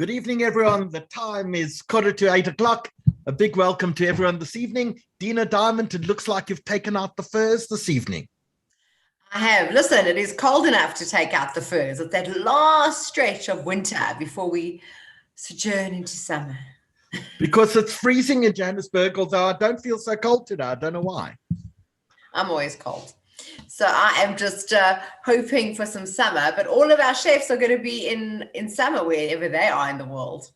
Good evening, everyone. The time is 7:45. A big welcome to everyone this evening. Dina Diamond, it looks like you've taken out the furs this evening. I have. Listen, it is cold enough to take out the furs. It's that last stretch of winter before we sojourn into summer. Because it's freezing in Johannesburg, although I don't feel so cold today. I don't know why. I'm always cold. So I am just hoping for some summer, but all of our chefs are going to be in summer wherever they are in the world.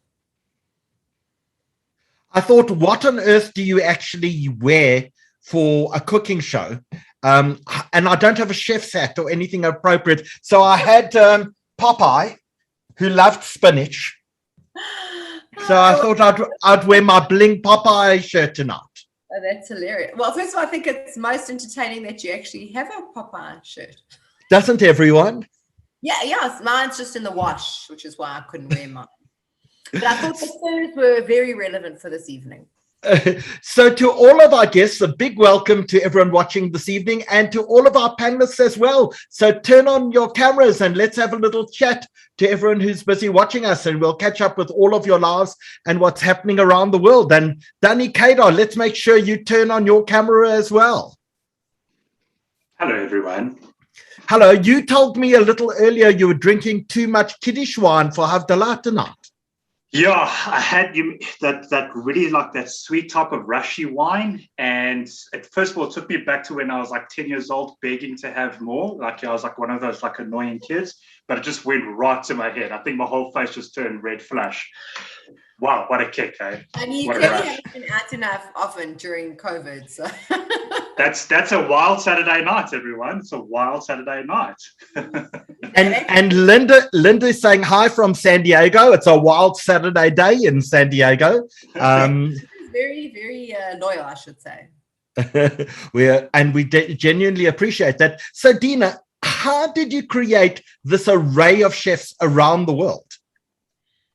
I thought, what on earth do you actually wear for a cooking show? And I don't have a chef's hat or anything appropriate. So I had Popeye, who loved spinach. So I thought I'd wear my bling Popeye shirt tonight. Oh, that's hilarious. Well, first of all, I think it's most entertaining that you actually have a Popeye shirt. Doesn't everyone? Yeah, mine's just in the wash, which is why I couldn't wear mine. But I thought the furs were very relevant for this evening. So to all of our guests, a big welcome to everyone watching this evening and to all of our panelists as well. So turn on your cameras and let's have a little chat to everyone who's busy watching us, and we'll catch up with all of your lives and what's happening around the world. And Danny Kadar, let's make sure you turn on your camera as well. Hello, everyone. Hello. You told me a little earlier you were drinking too much Kiddush wine for Havdalah tonight. Yeah, I had that really like that sweet type of rushy wine. And first of all, it took me back to when I was like 10 years old, begging to have more. Like I was like one of those like annoying kids, but it just went right to my head. I think my whole face just turned red flush. Wow, what a kick, eh? And you clearly haven't been out enough often during COVID. So. That's a wild Saturday night, everyone. It's a wild Saturday night. And Linda is saying hi from San Diego. It's a wild Saturday day in San Diego. Very, very loyal, I should say. we genuinely appreciate that. So, Dina, how did you create this array of chefs around the world?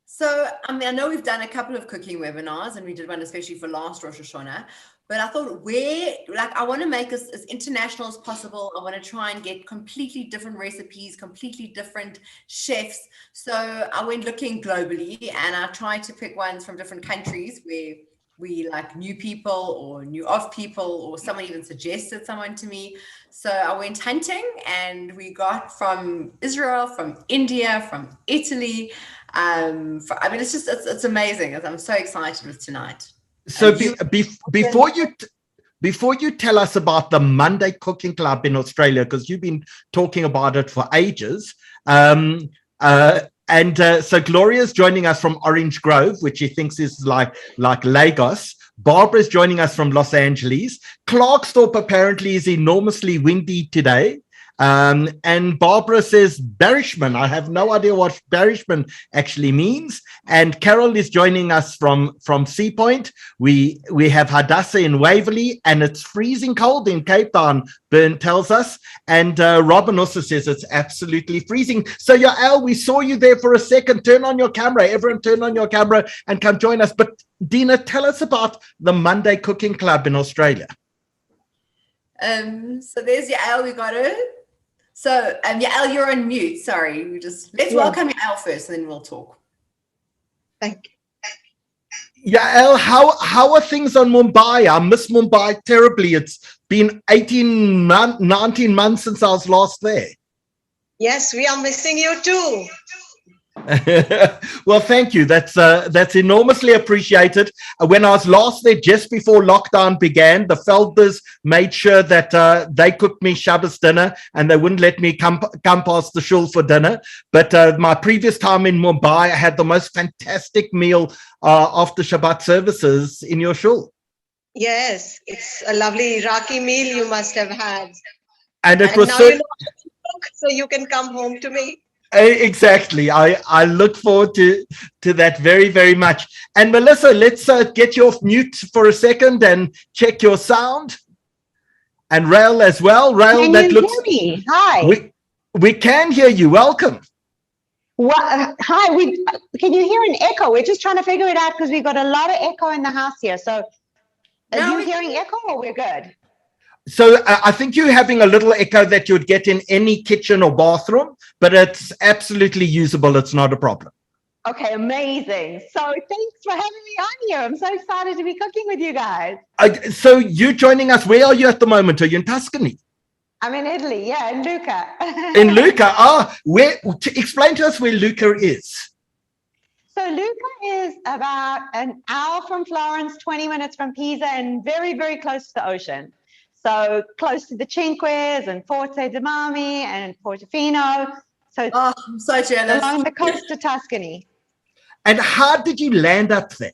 So, I mean, I know we've done a couple of cooking webinars, and we did one especially for last Rosh Hashanah. But I thought, I want to make this as international as possible. I want to try and get completely different recipes, completely different chefs. So I went looking globally, and I tried to pick ones from different countries where we like knew people or knew of people, or someone even suggested someone to me. So I went hunting, and we got from Israel, from India, from Italy. It's amazing. I'm so excited with tonight. So before you tell us about the Monday Cooking Club in Australia, because you've been talking about it for ages, so Gloria's joining us from Orange Grove, which he thinks is like Lagos. Barbara's joining us from Los Angeles. Clarksthorpe apparently is enormously windy today. And Barbara says Barishman. I have no idea what Barishman actually means. And Carol is joining us from Sea Point. We have Hadassah in Waverley, and it's freezing cold in Cape Town, Bern tells us. And Robin also says it's absolutely freezing. So Yael, we saw you there for a second. Turn on your camera. Everyone turn on your camera and come join us. But Dina, tell us about the Monday Cooking Club in Australia. So there's Yael, we got her. So, Yael, you're on mute. Sorry. Let's welcome Yael first, and then we'll talk. Thank you. Yael, how are things on Mumbai? I miss Mumbai terribly. It's been 19 months since I was last there. Yes, we are missing you too. Well, thank you. That's enormously appreciated. When I was last there, just before lockdown began, the Felders made sure that they cooked me Shabbos dinner, and they wouldn't let me come past the shul for dinner. But my previous time in Mumbai, I had the most fantastic meal after Shabbat services in your shul. Yes, it's a lovely Iraqi meal you must have had. And it was now so. you know how to cook, so you can come home to me. Exactly. I look forward to that very, very much. And Melissa, let's get you off mute for a second and check your sound. And Rael as well. Rael, can you hear me? Hi. We can hear you. Welcome. Hi. Can you hear an echo? We're just trying to figure it out because we've got a lot of echo in the house here. So are you hearing echo, or we're good? So I think you're having a little echo that you'd get in any kitchen or bathroom, but it's absolutely usable. It's not a problem. Okay, amazing. So thanks for having me on here. I'm so excited to be cooking with you guys. So you joining us, where are you at the moment? Are you in Tuscany? I'm in Italy, yeah, in Lucca. In Lucca, explain to us where Lucca is. So Lucca is about an hour from Florence, 20 minutes from Pisa, and very, very close to the ocean. So close to the Cinques and Forte de Marmi and Portofino. So I'm so jealous. along the coast of Tuscany. And how did you land up there?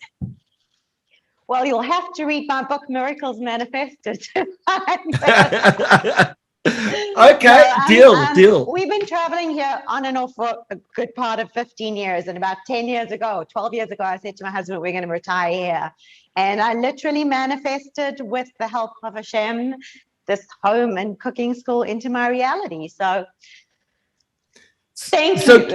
Well, you'll have to read my book, Miracles Manifested. Okay, deal. We've been traveling here on and off for a good part of 15 years. And about 10 years ago, 12 years ago, I said to my husband, we're going to retire here. And I literally manifested with the help of Hashem, this home and cooking school into my reality. So thank you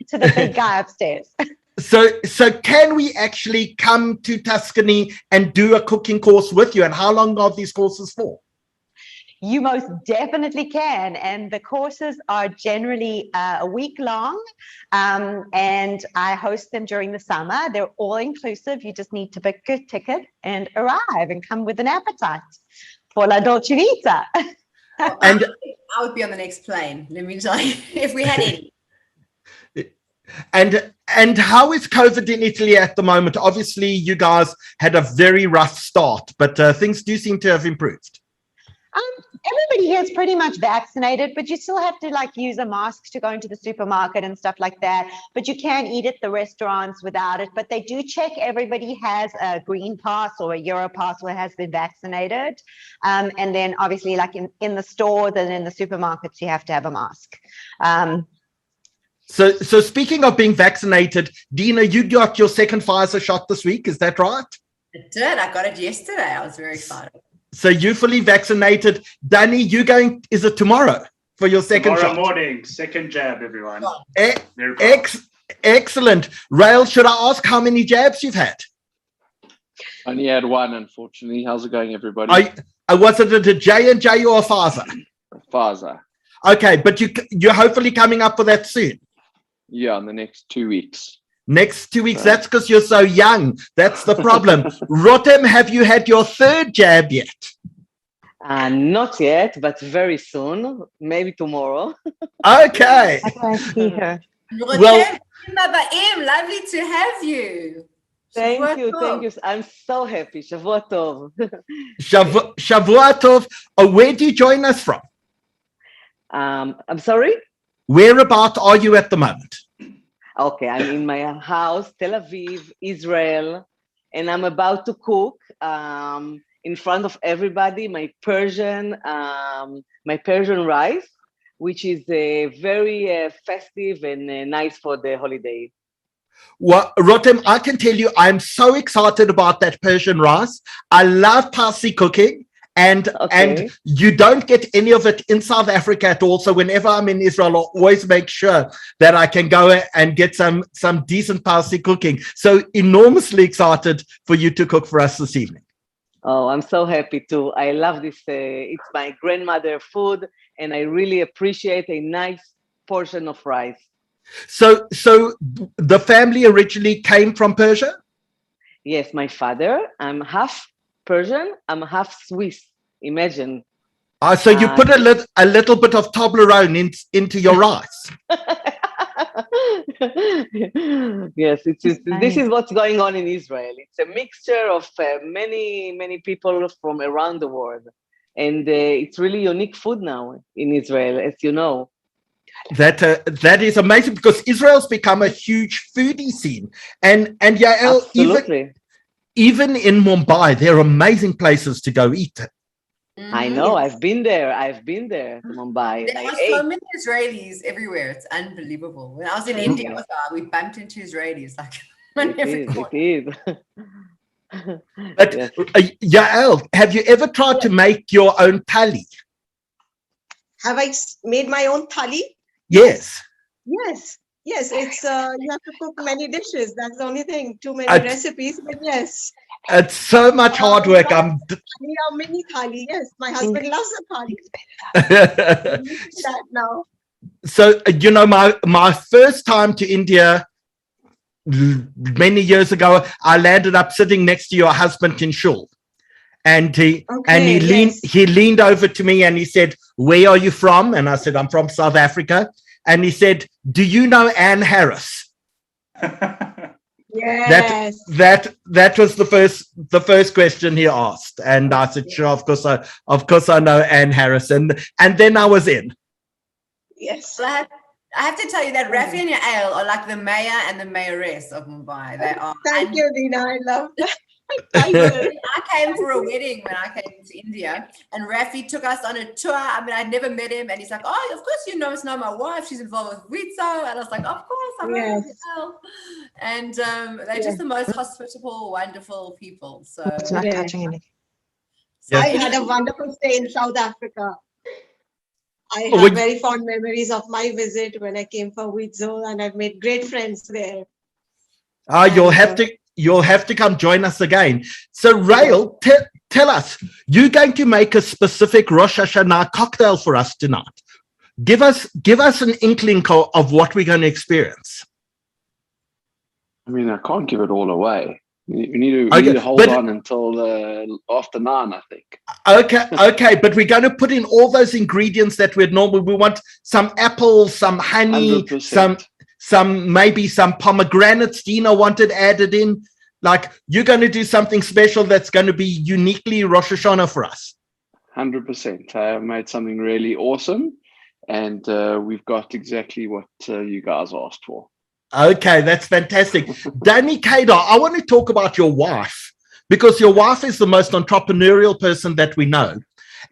to the big guy upstairs. So can we actually come to Tuscany and do a cooking course with you? And how long are these courses for? You most definitely can. And the courses are generally a week long. And I host them during the summer. They're all inclusive. You just need to book a ticket and arrive and come with an appetite for La Dolce Vita. And I would be on the next plane, let me tell you, if we had any. And how is COVID in Italy at the moment? Obviously, you guys had a very rough start, but things do seem to have improved. Everybody here is pretty much vaccinated, but you still have to use a mask to go into the supermarket and stuff like that. But you can eat at the restaurants without it. But they do check everybody has a green pass or a Euro pass or has been vaccinated. And then obviously in the stores and in the supermarkets, you have to have a mask. So speaking of being vaccinated, Dina, you got your second Pfizer shot this week. Is that right? I did. I got it yesterday. I was very excited. So you're fully vaccinated. Danny, you going, is it tomorrow for your second shot? Tomorrow morning, second jab, everyone. Excellent. Rael, should I ask how many jabs you've had? Only had one, unfortunately. How's it going, everybody? Was it a J&J or a Pfizer? Pfizer. Okay, but you're hopefully coming up for that soon. Yeah, in the next 2 weeks. Next 2 weeks, that's because you're so young. That's the problem. Rotem, have you had your third jab yet? Not yet, but very soon. Maybe tomorrow. Okay. Well, Mother M, lovely to have you. Thank you. I'm so happy. Shavua Tov. Shavua Tov. Where do you join us from? I'm sorry? Whereabout are you at the moment? Okay, I'm in my house, Tel Aviv, Israel, and I'm about to cook in front of everybody my Persian rice, which is very festive and nice for the holiday. Well, Rotem, I can tell you, I'm so excited about that Persian rice. I love Parsi cooking. And you don't get any of it in South Africa at all. So whenever I'm in Israel, I'll always make sure that I can go and get some decent Parsi cooking. So enormously excited for you to cook for us this evening. Oh, I'm so happy too. I love this. It's my grandmother food, and I really appreciate a nice portion of rice. So the family originally came from Persia? Yes, my father. I'm half Persian, I'm half Swiss. Imagine. So you put a little bit of Toblerone into your rice. Yes, this is what's going on in Israel. It's a mixture of many people from around the world, and it's really unique food now in Israel, as you know. That is amazing, because Israel's become a huge foodie scene, and Yael, even in Mumbai, there are amazing places to go eat. I know. I've been there to Mumbai. There are so many Israelis everywhere. It's unbelievable. When I was in India, we bumped into Israelis it is. But Yael, have you ever tried to make your own thali? Have I made my own thali? Yes. Yes, it's you have to cook many dishes. That's the only thing. Too many recipes, but yes. It's so much hard work. Mini thali. Yes, my husband loves a thali. That now. So my first time to India, many years ago, I landed up sitting next to your husband in shul. And he leaned over to me and he said, "Where are you from?" And I said, "I'm from South Africa." And he said, "Do you know Anne Harris?" Yes. That was the first question he asked. And I said, "Sure, of course I know Anne Harris." And then I was in. Yes. So I have to tell you that Rafi and Yael are like the mayor and the mayoress of Mumbai. They are. Thank you, Dina. I love that. I came for a wedding when I came to India, and Rafi took us on a tour. I mean, I'd never met him, and he's like, "Oh, of course you must know my wife. She's involved with Ritzo." And I was like, "Of course, I know Yael." And they're just the most hospitable, wonderful people. So It's not touching anything. So I had a wonderful stay in South Africa. I have very fond memories of my visit when I came for Ritzo, and I've made great friends there. You'll have to come join us again. So, Rael, tell us, you're going to make a specific Rosh Hashanah cocktail for us tonight. Give us an inkling of what we're going to experience. I mean, I can't give it all away. We need to hold on until after 9, I think. Okay, but we're going to put in all those ingredients that we want some apples, some honey, 100%. maybe some pomegranates Dina wanted added in. Like, you're going to do something special that's going to be uniquely Rosh Hashanah for us. 100%. I have made something really awesome, and we've got exactly what you guys asked for. Okay, that's fantastic. Danny Kedar, I want to talk about your wife, because your wife is the most entrepreneurial person that we know.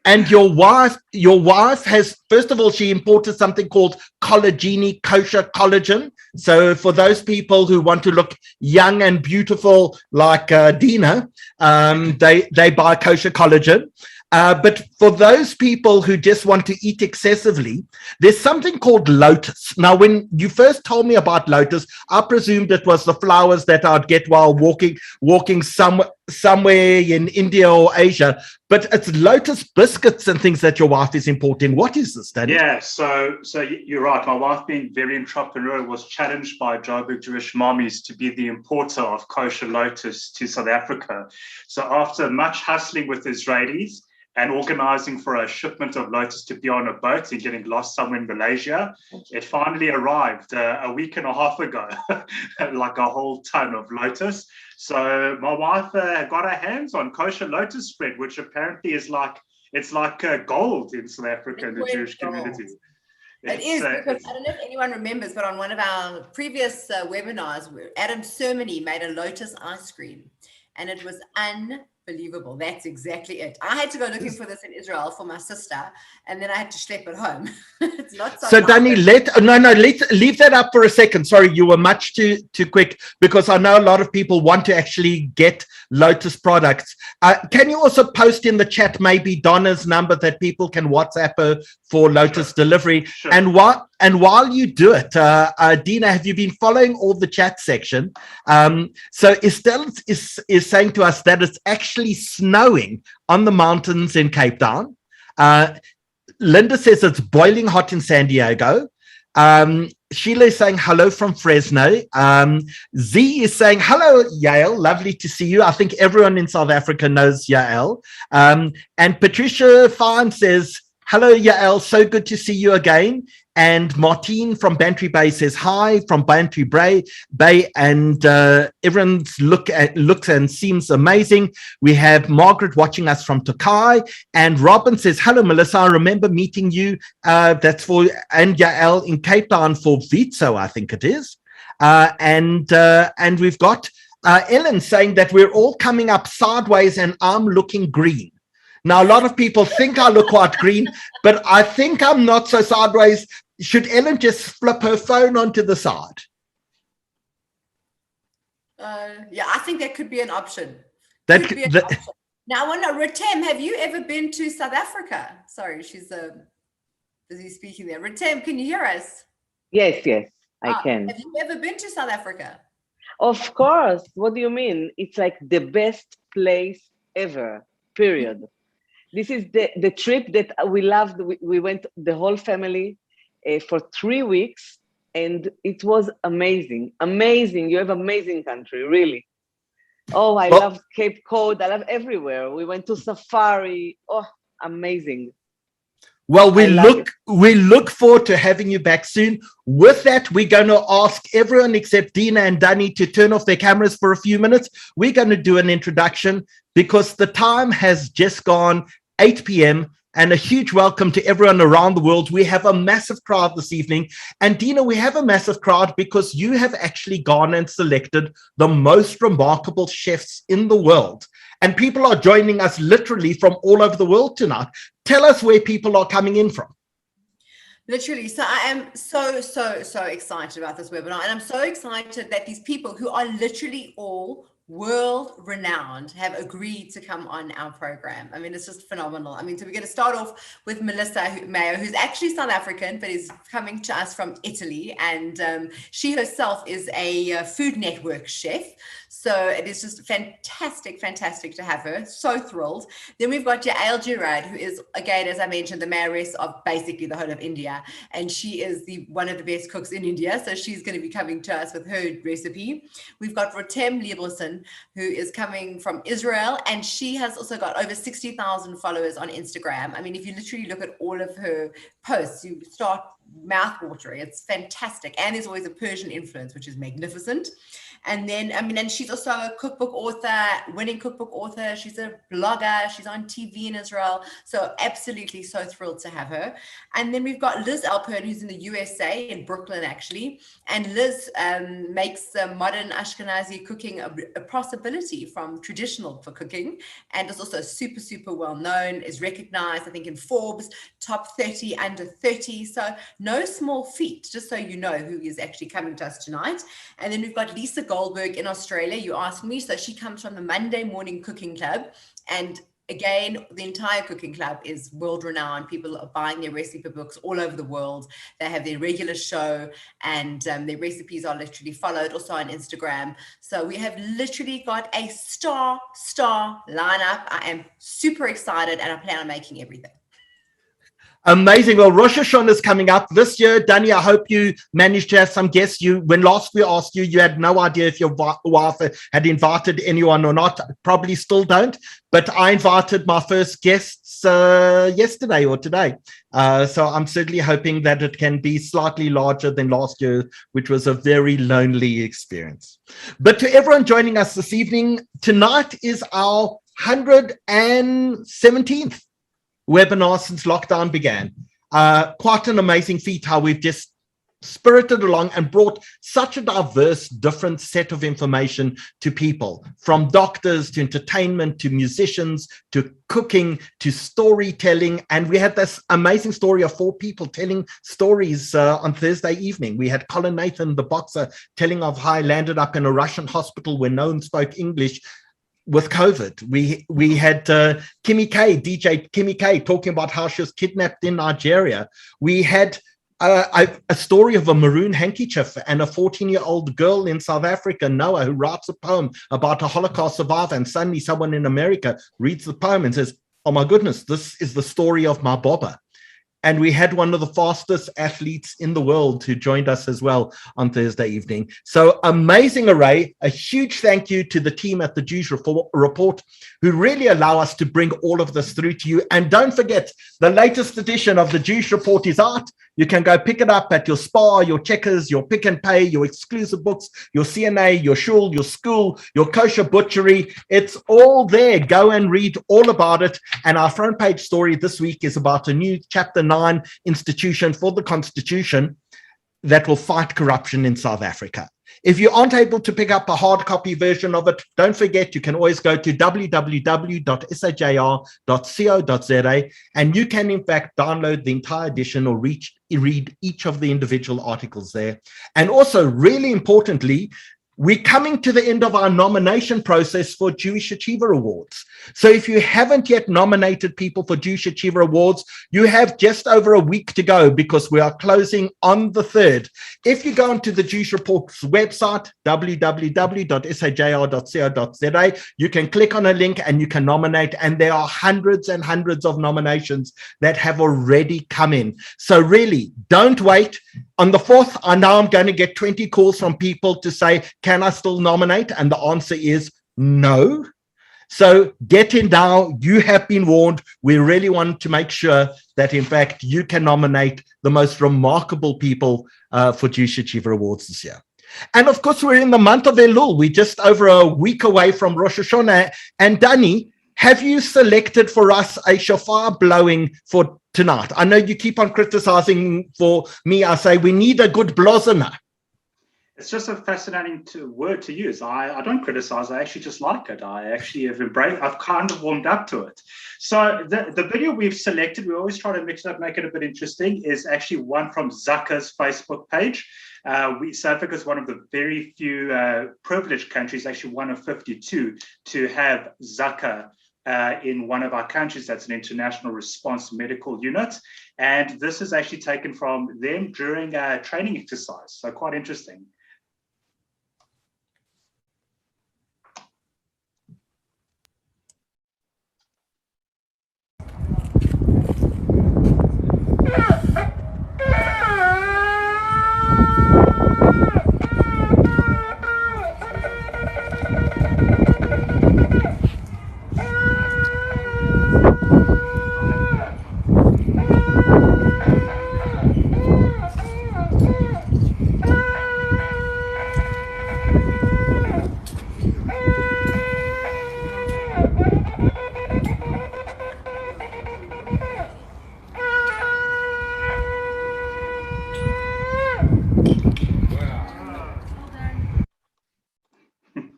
And your wife has, first of all, she imported something called Collagini kosher collagen. So for those people who want to look young and beautiful like Dina, they buy kosher collagen. But for those people who just want to eat excessively, there's something called lotus. Now, when you first told me about lotus, I presumed it was the flowers that I'd get while walking somewhere in India or Asia. But it's lotus biscuits and things that your wife is importing. What is this, Danny? Yeah, so you're right. My wife, being very entrepreneurial, was challenged by Joburg Jewish mommies to be the importer of kosher lotus to South Africa. So after much hustling with Israelis and organizing for a shipment of lotus to be on a boat and getting lost somewhere in Malaysia, it finally arrived a week and a half ago, like a whole ton of lotus. So my wife got her hands on kosher lotus spread, which apparently is it's like gold in South Africa in the Jewish community. It is, because I don't know if anyone remembers, but on one of our previous webinars, Adam Sermony made a lotus ice cream, and it was unbelievable. That's exactly it. I had to go looking for this in Israel for my sister, and then I had to schlep it home. It's not so Danny, let's leave that up for a second. Sorry, you were much too quick, because I know a lot of people want to actually get lotus products. Can you also post in the chat maybe Donna's number that people can WhatsApp her for lotus delivery? Sure. And while you do it, Dina, have you been following all the chat section? So Estelle is saying to us that it's actually snowing on the mountains in Cape Town. Linda says it's boiling hot in San Diego. Sheila is saying hello from Fresno. Z is saying hello, Yael. Lovely to see you. I think everyone in South Africa knows Yael. And Patricia Fine says, hello, Yael. So good to see you again. And Martine from Bantry Bay says hi from Bantry Bay, and everyone's looks and seems amazing. We have Margaret watching us from Tokai, and Robin says, hello, Melissa. I remember meeting you. That's for and Yael in Cape Town for Vitso, I think it is. And we've got Ellen saying that we're all coming up sideways and I'm looking green. Now, a lot of people think I look quite green, but I think I'm not so sideways. Should Ellen just flip her phone onto the side? Yeah, I think that could be an option. Now, I wonder, Rotem, have you ever been to South Africa? Sorry, she's busy speaking there. Rotem, can you hear us? Yes, I can. Have you ever been to South Africa? Of course. What do you mean? It's like the best place ever, period. This is the trip that we loved. We went the whole family for 3 weeks, and it was amazing. Amazing. You have amazing country, really. Oh, I love Cape Cod. I love everywhere. We went to safari. Oh, amazing. Well, we look forward to having you back soon. With that, we're going to ask everyone except Dina and Danny to turn off their cameras for a few minutes. We're going to do an introduction because the time has just gone 8 p.m. and a huge welcome to everyone around the world. We have a massive crowd this evening. And Dina, we have a massive crowd because you have actually gone and selected the most remarkable chefs in the world. And people are joining us literally from all over the world tonight. Tell us where people are coming in from. Literally. So I am so excited about this webinar. And I'm so excited that these people who are literally all world renowned have agreed to come on our program. I mean, it's just phenomenal. I mean, so we're going to start off with Melissa Mayo, who's actually South African, but is coming to us from Italy. And she herself is a Food Network chef. So it is just fantastic to have her. So thrilled. Then we've got Yael Jhirad, who is, again, as I mentioned, the mayoress of basically the whole of India. And she is one of the best cooks in India. So she's going to be coming to us with her recipe. We've got Rotem Lieberson, who is coming from Israel. And she has also got over 60,000 followers on Instagram. I mean, if you literally look at all of her posts, you start mouth-watering. It's fantastic. And there's always a Persian influence, which is magnificent. And then, I mean, and she's also a cookbook author, winning cookbook author. She's a blogger. She's on TV in Israel. So absolutely so thrilled to have her. And then we've got Liz Alpern, who's in the USA, in Brooklyn, actually. And Liz makes modern Ashkenazi cooking a possibility from traditional for cooking. And is also super well known, is recognized, I think, in Forbes, top 30 under 30. So no small feat, just so you know who is actually coming to us tonight. And then we've got Lisa Goldberg in Australia, you asked me. So she comes from the Monday Morning Cooking Club. And again, the entire cooking club is world renowned. People are buying their recipe books all over the world. They have their regular show and their recipes are literally followed also on Instagram. So we have literally got a star lineup. I am super excited and I plan on making everything. Amazing. Well, Rosh Hashanah is coming up this year. Danny, I hope you managed to have some guests. When last we asked you, you had no idea if your wife had invited anyone or not. Probably still don't. But I invited my first guests yesterday or today. So I'm certainly hoping that it can be slightly larger than last year, which was a very lonely experience. But to everyone joining us this evening, tonight is our 117th webinar since lockdown began. Quite an amazing feat how we've just spirited along and brought such a diverse, different set of information to people, from doctors to entertainment to musicians to cooking to storytelling. And we had this amazing story of 4 people telling stories on Thursday evening. We had Colin Nathan, the boxer, telling of how he landed up in a Russian hospital where no one spoke English with COVID. We had DJ Kimmy K talking about how she was kidnapped in Nigeria. We had a story of a maroon handkerchief and a 14-year-old girl in South Africa, Noah, who writes a poem about a Holocaust survivor, and suddenly someone in America reads the poem and says, oh my goodness, this is the story of my Baba. And we had one of the fastest athletes in the world who joined us as well on Thursday evening. So amazing array. A huge thank you to the team at the Jewish Report who really allow us to bring all of this through to you. And don't forget, the latest edition of the Jewish Report is out. You can go pick it up at your Spar, your Checkers, your Pick and Pay, your exclusive books, your CNA, your shul, your school, your kosher butchery. It's all there. Go and read all about it. And our front page story this week is about a new Chapter 9 institution for the Constitution that will fight corruption in South Africa. If you aren't able to pick up a hard copy version of it, don't forget you can always go to www.sajr.co.za and you can in fact download the entire edition or read each of the individual articles there. And also, really importantly, we're coming to the end of our nomination process for Jewish Achiever Awards. So if you haven't yet nominated people for Jewish Achiever Awards, you have just over a week to go because we are closing on the 3rd. If you go onto the Jewish Report's website, www.sajr.co.za, you can click on a link and you can nominate, and there are hundreds and hundreds of nominations that have already come in. So really, don't wait. On the 4th, I'm going to get 20 calls from people to say, can I still nominate? And the answer is no. So get in now. You have been warned. We really want to make sure that, in fact, you can nominate the most remarkable people for Jewish Achiever Awards this year. And of course, we're in the month of Elul. We're just over a week away from Rosh Hashanah. And Danny, have you selected for us a shofar blowing for tonight? I know you keep on criticizing for me. I say we need a good blozner. It's just a fascinating word to use. I don't criticize. I actually just like it. I actually have embraced. I've kind of warmed up to it. So the video we've selected, we always try to mix it up, make it a bit interesting, is actually one from Zaka's Facebook page. South Africa is one of the very few privileged countries, actually one of 52, to have Zaka in one of our countries. That's an international response medical unit. And this is actually taken from them during a training exercise. So quite interesting.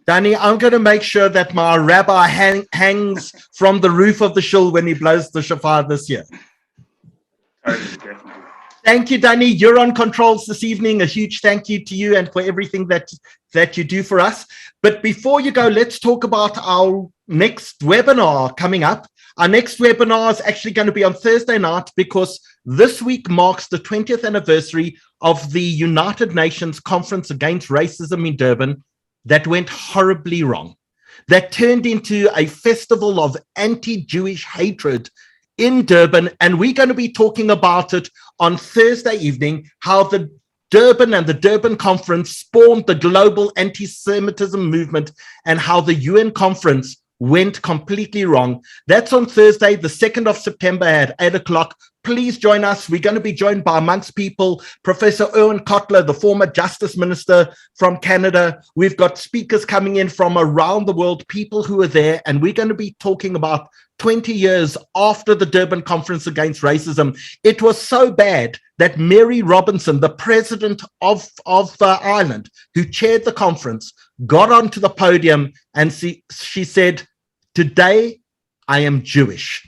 Danny, I'm going to make sure that my rabbi hangs from the roof of the shul when he blows the shofar this year. Thank you, Danny. You're on controls this evening. A huge thank you to you and for everything that you do for us. But before you go, let's talk about our next webinar coming up. Our next webinar is actually going to be on Thursday night because this week marks the 20th anniversary of the United Nations Conference Against Racism in Durban that went horribly wrong, that turned into a festival of anti-Jewish hatred in Durban. And we're going to be talking about it on Thursday evening, how the Durban and the Durban conference spawned the global anti-Semitism movement and how the UN conference went completely wrong. That's on Thursday, the 2nd of September at 8 o'clock. Please join us. We're going to be joined by, amongst people, Professor Erwin Kotler, the former Justice Minister from Canada. We've got speakers coming in from around the world, people who are there, and we're going to be talking about 20 years after the Durban Conference Against Racism. It was so bad that Mary Robinson, the president of Ireland, who chaired the conference, got onto the podium and she said, "Today I am Jewish."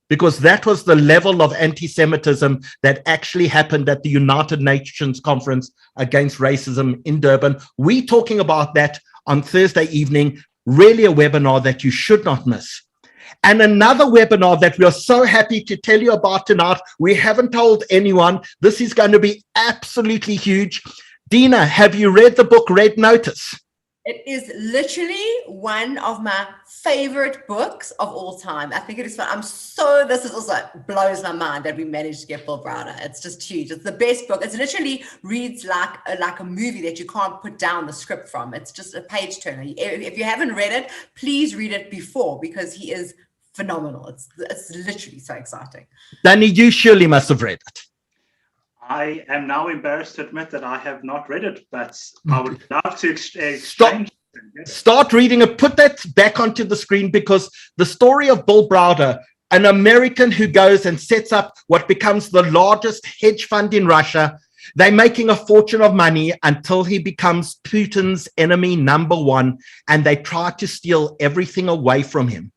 Because that was the level of anti-Semitism that actually happened at the United Nations Conference Against Racism in Durban. We're talking about that on Thursday evening, really a webinar that you should not miss. And another webinar that we are so happy to tell you about tonight, we haven't told anyone, this is going to be absolutely huge. Dina, have you read the book Red Notice? It is literally one of my favorite books of all time. I think it is fun. This is also blows my mind that we managed to get Bill Browder. It's just huge. It's the best book. It literally reads like a movie that you can't put down the script from. It's just a page turner. If you haven't read it, please read it before because he is phenomenal. It's literally so exciting. Danny, you surely must have read it. I am now embarrassed to admit that I have not read it, but I would love to exchange. Start reading it. Put that back onto the screen because the story of Bill Browder, an American who goes and sets up what becomes the largest hedge fund in Russia. They're making a fortune of money until he becomes Putin's enemy number one, and they try to steal everything away from him.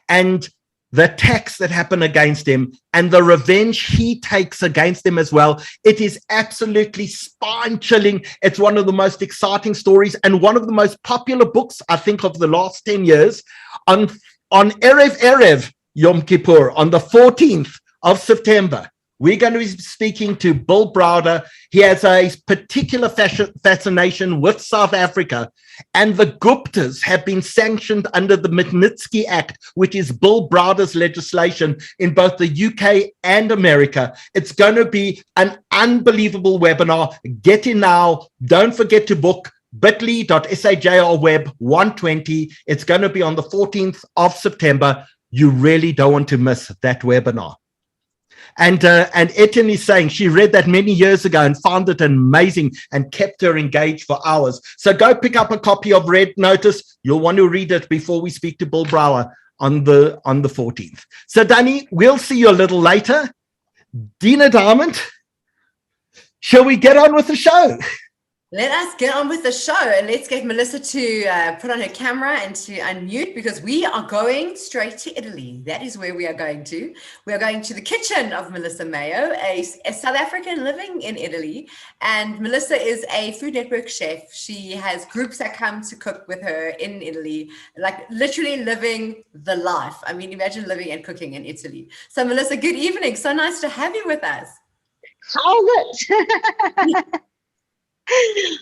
And the attacks that happen against him and the revenge he takes against them as well. It is absolutely spine-chilling. It's one of the most exciting stories and one of the most popular books, I think, of the last 10 years. On Erev Yom Kippur, on the 14th of September, we're going to be speaking to Bill Browder. He has a particular fascination with South Africa, and the Guptas have been sanctioned under the Magnitsky Act, which is Bill Browder's legislation in both the UK and America. It's going to be an unbelievable webinar. Get in now. Don't forget to book bit.ly/sajrweb120. It's going to be on the 14th of September. You really don't want to miss that webinar. And Etienne is saying she read that many years ago and found it amazing and kept her engaged for hours. So go pick up a copy of Red Notice. You'll want to read it before we speak to Bill Brower on the 14th. So Danny, we'll see you a little later. Dina Diamond, shall we get on with the show? Let us get on with the show, and let's get Melissa to put on her camera and to unmute, because we are going straight to Italy. That is where we are going to. We are going to the kitchen of Melissa Mayo, a South African living in Italy. And Melissa is a Food Network chef. She has groups that come to cook with her in Italy, like literally living the life. I mean, imagine living and cooking in Italy. So Melissa, good evening. So nice to have you with us. How's it?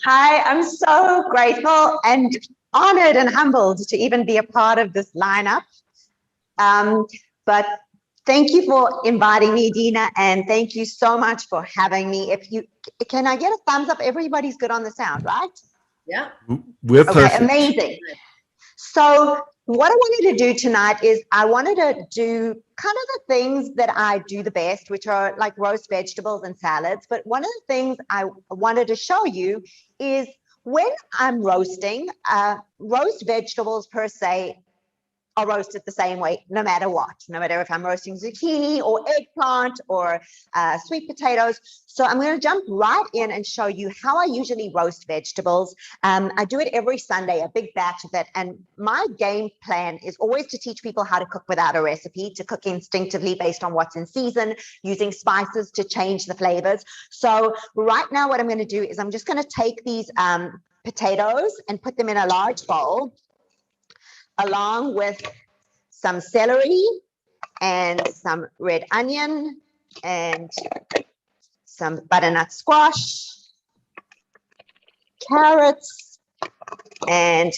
Hi, I'm so grateful and honored and humbled to even be a part of this lineup. But thank you for inviting me, Dina, and thank you so much for having me. Can I get a thumbs up? Everybody's good on the sound, right? Yeah. We're perfect. Okay, amazing. So what I wanted to do tonight is I wanted to do kind of the things that I do the best, which are like roast vegetables and salads. But one of the things I wanted to show you is when I'm roasting, roast vegetables per se are roasted the same way, no matter what, no matter if I'm roasting zucchini or eggplant or sweet potatoes. So I'm going to jump right in and show you how I usually roast vegetables. I do it every Sunday, a big batch of it. And my game plan is always to teach people how to cook without a recipe, to cook instinctively based on what's in season, using spices to change the flavors. So right now what I'm going to do is I'm just going to take these potatoes and put them in a large bowl, along with some celery and some red onion and some butternut squash, carrots, and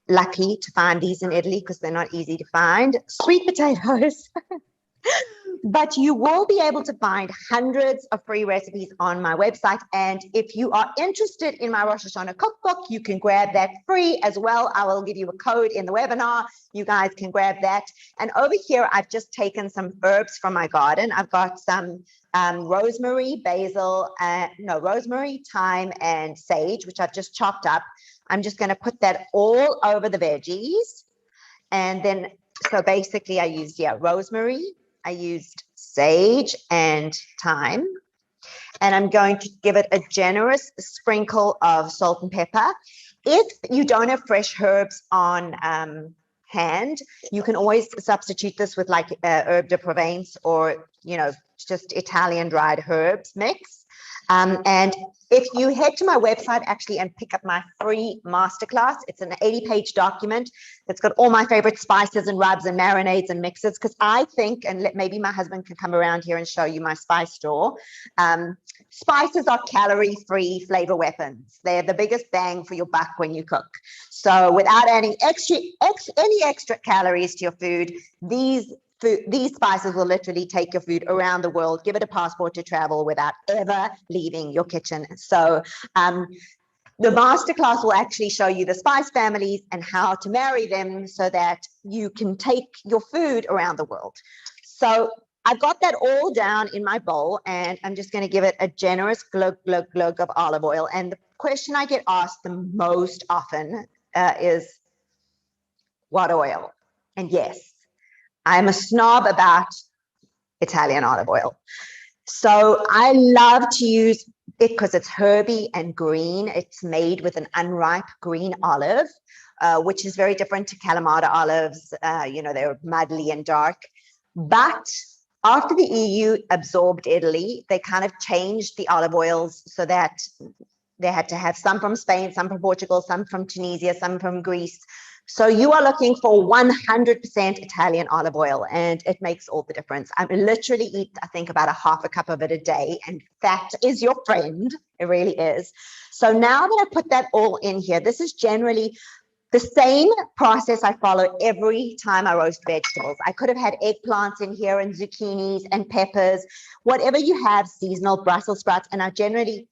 lucky to find these in Italy because they're not easy to find, sweet potatoes. But you will be able to find hundreds of free recipes on my website. And if you are interested in my Rosh Hashanah cookbook, you can grab that free as well. I will give you a code in the webinar. You guys can grab that. And over here, I've just taken some herbs from my garden. I've got some rosemary, rosemary, thyme, and sage, which I've just chopped up. I'm just going to put that all over the veggies. And then, so basically I used, rosemary, I used sage and thyme, and I'm going to give it a generous sprinkle of salt and pepper. If you don't have fresh herbs on hand, you can always substitute this with like herb de Provence or, just Italian dried herbs mix. And if you head to my website actually and pick up my free masterclass, it's an 80-page document that's got all my favorite spices and rubs and marinades and mixes, because I think, and maybe my husband can come around here and show you my spice store, spices are calorie-free flavor weapons. They're the biggest bang for your buck when you cook. So without adding any extra calories to your food, these spices will literally take your food around the world, give it a passport to travel without ever leaving your kitchen. So the masterclass will actually show you the spice families and how to marry them so that you can take your food around the world. So I've got that all down in my bowl, and I'm just going to give it a generous glug, glug, glug of olive oil. And the question I get asked the most often is, what oil? And yes, I'm a snob about Italian olive oil. So I love to use because it's herby and green. It's made with an unripe green olive, which is very different to Kalamata olives. They're muddy and dark. But after the EU absorbed Italy, they kind of changed the olive oils so that they had to have some from Spain, some from Portugal, some from Tunisia, some from Greece. So you are looking for 100% Italian olive oil, and it makes all the difference. I literally eat, I think, about a half a cup of it a day, and that is your friend. It really is. So now that I put that all in here, this is generally the same process I follow every time I roast vegetables. I could have had eggplants in here and zucchinis and peppers, whatever you have, seasonal Brussels sprouts, and I generally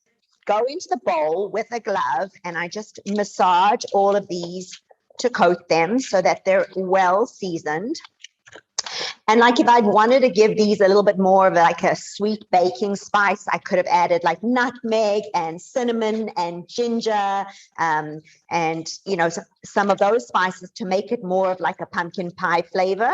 go into the bowl with a glove and I just massage all of these to coat them so that they're well seasoned. And like if I'd wanted to give these a little bit more of like a sweet baking spice, I could have added like nutmeg and cinnamon and ginger and, some of those spices to make it more of like a pumpkin pie flavor.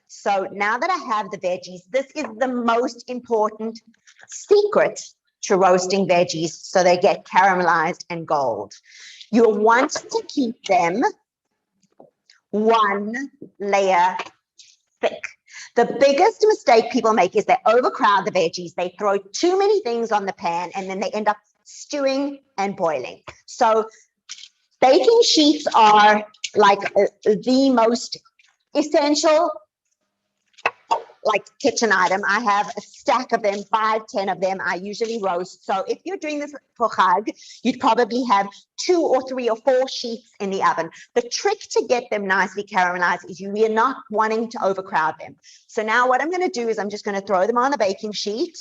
So now that I have the veggies, this is the most important secret to roasting veggies so they get caramelized and gold. You'll want to keep them one layer thick. The biggest mistake people make is they overcrowd the veggies. They throw too many things on the pan and then they end up stewing and boiling. So baking sheets are like the most essential kitchen item. I have a stack of them, 5, 10 of them. I usually roast. So if you're doing this for Chag, you'd probably have 2 or 3 or 4 sheets in the oven. The trick to get them nicely caramelized is you're not wanting to overcrowd them. So now what I'm going to do is I'm just going to throw them on a baking sheet,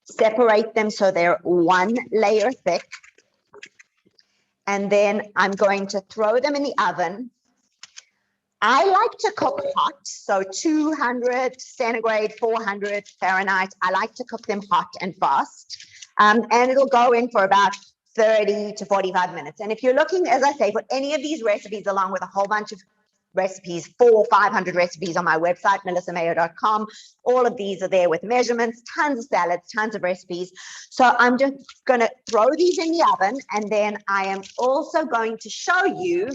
separate them so they're one layer thick, and then I'm going to throw them in the oven. I like to cook hot, so 200 centigrade, 400 Fahrenheit. I like to cook them hot and fast, and it'll go in for about 30 to 45 minutes. And if you're looking, as I say, for any of these recipes, along with a whole bunch of recipes, 400 or 500 recipes on my website, melissamayo.com, all of these are there with measurements, tons of salads, tons of recipes. So I'm just going to throw these in the oven, and then I am also going to show you.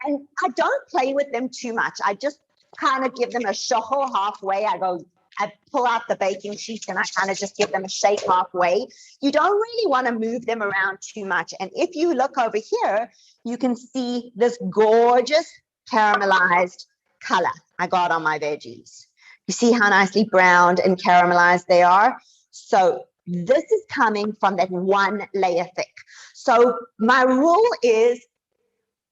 And I don't play with them too much. I just kind of give them a shoho halfway. I pull out the baking sheet and I kind of just give them a shake halfway. You don't really want to move them around too much. And if you look over here, you can see this gorgeous caramelized color I got on my veggies. You see how nicely browned and caramelized they are? So this is coming from that one layer thick. So my rule is,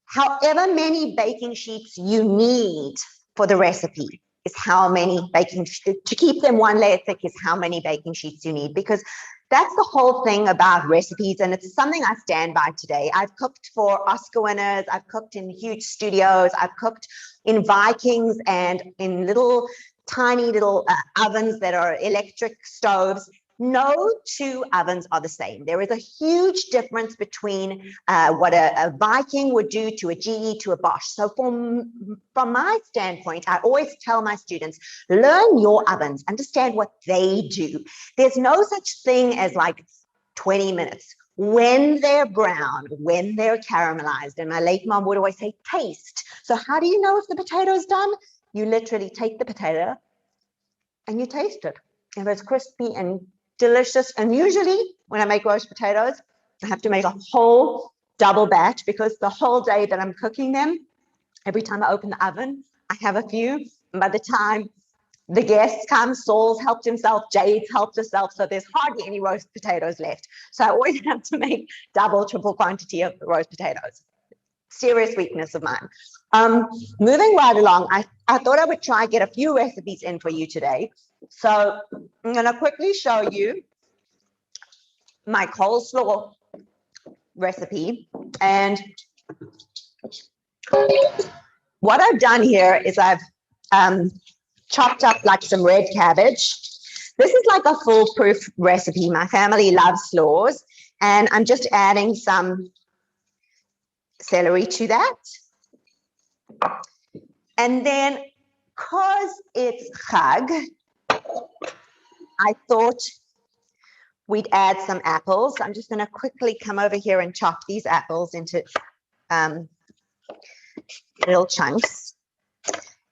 however many baking sheets you need for the recipe is how many to keep them one layer thick is how many baking sheets you need, because that's the whole thing about recipes, and it's something I stand by today. I've cooked for Oscar winners, I've cooked in huge studios, I've cooked in Vikings and in tiny little ovens that are electric stoves. No 2 ovens are the same. There is a huge difference between what a Viking would do to a GE to a Bosch. So from my standpoint, I always tell my students, learn your ovens, understand what they do. There's no such thing as like 20 minutes. When they're browned, when they're caramelized, and my late mom would always say, taste. So how do you know if the potato's done? You literally take the potato and you taste it. If it's crispy and delicious, and usually when I make roast potatoes, I have to make a whole double batch, because the whole day that I'm cooking them, every time I open the oven, I have a few. And by the time the guests come, Saul's helped himself, Jade's helped herself, so there's hardly any roast potatoes left. So I always have to make double, triple quantity of roast potatoes. Serious weakness of mine. Moving right along, I thought I would try get a few recipes in for you today. So I'm going to quickly show you my coleslaw recipe. And what I've done here is I've chopped up like some red cabbage. This is like a foolproof recipe. My family loves slaws, and I'm just adding some celery to that. And then, because it's Chag, I thought we'd add some apples. I'm just going to quickly come over here and chop these apples into little chunks.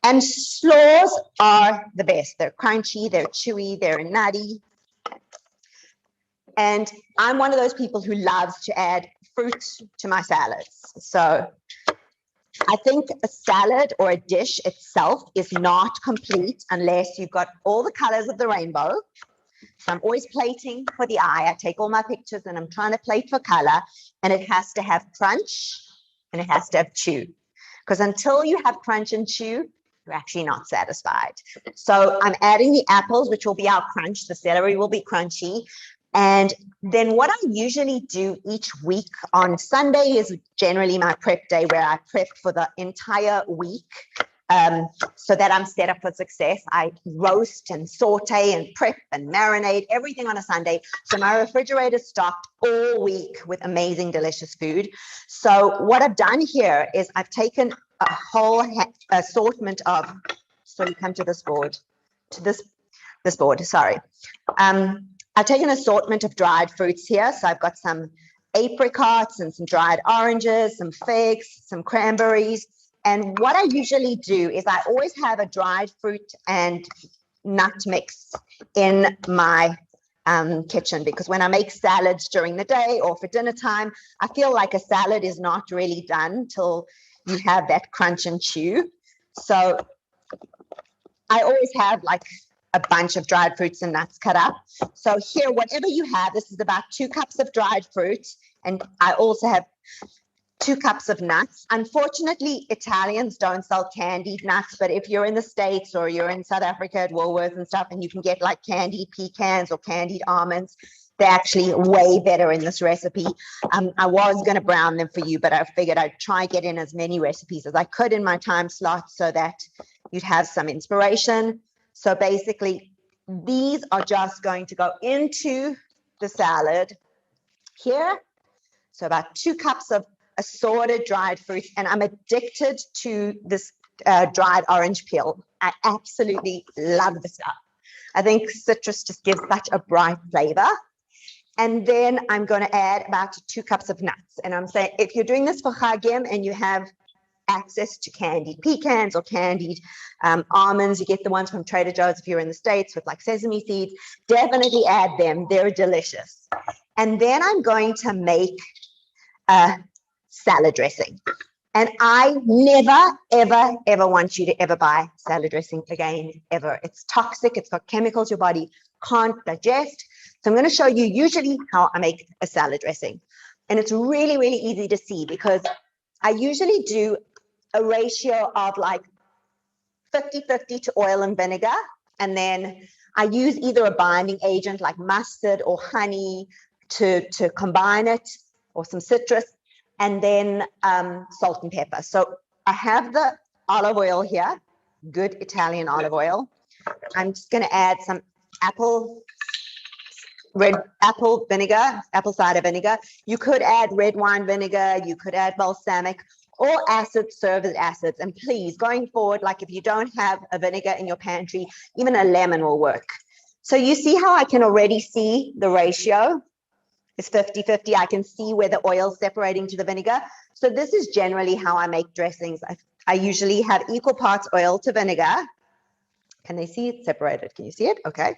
And slaws are the best. They're crunchy, they're chewy, they're nutty. And I'm one of those people who loves to add fruit to my salads. So I think a salad or a dish itself is not complete unless you've got all the colors of the rainbow. So I'm always plating for the eye. I take all my pictures and I'm trying to plate for color, and it has to have crunch and it has to have chew. Because until you have crunch and chew, you're actually not satisfied. So I'm adding the apples, which will be our crunch. The celery will be crunchy. And then what I usually do each week on Sunday is generally my prep day, where I prep for the entire week so that I'm set up for success. I roast and saute and prep and marinate everything on a Sunday. So my refrigerator is stocked all week with amazing, delicious food. So what I've done here is I've taken a whole assortment of, so you come to this board, to this board, sorry. I've taken an assortment of dried fruits here. So I've got some apricots and some dried oranges, some figs, some cranberries. And what I usually do is I always have a dried fruit and nut mix in my kitchen, because when I make salads during the day or for dinner time, I feel like a salad is not really done till you have that crunch and chew. So I always have like a bunch of dried fruits and nuts cut up. So here, whatever you have, this is about 2 cups of dried fruit. And I also have 2 cups of nuts. Unfortunately, Italians don't sell candied nuts, but if you're in the States or you're in South Africa at Woolworths and stuff, and you can get like candied pecans or candied almonds, they're actually way better in this recipe. I was going to brown them for you, but I figured I'd try get in as many recipes as I could in my time slot so that you'd have some inspiration. So basically, these are just going to go into the salad here. So about 2 cups of assorted dried fruit, and I'm addicted to this dried orange peel. I absolutely love the stuff. I think citrus just gives such a bright flavor. And then I'm going to add about 2 cups of nuts. And I'm saying, if you're doing this for Chagim and you have access to candied pecans or candied almonds, you get the ones from Trader Joe's if you're in the States with like sesame seeds, definitely add them. They're delicious. And then I'm going to make a salad dressing. And I never, ever, ever want you to ever buy salad dressing again, ever. It's toxic. It's got chemicals your body can't digest. So I'm going to show you usually how I make a salad dressing. And it's really, really easy to see, because I usually do a ratio of like 50-50 to oil and vinegar. And then I use either a binding agent like mustard or honey to combine it, or some citrus, and then salt and pepper. So I have the olive oil here, good Italian olive oil. I'm just going to add some red apple vinegar, apple cider vinegar. You could add red wine vinegar, you could add balsamic. All acids serve as acids. And please, going forward, like if you don't have a vinegar in your pantry, even a lemon will work. So you see how I can already see the ratio is 50-50. I can see where the oil is separating to the vinegar. So this is generally how I make dressings. I usually have equal parts oil to vinegar. Can they see it separated? Can you see it? Okay.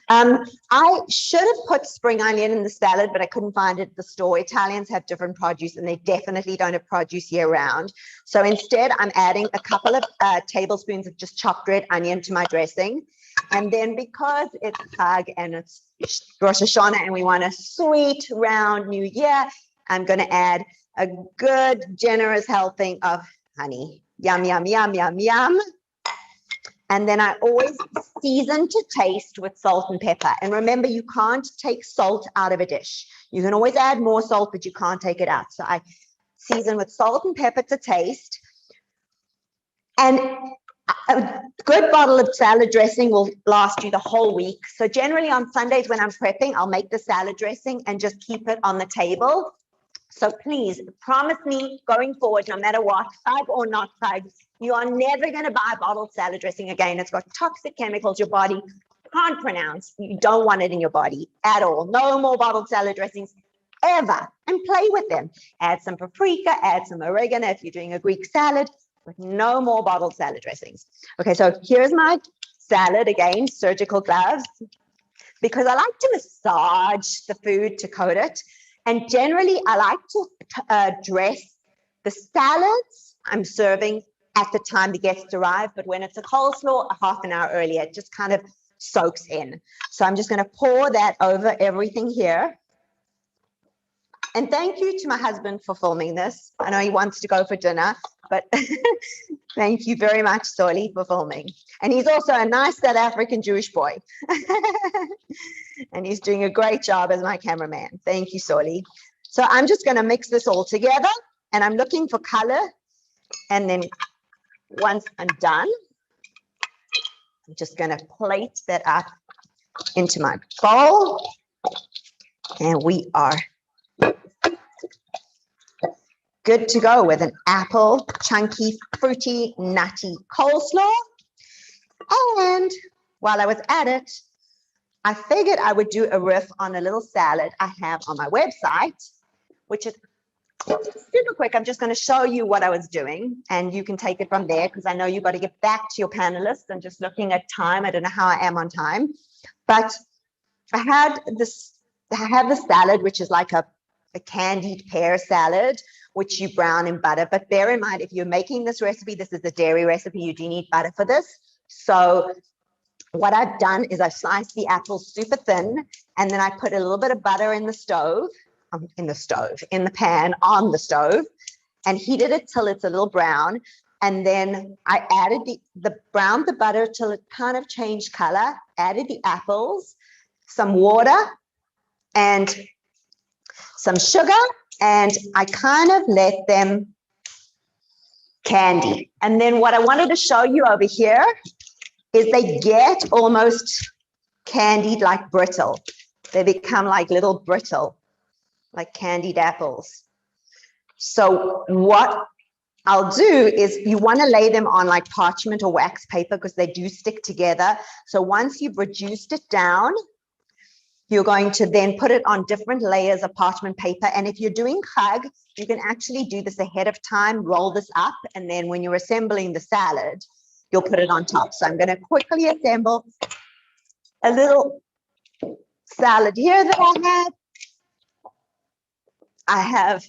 I should have put spring onion in the salad, but I couldn't find it at the store. Italians have different produce, and they definitely don't have produce year round. So instead, I'm adding a couple of tablespoons of just chopped red onion to my dressing. And then because it's Chag and it's Rosh Hashanah and we want a sweet, round new year, I'm going to add a good, generous helping of honey. Yum, yum, yum, yum, yum. And then I always season to taste with salt and pepper. And remember, you can't take salt out of a dish. You can always add more salt, but you can't take it out. So I season with salt and pepper to taste. And a good bottle of salad dressing will last you the whole week. So generally on Sundays when I'm prepping, I'll make the salad dressing and just keep it on the table. So please promise me going forward, no matter what, Chag or not Chag, you are never going to buy bottled salad dressing again. It's got toxic chemicals your body can't pronounce, you don't want it in your body at all. No more bottled salad dressings ever. And play with them. Add some paprika, add some oregano if you're doing a Greek salad, but no more bottled salad dressings. Okay, so here's my salad again, surgical gloves, because I like to massage the food to coat it. And generally, I like to dress the salads I'm serving at the time the guests arrive. But when it's a coleslaw, a half an hour earlier, it just kind of soaks in. So I'm just going to pour that over everything here. And thank you to my husband for filming this. I know he wants to go for dinner, but thank you very much, Soli, for filming. And he's also a nice South African Jewish boy. And he's doing a great job as my cameraman. Thank you, Soli. So I'm just going to mix this all together, and I'm looking for color. And then once I'm done, I'm just going to plate that up into my bowl. And we are good to go with an apple, chunky, fruity, nutty coleslaw. And while I was at it, I figured I would do a riff on a little salad I have on my website, which is super quick. I'm just going to show you what I was doing, and you can take it from there, because I know you've got to get back to your panelists. I'm just looking at time. I don't know how I am on time, but I have the salad, which is like a candied pear salad, which you brown in butter. But bear in mind, if you're making this recipe, this is a dairy recipe, you do need butter for this. So what I've done is I've sliced the apples super thin, and then I put a little bit of butter in the stove, in the pan on the stove, and heated it till it's a little brown. And then I added browned the butter till it kind of changed color, added the apples, some water, and some sugar, and I kind of let them candy. And then what I wanted to show you over here is they get almost candied, like brittle. They become like little brittle, like candied apples. So what I'll do is, you want to lay them on like parchment or wax paper, because they do stick together. So once you've reduced it down, you're going to then put it on different layers of parchment paper. And if you're doing chag, you can actually do this ahead of time, roll this up, and then when you're assembling the salad, you'll put it on top. So I'm going to quickly assemble a little salad here that I have. I have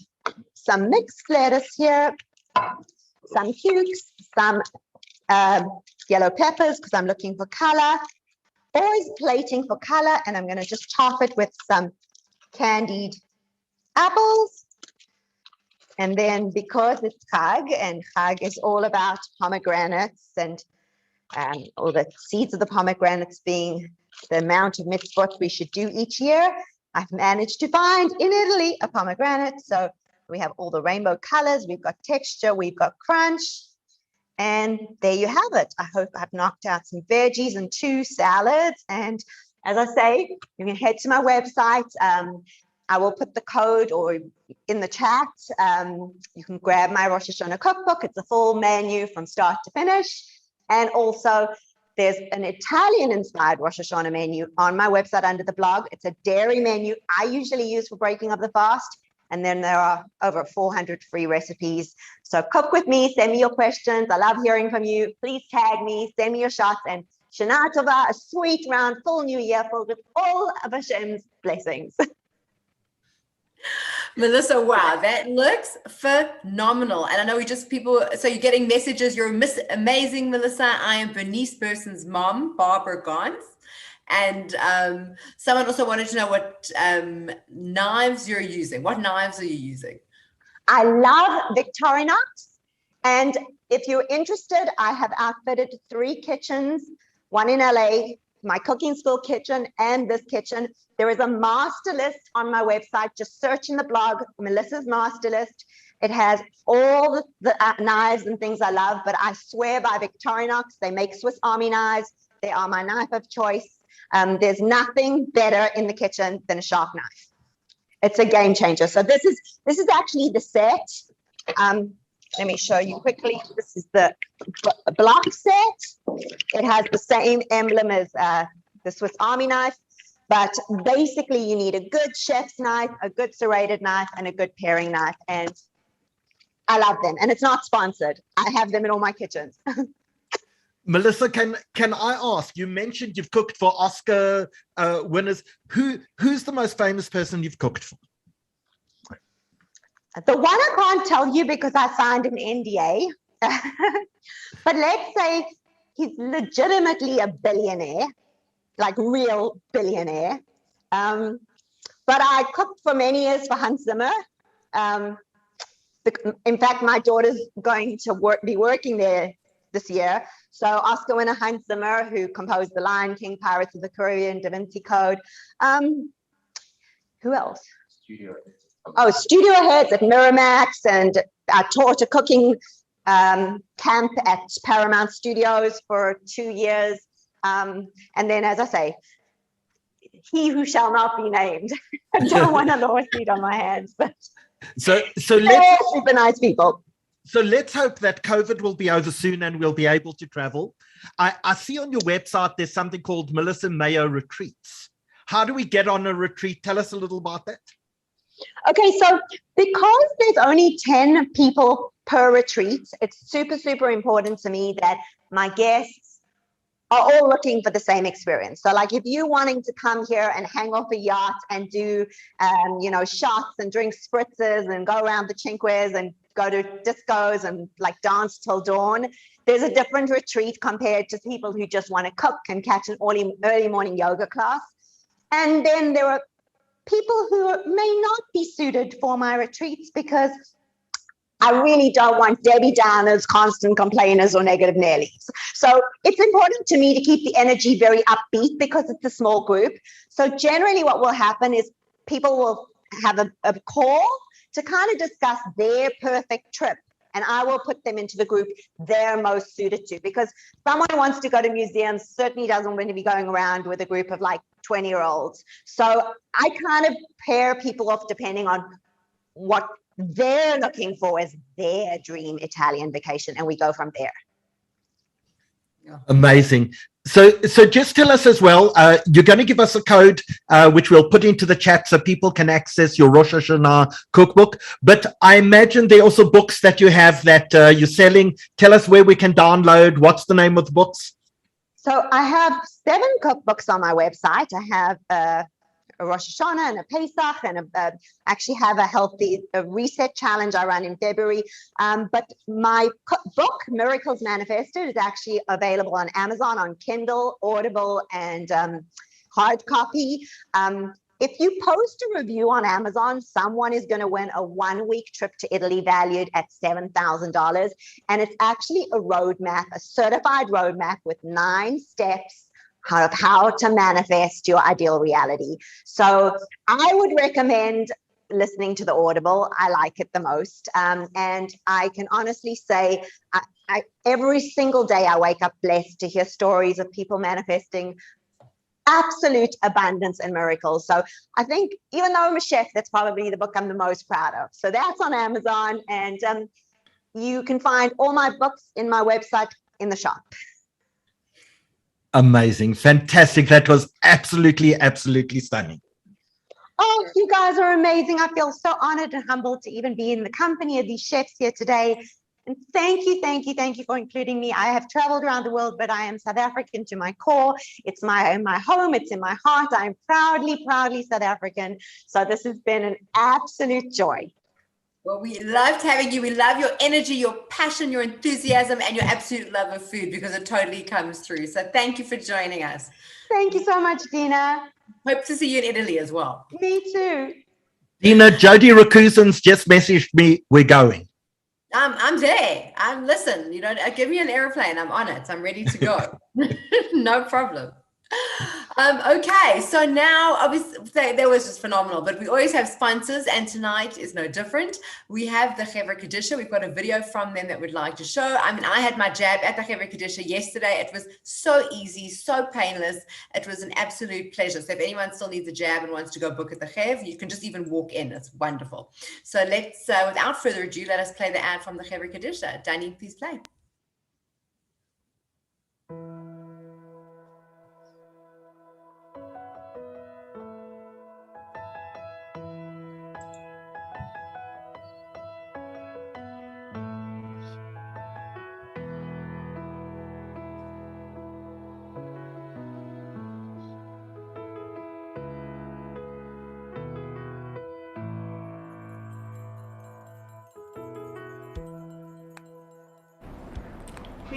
some mixed lettuce here, some cukes, some yellow peppers, because I'm looking for color. Always plating for color, and I'm going to just top it with some candied apples. And then, because it's chag, and chag is all about pomegranates and all the seeds of the pomegranates being the amount of mitzvot we should do each year, I've managed to find in Italy a pomegranate. So we have all the rainbow colors, we've got texture, we've got crunch. And there you have it. I hope I've knocked out some veggies and 2 salads. And as I say, you can head to my website. I will put the code or in the chat. You can grab my Rosh Hashanah cookbook. It's a full menu from start to finish. And also, there's an Italian-inspired Rosh Hashanah menu on my website under the blog. It's a dairy menu I usually use for breaking up the fast. And then there are over 400 free recipes. So cook with me, send me your questions. I love hearing from you. Please tag me, send me your shots, and Shana Tova, a sweet, round, full new year filled with all of Hashem's blessings. Melissa, wow, that looks phenomenal. And I know so you're getting messages. You're amazing, Melissa. I am Bernice Berson's mom, Barbara Gons. And someone also wanted to know what knives you're using. What knives are you using? I love Victorinox. And if you're interested, I have outfitted 3 kitchens, one in LA, my cooking school kitchen, and this kitchen. There is a master list on my website. Just search in the blog, Melissa's Master List. It has all the knives and things I love, but I swear by Victorinox. They make Swiss Army knives. They are my knife of choice. There's nothing better in the kitchen than a sharp knife. It's a game changer. So this is actually the set. Let me show you quickly. This is the block set. It has the same emblem as the Swiss Army knife. But basically, you need a good chef's knife, a good serrated knife, and a good paring knife. And I love them. And it's not sponsored. I have them in all my kitchens. Melissa, can I ask? You mentioned you've cooked for Oscar winners. Who's the most famous person you've cooked for? The one I can't tell you because I signed an NDA. But let's say he's legitimately a billionaire, like real billionaire. But I cooked for many years for Hans Zimmer. In fact, my daughter's going to be working there this year. So Oscar winner Hans Zimmer, who composed The Lion King, Pirates of the Caribbean, Da Vinci Code. Who else? Studio heads at Miramax, and I taught a cooking camp at Paramount Studios for 2 years. And then, as I say, he who shall not be named. I don't want a lawsuit on my hands, but so they're super nice people. So let's hope that COVID will be over soon and we'll be able to travel. I see on your website there's something called Melissa Mayo Retreats. How do we get on a retreat? Tell us a little about that. Okay, so because there's only 10 people per retreat, it's super, super important to me that my guests are all looking for the same experience. So like if you're wanting to come here and hang off a yacht and do, shots and drink spritzes and go around the Cinques and go to discos and like dance till dawn, there's a different retreat compared to people who just want to cook and catch an early morning yoga class. And then there are people who may not be suited for my retreats because I really don't want Debbie Downers, constant complainers, or negative Nellies. So it's important to me to keep the energy very upbeat because it's a small group. So generally what will happen is people will have a call to kind of discuss their perfect trip. And I will put them into the group they're most suited to, because someone who wants to go to museums certainly doesn't want to be going around with a group of like 20-year-olds. So I kind of pair people off depending on what they're looking for as their dream Italian vacation, and we go from there. Yeah. Amazing. So just tell us as well, you're going to give us a code, which we'll put into the chat so people can access your Rosh Hashanah cookbook. But I imagine there are also books that you have that you're selling. Tell us where we can download. What's the name of the books? So I have 7 cookbooks on my website. I have a Rosh Hashanah and a Pesach, and actually have a reset challenge I run in February. But my book, Miracles Manifested, is actually available on Amazon, on Kindle, Audible, and hard copy. If you post a review on Amazon, someone is going to win a 1-week trip to Italy valued at $7,000. And it's actually a roadmap, a certified roadmap with 9 steps of how to manifest your ideal reality. So I would recommend listening to the Audible. I like it the most. And I can honestly say, every single day I wake up blessed to hear stories of people manifesting absolute abundance and miracles. So I think even though I'm a chef, that's probably the book I'm the most proud of. So that's on Amazon, and you can find all my books in my website in the shop. Amazing. Fantastic. That was absolutely, absolutely stunning. Oh, you guys are amazing. I feel so honored and humbled to even be in the company of these chefs here today. And thank you for including me. I have traveled around the world, but I am South African to my core. It's my home. It's in my heart. I'm proudly South African. So this has been an absolute joy. Well, we loved having you. We love your energy, your passion, your enthusiasm, and your absolute love of food, because it totally comes through. So thank you for joining us. Thank you so much, Dina. Hope to see you in Italy as well. Me too. Dina, Jody Rakusan's just messaged me. We're going. I'm there. Listen, give me an airplane. I'm on it. I'm ready to go. No problem. Okay, so now obviously that was just phenomenal, but we always have sponsors, and tonight is no different. We have the Chevra Kadisha. We've got a video from them that we'd like to show. I mean, I had my jab at the Chevra Kadisha yesterday. It was so easy, so painless. It was an absolute pleasure. So if anyone still needs a jab and wants to go book at the Chev, you can just even walk in. It's wonderful. So let's, without further ado, let us play the ad from the Chevra Kadisha. Danny, please play. .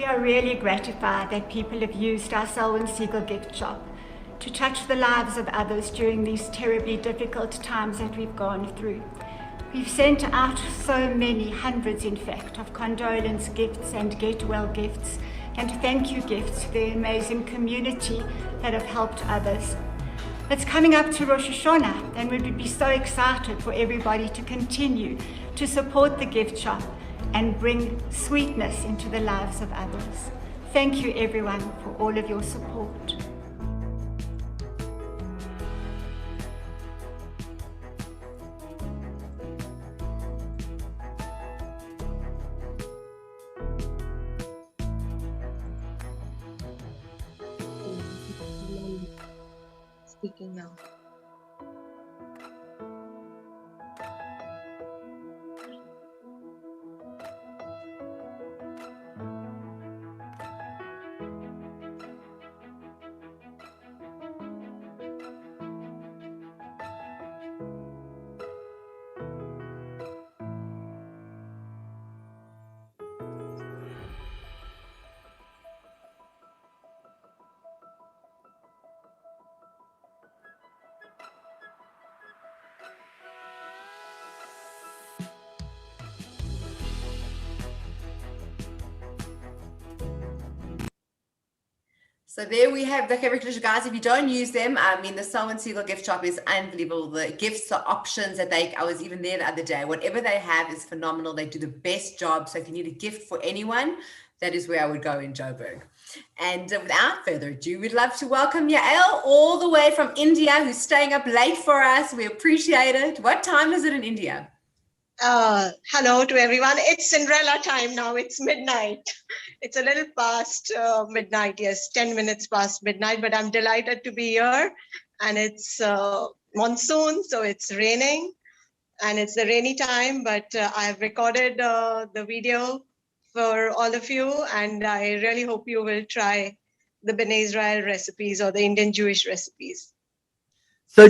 We are really gratified that people have used our Soul and Siegel gift shop to touch the lives of others during these terribly difficult times that we've gone through. We've sent out so many, hundreds in fact, of condolence gifts and get well gifts and thank you gifts to the amazing community that have helped others. It's coming up to Rosh Hashanah, and we would be so excited for everybody to continue to support the gift shop and bring sweetness into the lives of others. Thank you everyone for all of your support. Speaking now. So there we have the characters, guys. If you don't use them, I mean, the Soul and Siegel gift shop is unbelievable. The gifts, the options that I was even there the other day. Whatever they have is phenomenal. They do the best job. So if you need a gift for anyone, that is where I would go in Joburg. And without further ado, we'd love to welcome Yael all the way from India, who's staying up late for us. We appreciate it. What time is it in India? Hello to everyone. It's Cinderella time now. It's midnight. It's a little past midnight. Yes, 10 minutes past midnight, but I'm delighted to be here. And it's monsoon, so it's raining and it's the rainy time, but I've recorded the video for all of you. And I really hope you will try the Bnei Israel recipes or the Indian Jewish recipes. So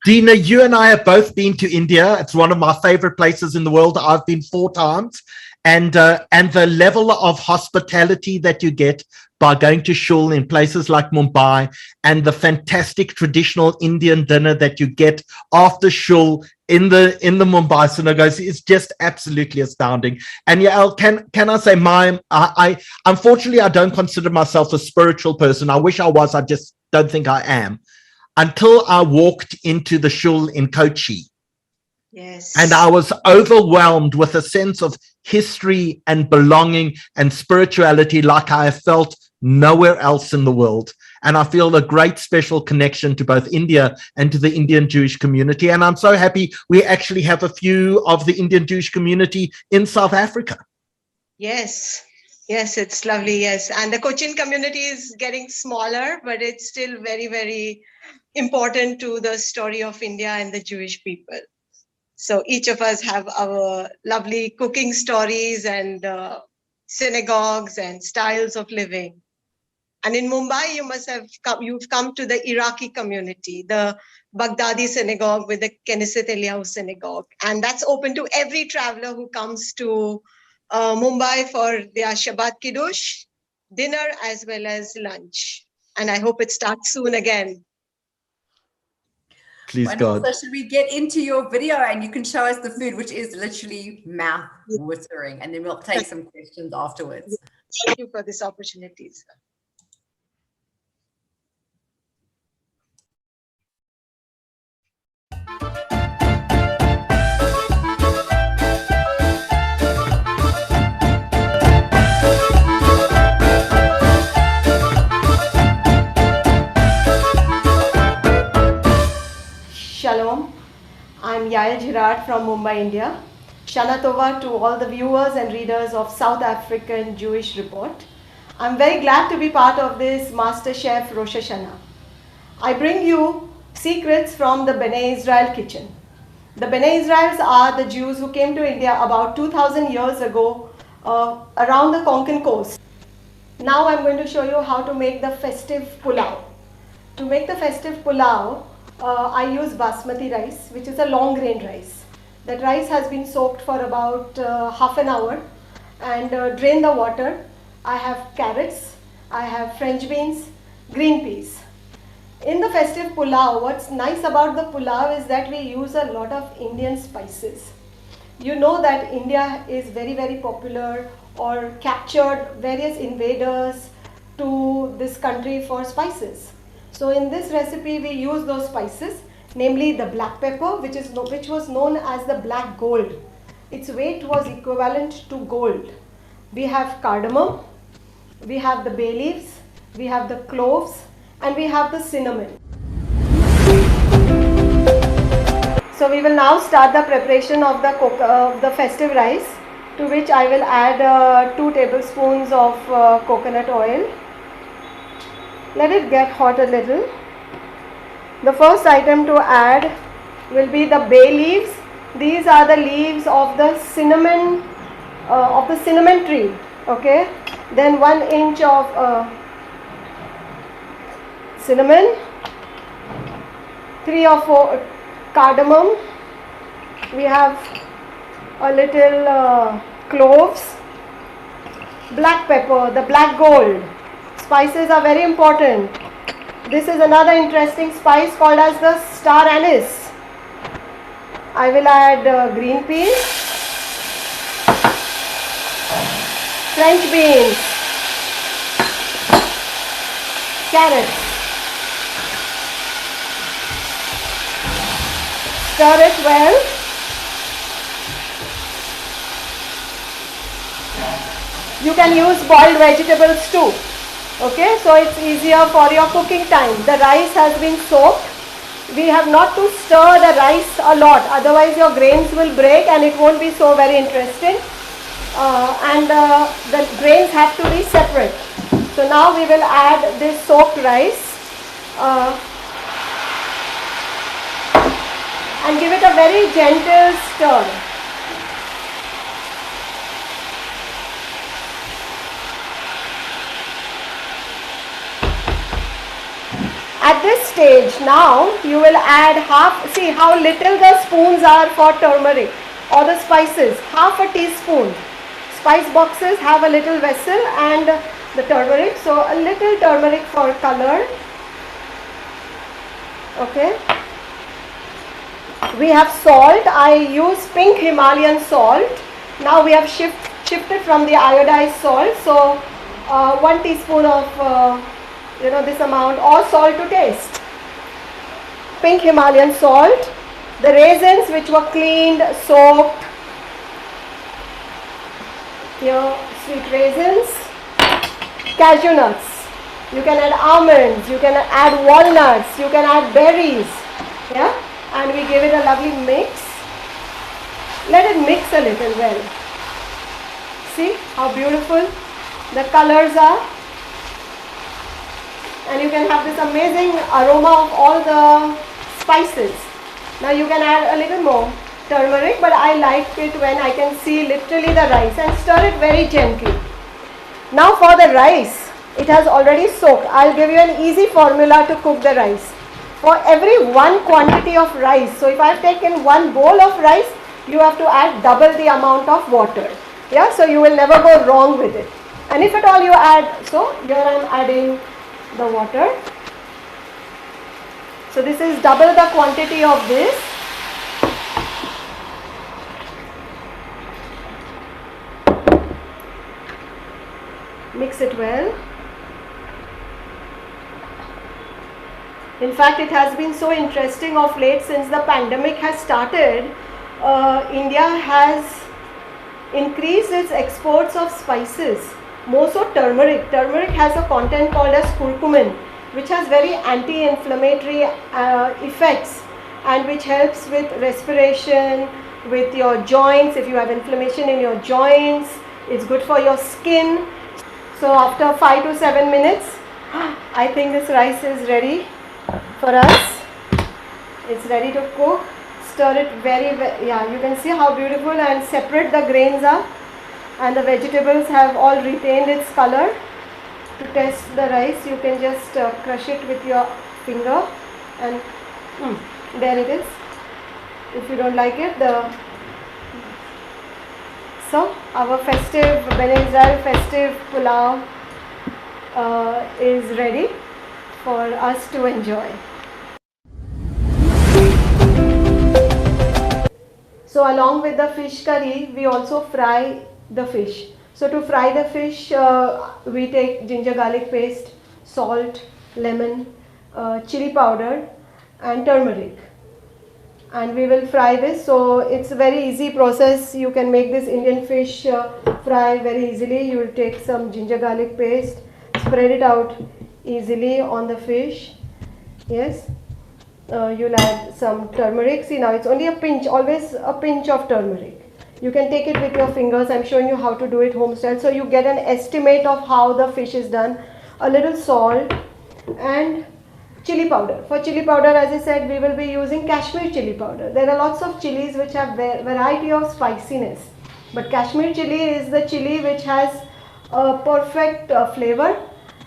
Dina, you and I have both been to India. It's one of my favorite places in the world. I've been 4 times. And the level of hospitality that you get by going to shul in places like Mumbai, and the fantastic traditional Indian dinner that you get after shul in the Mumbai synagogues is just absolutely astounding. And Yael, can I say I unfortunately I don't consider myself a spiritual person. I wish I was. I just don't think I am. Until I walked into the shul in Kochi. Yes. And I was overwhelmed with a sense of history and belonging and spirituality like I have felt nowhere else in the world. And I feel a great special connection to both India and to the Indian Jewish community. And I'm so happy we actually have a few of the Indian Jewish community in South Africa. Yes. Yes, it's lovely. Yes. And the Cochin community is getting smaller, but it's still very, very important to the story of India and the Jewish people. So each of us have our lovely cooking stories and synagogues and styles of living. And in Mumbai, you've come to the Iraqi community, the Baghdadi synagogue with the Knesset Eliyahu synagogue. And that's open to every traveler who comes to Mumbai for their Shabbat Kiddush, dinner as well as lunch. And I hope it starts soon again. Please, God. So should we get into your video and you can show us the food, which is literally mouth-watering, and then we'll take some questions afterwards. Thank you for this opportunity, sir. Shalom, I'm Yael Jhirad from Mumbai, India. Shana Tova to all the viewers and readers of South African Jewish Report. I'm very glad to be part of this MasterChef Rosh Hashanah. I bring you secrets from the Bnei Israel kitchen. The Bnei Israels are the Jews who came to India about 2,000 years ago around the Konkan coast. Now I'm going to show you how to make the festive pulao. To make the festive pulao, I use basmati rice, which is a long grain rice. That rice has been soaked for about half an hour, and drain the water. I have carrots, I have French beans, green peas. In the festive pulao, what's nice about the pulao is that we use a lot of Indian spices. You know that India is very, very popular or captured various invaders to this country for spices. So in this recipe we use those spices, namely the black pepper, which was known as the black gold. Its weight was equivalent to gold. We have cardamom, we have the bay leaves, we have the cloves, and we have the cinnamon. So we will now start the preparation of the festive rice, to which I will add 2 tablespoons of coconut oil. Let it get hot a little. The first item to add will be the bay leaves. These are the leaves of the cinnamon tree. Okay. Then 1 inch of cinnamon, 3 or 4 cardamom. We have a little cloves, black pepper, the black gold. Spices are very important. This is another interesting spice called as the star anise. I will add green peas, French beans, carrots. Stir it well. You can use boiled vegetables too. Okay, so it's easier for your cooking time. The rice has been soaked. We have not to stir the rice a lot, otherwise your grains will break and it won't be so very interesting. The grains have to be separate. So now we will add this soaked rice and give it a very gentle stir. At this stage now you will add see how little the spoons are for turmeric or the spices, half a teaspoon. Spice boxes have a little vessel and the turmeric, so a little turmeric for color. Okay. We have salt. I use pink Himalayan salt. Now we have shifted from the iodized salt, so 1 teaspoon of this amount, or salt to taste. Pink Himalayan salt. The raisins which were cleaned, soaked. Here, sweet raisins. Cashew nuts. You can add almonds, you can add walnuts, you can add berries. Yeah, and we give it a lovely mix. Let it mix a little well. See how beautiful the colors are. And you can have this amazing aroma of all the spices. Now you can add a little more turmeric, but I like it when I can see literally the rice, and stir it very gently. Now for the rice, it has already soaked. I'll give you an easy formula to cook the rice. For every 1 quantity of rice, so if I've taken 1 bowl of rice, you have to add double the amount of water. Yeah, so you will never go wrong with it. And if at all you add, so here I am adding the water. So this is double the quantity of this. Mix it well. In fact, it has been so interesting of late since the pandemic has started. India has increased its exports of spices. More so turmeric. Turmeric has a content called as curcumin, which has very anti-inflammatory effects and which helps with respiration, with your joints. If you have inflammation in your joints, it's good for your skin. So after 5 to 7 minutes, I think this rice is ready for us. It's ready to cook. Stir it very, yeah, you can see how beautiful and separate the grains are. And the vegetables have all retained its color. To test the rice, you can just crush it with your finger, and there it is. If you don't like it, so our festive Bene Israel festive pulao is ready for us to enjoy. So along with the fish curry, we also fry the fish. So to fry the fish, we take ginger garlic paste, salt, lemon, chili powder and turmeric. And we will fry this. So it's a very easy process. You can make this Indian fish fry very easily. You will take some ginger garlic paste, spread it out easily on the fish. Yes. You'll add some turmeric. See, now it's only a pinch, always a pinch of turmeric. You can take it with your fingers. I'm showing you how to do it home style. So you get an estimate of how the fish is done. A little salt and chili powder. For chili powder, as I said, we will be using Kashmir chili powder. There are lots of chilies which have variety of spiciness. But Kashmir chili is the chili which has a perfect flavor,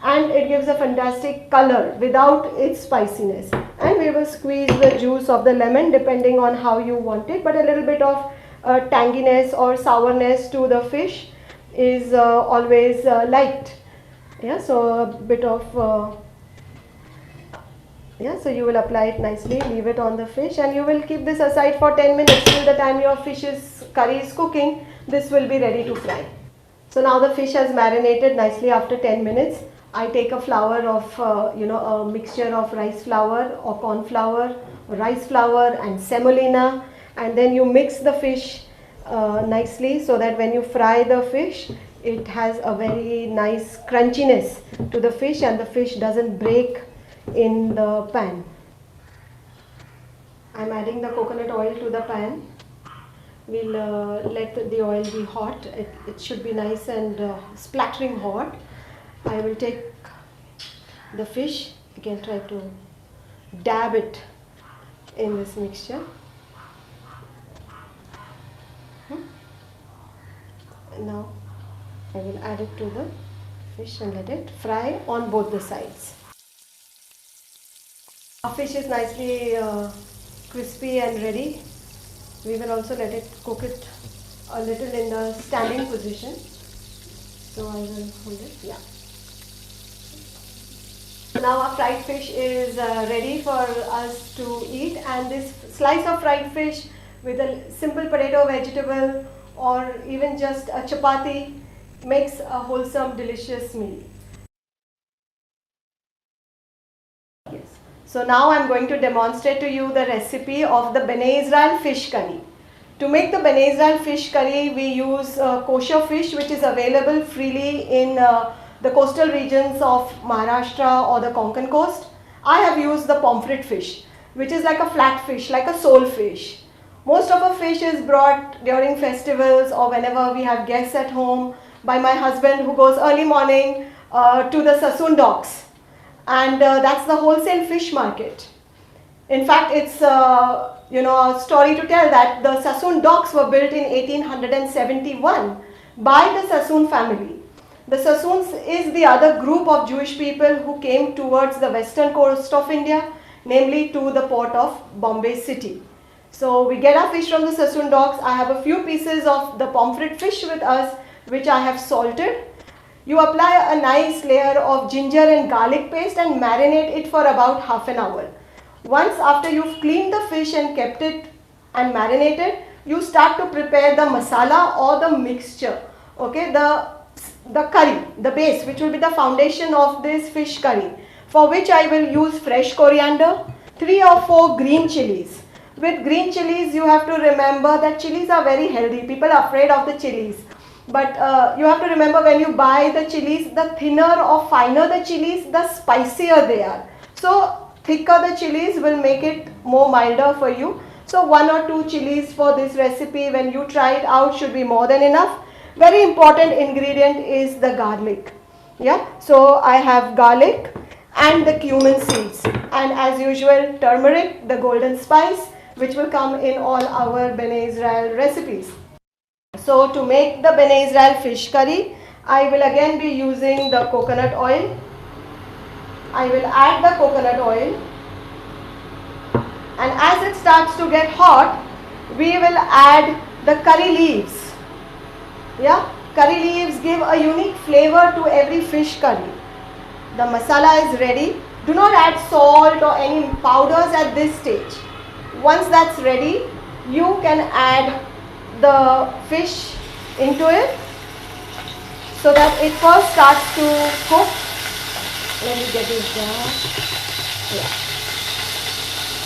and it gives a fantastic color without its spiciness. And we will squeeze the juice of the lemon depending on how you want it, but a little bit of tanginess or sourness to the fish is always liked. Yeah, so a bit of so you will apply it nicely, leave it on the fish, and you will keep this aside for 10 minutes till the time your fish's curry is cooking. This will be ready to fry. So now the fish has marinated nicely after 10 minutes. I take a flour of, a mixture of rice flour or corn flour, rice flour and semolina, and then you mix the fish nicely so that when you fry the fish, it has a very nice crunchiness to the fish and the fish doesn't break in the pan. I'm adding the coconut oil to the pan. We'll let the oil be hot. It should be nice and splattering hot. I will take the fish, again try to dab it in this mixture. And now I will add it to the fish and let it fry on both the sides. Our fish is nicely crispy and ready. We will also let it cook it a little in the standing position. So I will hold it, yeah. Now our fried fish is ready for us to eat, and this slice of fried fish with a simple potato vegetable or even just a chapati makes a wholesome, delicious meal. Yes. So now I am going to demonstrate to you the recipe of the Bene Israel fish curry. To make the Bene Israel fish curry, we use kosher fish which is available freely in the coastal regions of Maharashtra or the Konkan coast. I have used the pomfret fish, which is like a flat fish, like a sole fish. Most of our fish is brought during festivals or whenever we have guests at home by my husband, who goes early morning to the Sassoon docks, and that's the wholesale fish market. In fact, it's a story to tell that the Sassoon docks were built in 1871 by the Sassoon family. The Sassoons is the other group of Jewish people who came towards the western coast of India, namely to the port of Bombay city. So we get our fish from the Sassoon docks. I have a few pieces of the pomfret fish with us, which I have salted. You apply a nice layer of ginger and garlic paste and marinate it for about half an hour. Once after you've cleaned the fish and kept it and marinated, you start to prepare the masala or the mixture. Okay, the curry, the base, which will be the foundation of this fish curry, for which I will use fresh coriander, 3 or 4 green chilies. With green chilies, you have to remember that chilies are very healthy. People are afraid of the chilies. But you have to remember, when you buy the chilies, the thinner or finer the chilies, the spicier they are. So thicker the chilies will make it more milder for you. So 1 or 2 chilies for this recipe, when you try it out, should be more than enough. Very important ingredient is the garlic. Yeah, so I have garlic and the cumin seeds, and as usual turmeric, the golden spice, which will come in all our Bene Israel recipes. So to make the Bene Israel fish curry, I will again be using the coconut oil. I will add the coconut oil, and as it starts to get hot, we will add the curry leaves. Yeah, curry leaves give a unique flavor to every fish curry. The masala is ready. Do not add salt or any powders at this stage. Once that's ready, you can add the fish into it so that it first starts to cook. Let me get it down. Yeah.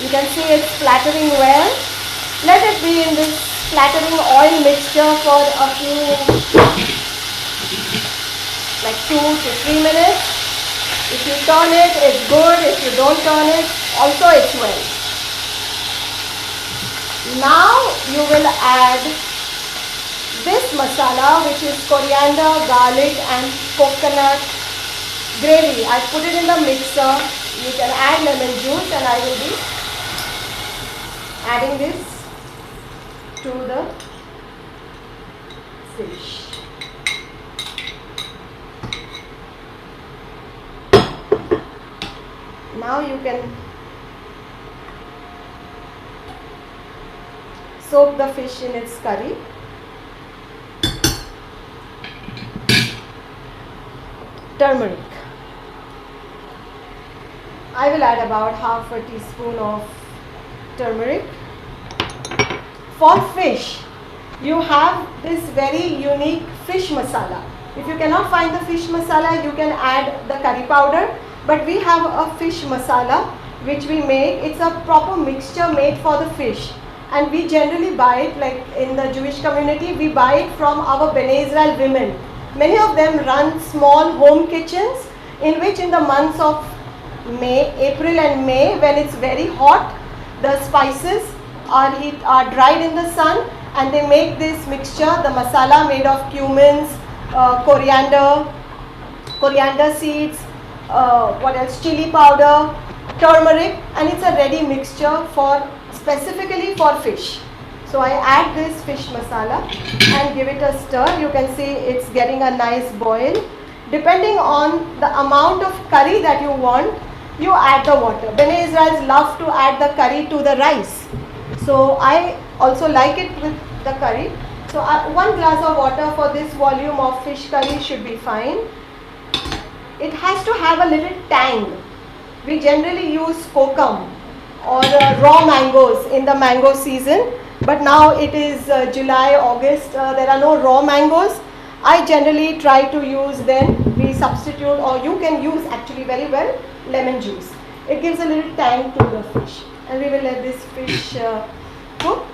You can see it's splattering well. Let it be in this splattering oil mixture for a few, like 2 to 3 minutes. If you turn it, it's good. If you don't turn it, also it's well. Now you will add this masala, which is coriander, garlic and coconut gravy. I put it in the mixer. You can add lemon juice, and I will be adding this to the fish. Now you can soak the fish in its curry. Turmeric. I will add about half a teaspoon of turmeric. For fish, you have this very unique fish masala. If you cannot find the fish masala, you can add the curry powder. But we have a fish masala which we make. It's a proper mixture made for the fish. And we generally buy it, like in the Jewish community, we buy it from our Bnei Israel women. Many of them run small home kitchens in which in the months of April and May, when it's very hot, the spices are dried in the sun, and they make this mixture, the masala made of cumins, coriander seeds, what else, chili powder, turmeric, and it's a ready mixture specifically for fish. So I add this fish masala and give it a stir. You can see it's getting a nice boil. Depending on the amount of curry that you want, you add the water. Bnei Israels love to add the curry to the rice. So I also like it with the curry. So 1 glass of water for this volume of fish curry should be fine. It has to have a little tang. We generally use kokum or raw mangoes in the mango season. But now it is July, August, there are no raw mangoes. I generally try to use we substitute, or you can use actually very well, lemon juice. It gives a little tang to the fish. And we will let this fish cook.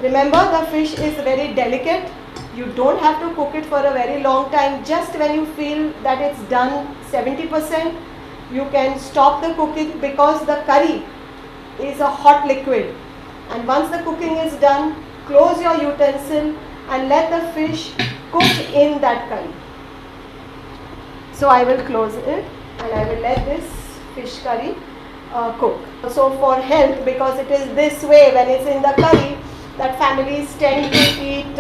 Remember, the fish is very delicate. You don't have to cook it for a very long time. Just when you feel that it's done 70%, you can stop the cooking, because the curry is a hot liquid. And once the cooking is done, close your utensil and let the fish cook in that curry. So I will close it and I will let this fish curry cook. So for health, because it is this way when it's in the curry, that families tend to eat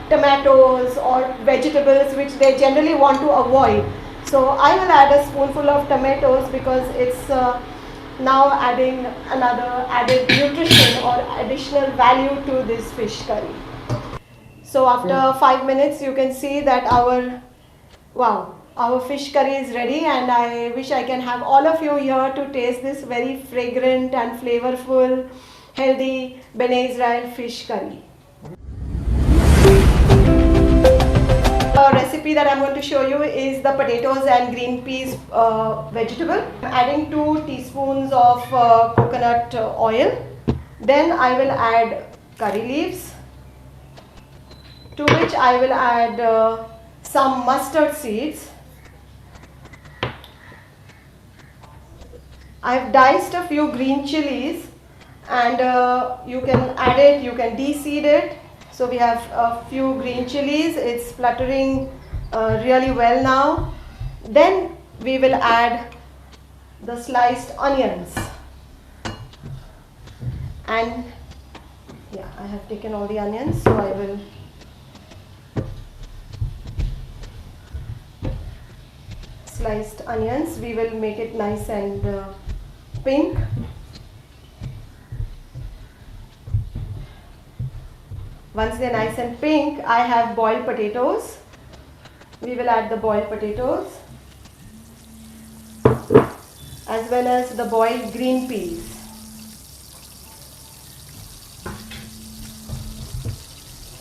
tomatoes or vegetables which they generally want to avoid. So I will add a spoonful of tomatoes because it's now adding another added nutrition or additional value to this fish curry. So after 5 minutes, you can see that our fish curry is ready, and I wish I can have all of you here to taste this very fragrant and flavorful, healthy Bnei Israel fish curry. The recipe that I'm going to show you is the potatoes and green peas vegetable. I'm adding 2 teaspoons of coconut oil. Then I will add curry leaves, to which I will add some mustard seeds. I have diced a few green chilies, and you can add it, you can de-seed it. So we have a few green chilies. It's spluttering really well now. Then we will add the sliced onions. And yeah, I have taken all the onions, so I will sliced onions. We will make it nice and pink. Once they're nice and pink, I have boiled potatoes. We will add the boiled potatoes as well as the boiled green peas.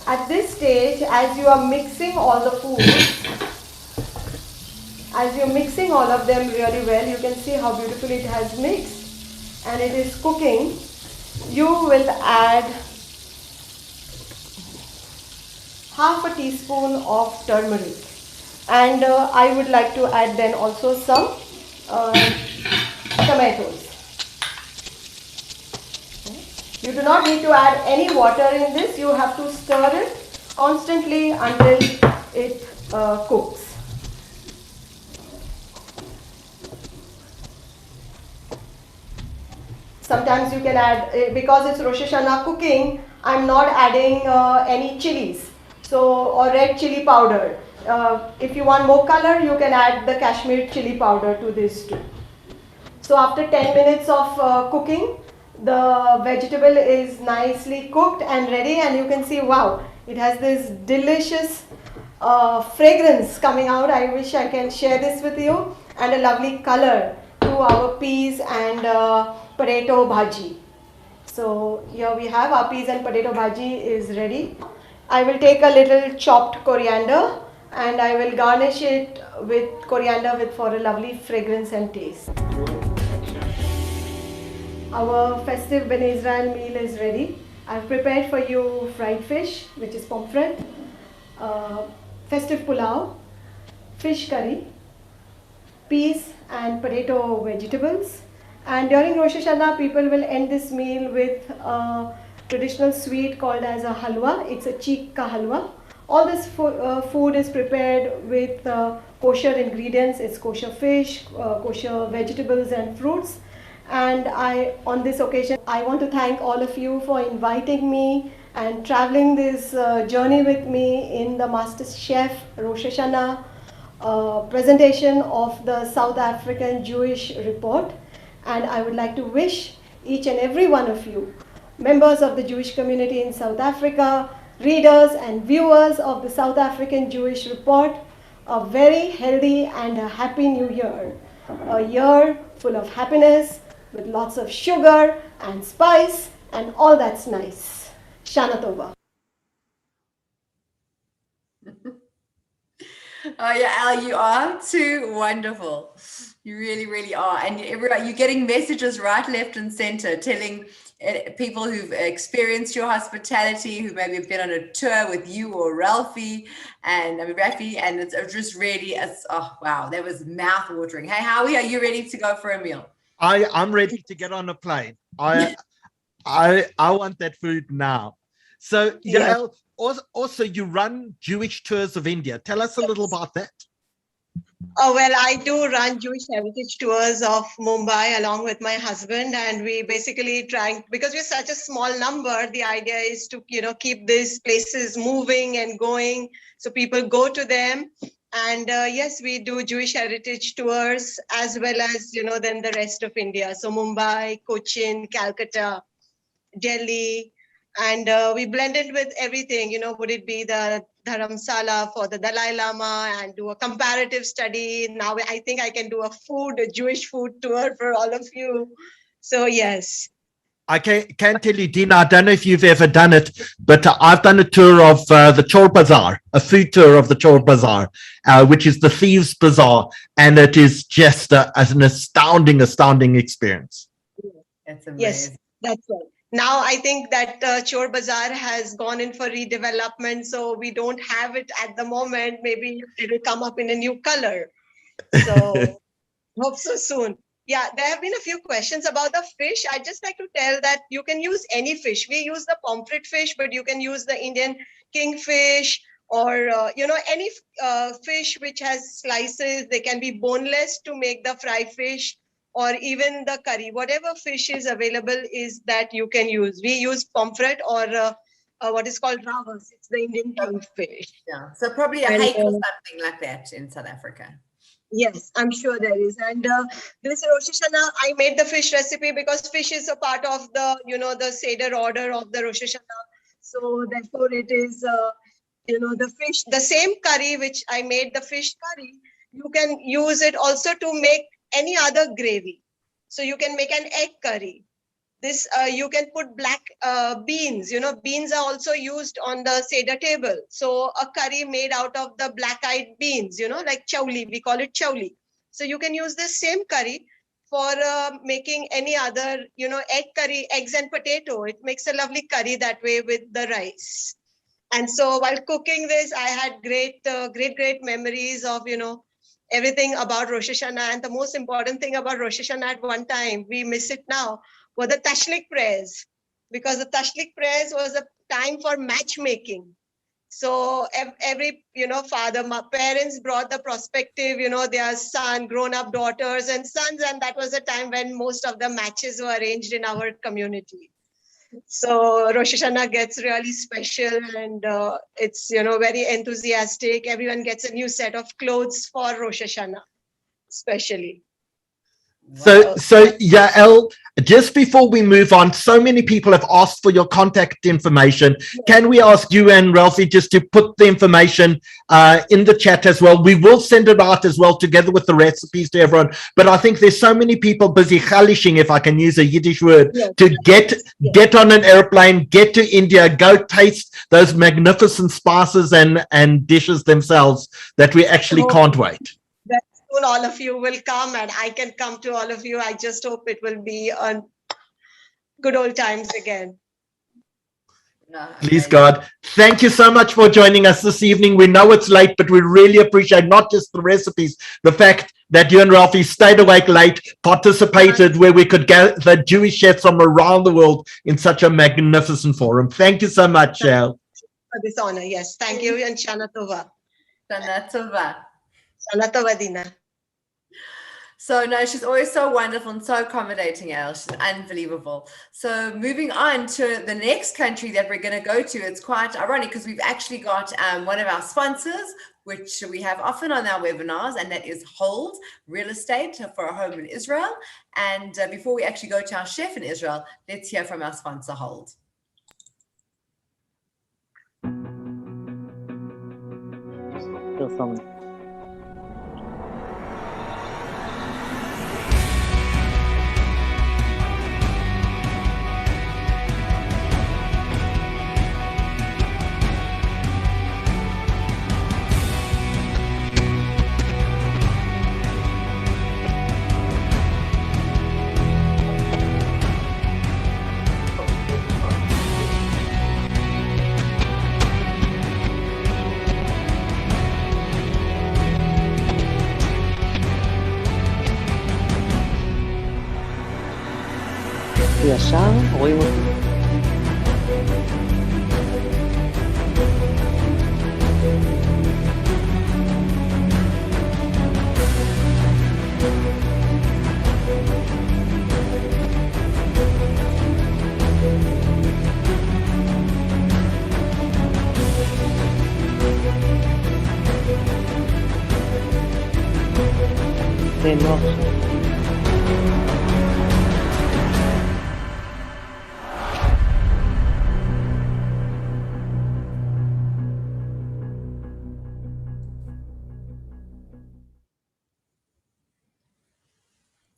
At this stage, as you are mixing all the foods, as you're mixing all of them really well, you can see how beautifully it has mixed and it is cooking. You will add half a teaspoon of turmeric, and I would like to add then also some tomatoes. You do not need to add any water in this. You have to stir it constantly until it cooks. Sometimes you can add, because it's Rosh Hashanah cooking, I'm not adding any chilies, or red chili powder. If you want more color, you can add the Kashmir chili powder to this too. So after 10 minutes of cooking, the vegetable is nicely cooked and ready, and you can see, wow, it has this delicious fragrance coming out. I wish I can share this with you, and a lovely color to our peas and potato bhaji. So here we have our peas and potato bhaji is ready. I will take a little chopped coriander and I will garnish it with coriander for a lovely fragrance and taste. Our festive Ben Israel meal is ready. I've prepared for you fried fish, which is pomfret, festive pulao, fish curry, peas and potato vegetables. And during Rosh Hashanah, people will end this meal with a traditional sweet called as a halwa. It's a cheek ka halwa. All this food is prepared with kosher ingredients. It's kosher fish, kosher vegetables and fruits. And on this occasion, I want to thank all of you for inviting me and traveling this journey with me in the MasterChef Rosh Hashanah presentation of the South African Jewish report. And I would like to wish each and every one of you, members of the Jewish community in South Africa, readers and viewers of the South African Jewish report, a very healthy and a happy new year. A year full of happiness, with lots of sugar and spice and all that's nice. Shana Tova. Oh yeah, Al, you are too wonderful. You really, really are. And you're getting messages right, left and center telling people who've experienced your hospitality, who maybe have been on a tour with you or Rafi, and it's just really, oh wow, that was mouth watering. Hey, Howie, are you ready to go for a meal? I'm ready to get on a plane. I want that food now. So Yael, also you run Jewish tours of India. Tell us a little about that. Oh, well, I do run Jewish heritage tours of Mumbai along with my husband, and we basically because we're such a small number, the idea is to, keep these places moving and going so people go to them. And yes, we do Jewish heritage tours as well as, then the rest of India. So Mumbai, Cochin, Calcutta, Delhi, and we blended with everything, would it be the Dharamsala for the Dalai Lama and do a comparative study. Now I think I can do a Jewish food tour for all of you. So yes. I can't tell you, Dina, I don't know if you've ever done it, but I've done a tour of the Chor Bazaar, a food tour of the Chor Bazaar, which is the Thieves' Bazaar, and it is just an astounding experience. That's amazing. Yes, that's right. Now I think that Chor Bazaar has gone in for redevelopment, so we don't have it at the moment. Maybe it will come up in a new color. So hope so soon. Yeah, there have been a few questions about the fish. I'd just like to tell that you can use any fish. We use the pomfret fish, but you can use the Indian kingfish or, any fish which has slices. They can be boneless to make the fry fish or even the curry. Whatever fish is available is that you can use. We use pomfret or what is called ravas. It's the Indian kingfish. Yeah, so probably a hake or something like that in South Africa. Yes, I'm sure there is. And this Rosh Hashanah, I made the fish recipe because fish is a part of the, the Seder order of the Rosh Hashanah. So therefore it is, the fish, the same curry which I made, the fish curry, you can use it also to make any other gravy. So you can make an egg curry. This, you can put black beans, beans are also used on the Seder table. So a curry made out of the black-eyed beans, like chauli, we call it chauli. So you can use this same curry for making any other, egg curry, eggs and potato. It makes a lovely curry that way with the rice. And so while cooking this, I had great memories of, everything about Rosh Hashanah. And the most important thing about Rosh Hashanah at one time, we miss it now, were the Tashlik prayers, because the Tashlik prayers was a time for matchmaking. So every, father, my parents brought the prospective, their son, grown-up daughters and sons, and that was a time when most of the matches were arranged in our community. So Rosh Hashanah gets really special, and it's, very enthusiastic. Everyone gets a new set of clothes for Rosh Hashanah, especially. So Yael, just before we move on, so many people have asked for your contact information. Can we ask you and Ralphie just to put the information in the chat as well? We will send it out as well together with the recipes to everyone. But I think there's so many people busy chalishing, if I can use a Yiddish word, to get on an airplane, get to India, go taste those magnificent spices and dishes themselves that we actually can't wait. All of you will come, and I can come to all of you. I just hope it will be on good old times again. Please God, thank you so much for joining us this evening. We know it's late, but we really appreciate not just the recipes, the fact that you and Ralphie stayed awake late, participated where we could get the Jewish chefs from around the world in such a magnificent forum. Thank you so much, Yael. For this honor, yes. Thank you, and Shana Tova. Shana Tova. Shana Tova, Dina. So no, she's always so wonderful and so accommodating, Yael. She's unbelievable. So moving on to the next country that we're going to go to, it's quite ironic because we've actually got one of our sponsors, which we have often on our webinars, and that is Hold Real Estate for a home in Israel. And before we actually go to our chef in Israel, let's hear from our sponsor, Hold. ישר רואים אותי. זה נוח.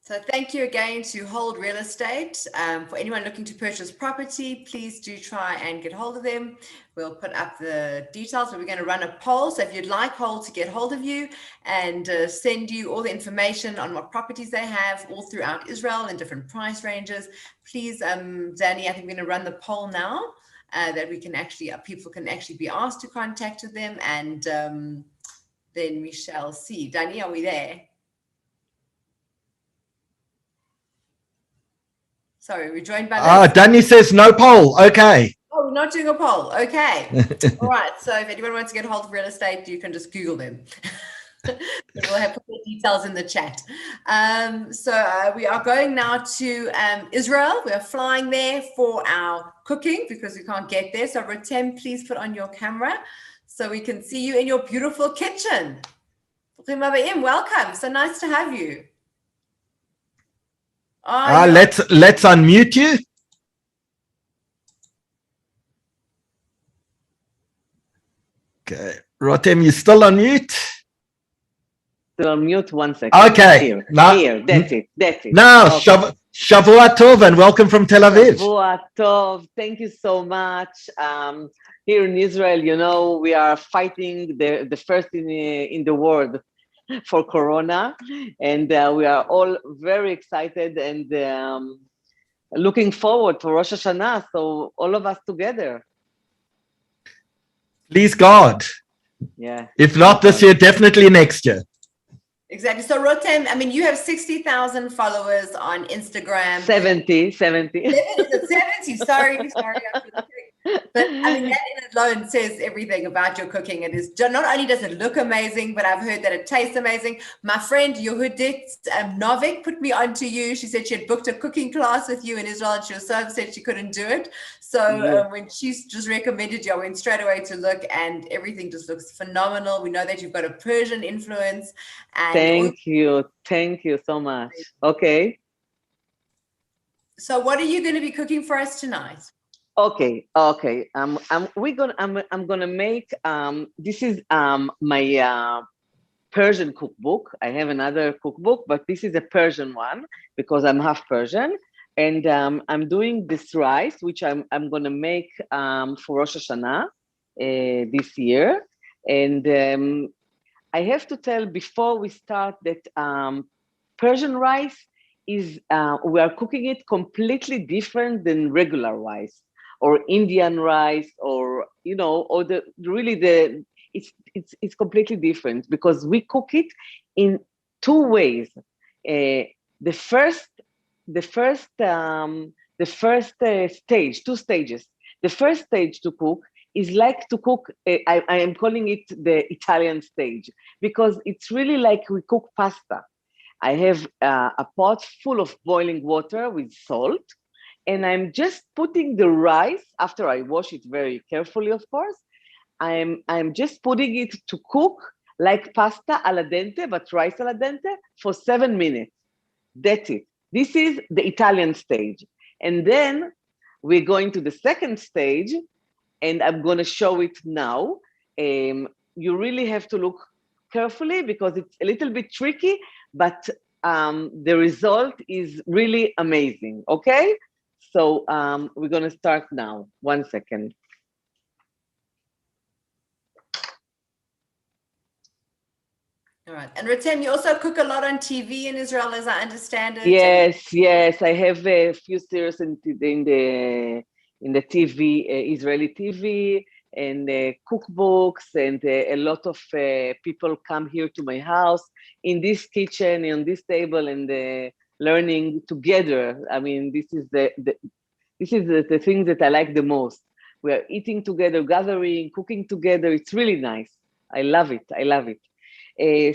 So thank you again to Hold Real Estate. For anyone looking to purchase property, please do try and get hold of them. We'll put up the details, but we're going to run a poll. So if you'd like Hold to get hold of you and send you all the information on what properties they have all throughout Israel in different price ranges, please, Danny, I think we're going to run the poll now that we can actually, people can actually be asked to contact them, and then we shall see. Danny, are we there? Sorry, we're joined by Danny says no poll. Okay. Oh, we're not doing a poll. Okay. All right. So if anyone wants to get hold of real estate, you can just Google them. We'll have put the details in the chat. So we are going now to Israel. We are flying there for our cooking because we can't get there. So Rotem, please put on your camera so we can see you in your beautiful kitchen. Welcome. So nice to have you. Let's unmute you. Okay. Rotem, you still on mute? Still on mute, 1 second. Okay. Here, Now, that's it. Now, okay. Shavua Tov and welcome from Tel Aviv. Shavua Tov, thank you so much. Here in Israel, you know, we are fighting the first in the world for Corona, and we are all very excited and looking forward to Rosh Hashanah. So all of us together. Please God. Yeah. If not this year, definitely next year. Exactly. So Rotem, I mean, you have 60,000 followers on Instagram. 70. 70, sorry. But I mean, that in alone says everything about your cooking. It is not only does it look amazing, but I've heard that it tastes amazing. My friend Yehudit Novik put me onto you. She said she had booked a cooking class with you in Israel, and she was so upset she couldn't do it. So when she's just recommended you, I went straight away to look, and everything just looks phenomenal. We know that you've got a Persian influence. And Thank you so much. Okay. So what are you going to be cooking for us tonight? Okay. I'm gonna make this is my Persian cookbook. I have another cookbook, but this is a Persian one because I'm half Persian, and I'm doing this rice, which I'm gonna make for Rosh Hashanah this year. And I have to tell before we start that Persian rice is we are cooking it completely different than regular rice or Indian rice, or it's completely different because we cook it in two ways. The first stage, two stages. The first stage to cook is like to cook, I am calling it the Italian stage, because it's really like we cook pasta. I have a pot full of boiling water with salt, and I'm just putting the rice, after I wash it very carefully, of course, I'm just putting it to cook like pasta al dente, but rice al dente for 7 minutes. That's it. This is the Italian stage. And then we're going to the second stage, and I'm going to show it now. You really have to look carefully because it's a little bit tricky, but the result is really amazing, okay? So we're going to start now. 1 second. All right. And Rotem, you also cook a lot on TV in Israel, as I understand it. Yes. I have a few series in the TV, Israeli TV, and cookbooks, and a lot of people come here to my house in this kitchen, on this table, and learning together. I mean, this is the thing that I like the most. We are eating together, gathering, cooking together. It's really nice. I love it.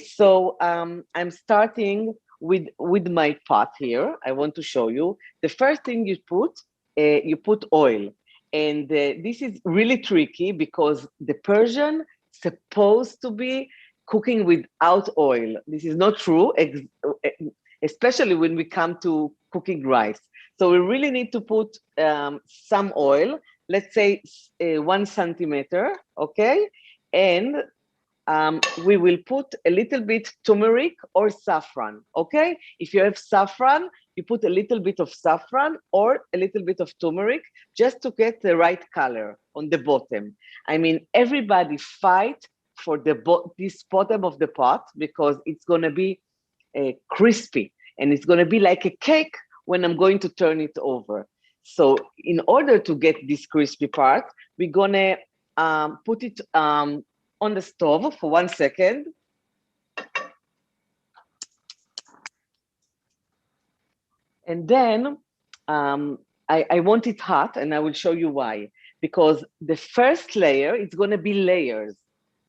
So I'm starting with my pot here. I want to show you. The first thing you put oil. And this is really tricky because the Persian supposed to be cooking without oil. This is not true, especially when we come to cooking rice. So we really need to put some oil, let's say 1 centimeter, okay? And we will put a little bit turmeric or saffron, okay? If you have saffron, you put a little bit of saffron or a little bit of turmeric just to get the right color on the bottom. I mean, everybody fight for this bottom of the pot because it's gonna be crispy and it's gonna be like a cake when I'm going to turn it over. So in order to get this crispy part, we're gonna put it on the stove for 1 second. And then I want it hot, and I will show you why. Because the first layer, it's going to be layers.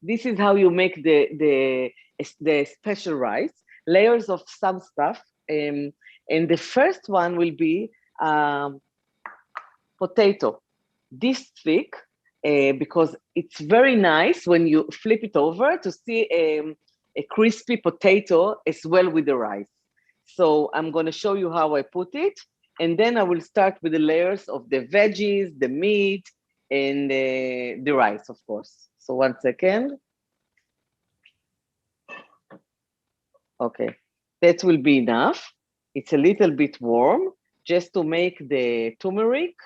This is how you make the special rice, layers of some stuff. And the first one will be potato, this thick, because it's very nice when you flip it over to see a crispy potato as well with the rice. So I'm going to show you how I put it, and then I will start with the layers of the veggies, the meat, and the rice, of course. So 1 second. Okay, that will be enough. It's a little bit warm just to make the turmeric,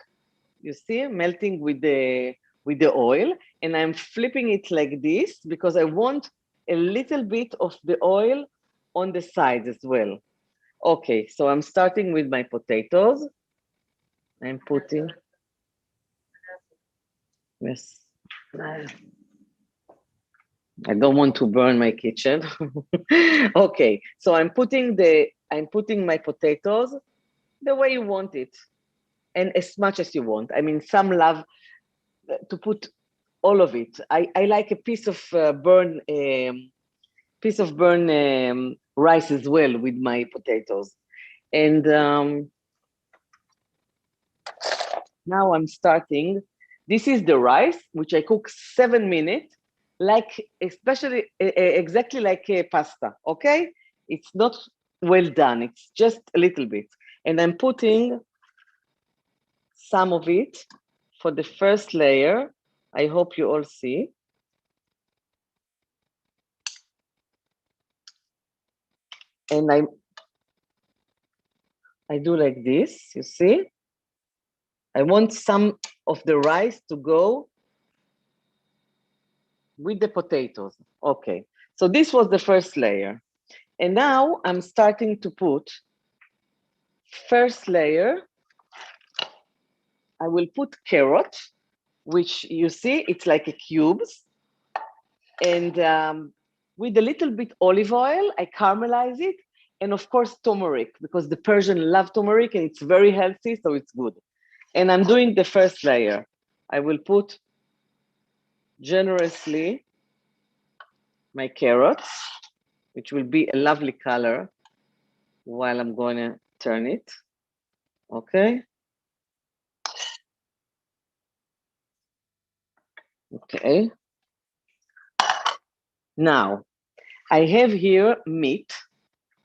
you see, melting with the oil. And I'm flipping it like this because I want a little bit of the oil on the sides as well. Okay, so I'm starting with my potatoes. I'm putting, yes. I don't want to burn my kitchen. Okay, so I'm putting my potatoes the way you want it, and as much as you want. I mean, some love to put all of it. I like a piece of burn rice as well with my potatoes. And now I'm starting. This is the rice, which I cook 7 minutes, like especially exactly like a pasta. Okay, it's not well done. It's just a little bit, and I'm putting some of it for the first layer. I hope you all see. And I do like this, you see? I want some of the rice to go with the potatoes. Okay, so this was the first layer. And now I'm starting to put first layer. I will put carrot, which you see, it's like a cubes. And with a little bit olive oil, I caramelize it. And of course, turmeric, because the Persian love turmeric and it's very healthy, so it's good. And I'm doing the first layer. I will put generously my carrots, which will be a lovely color while I'm going to turn it. Okay. Okay. Now, I have here meat,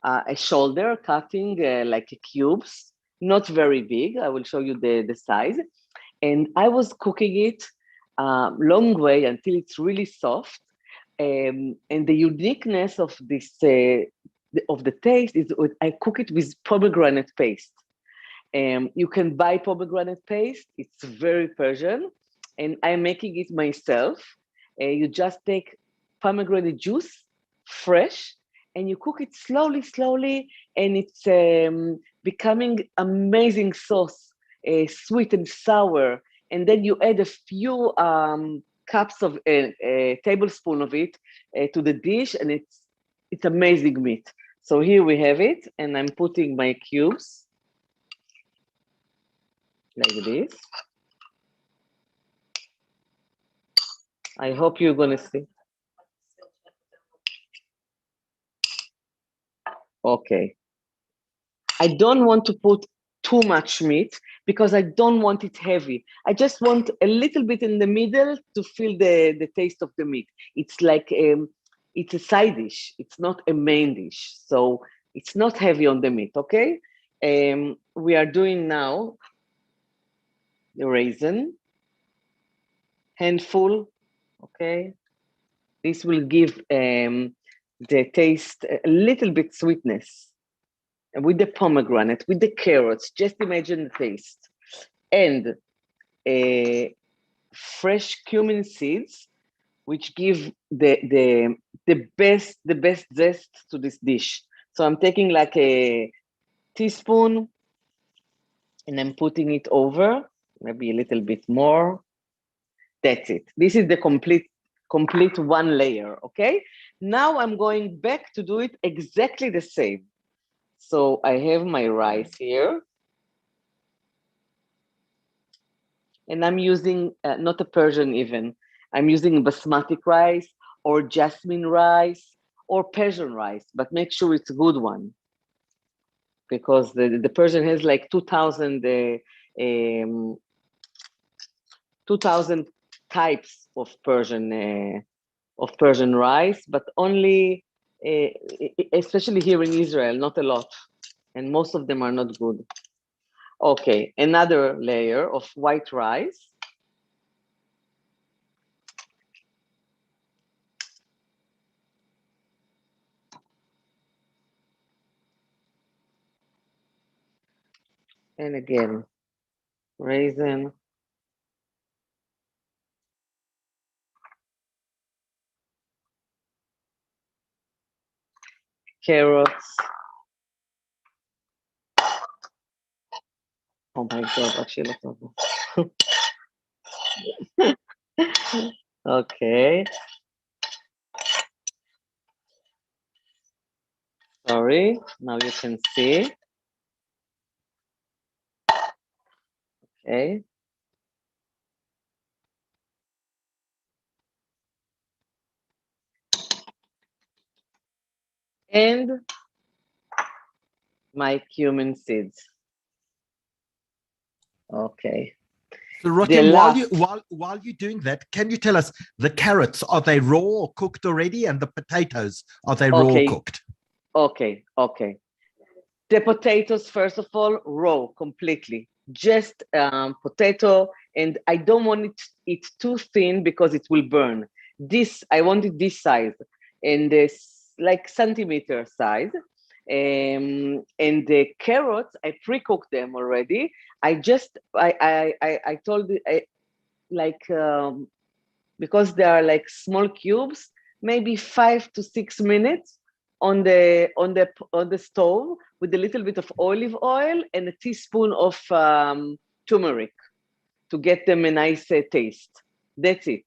a shoulder cutting like cubes, not very big. I will show you the size. And I was cooking it long way until it's really soft. And the uniqueness of this, of the taste is I cook it with pomegranate paste. You can buy pomegranate paste. It's very Persian. And I'm making it myself. You just take pomegranate juice, fresh, and you cook it slowly, slowly, and it's becoming amazing sauce, sweet and sour. And then you add a few cups of a tablespoon of it to the dish, and it's amazing meat. So here we have it, and I'm putting my cubes like this. I hope you're gonna see. Okay. I don't want to put too much meat because I don't want it heavy. I just want a little bit in the middle to feel the taste of the meat. It's like, it's a side dish. It's not a main dish. So it's not heavy on the meat, okay? We are doing now the raisin, handful, okay? This will give the taste a little bit sweetness. And with the pomegranate, with the carrots, just imagine the taste. And fresh cumin seeds, which give the best zest to this dish. So I'm taking like a teaspoon and I'm putting it over, maybe a little bit more. That's it. This is the complete one layer, okay? Now I'm going back to do it exactly the same. So I have my rice here. And I'm using, not a Persian even, I'm using basmati rice or jasmine rice or Persian rice, but make sure it's a good one. Because the Persian has like 2,000 types of Persian rice, but only, especially here in Israel, not a lot. And most of them are not good. Okay, another layer of white rice. And again, raisin. Carrots. Oh my God, actually, okay. Sorry, now you can see. Okay. And my cumin seeds. Okay. So Rotem, while you're doing that, can you tell us the carrots, are they raw or cooked already? And the potatoes, are they raw or cooked? Okay. The potatoes, first of all, raw completely. Just potato, and I don't want it too thin because it will burn. I want it this size, and this like centimeter size. And the carrots, I pre-cooked them already. I told it because they are like small cubes, maybe 5 to 6 minutes on the stove with a little bit of olive oil and a teaspoon of turmeric to get them a nice taste. That's it.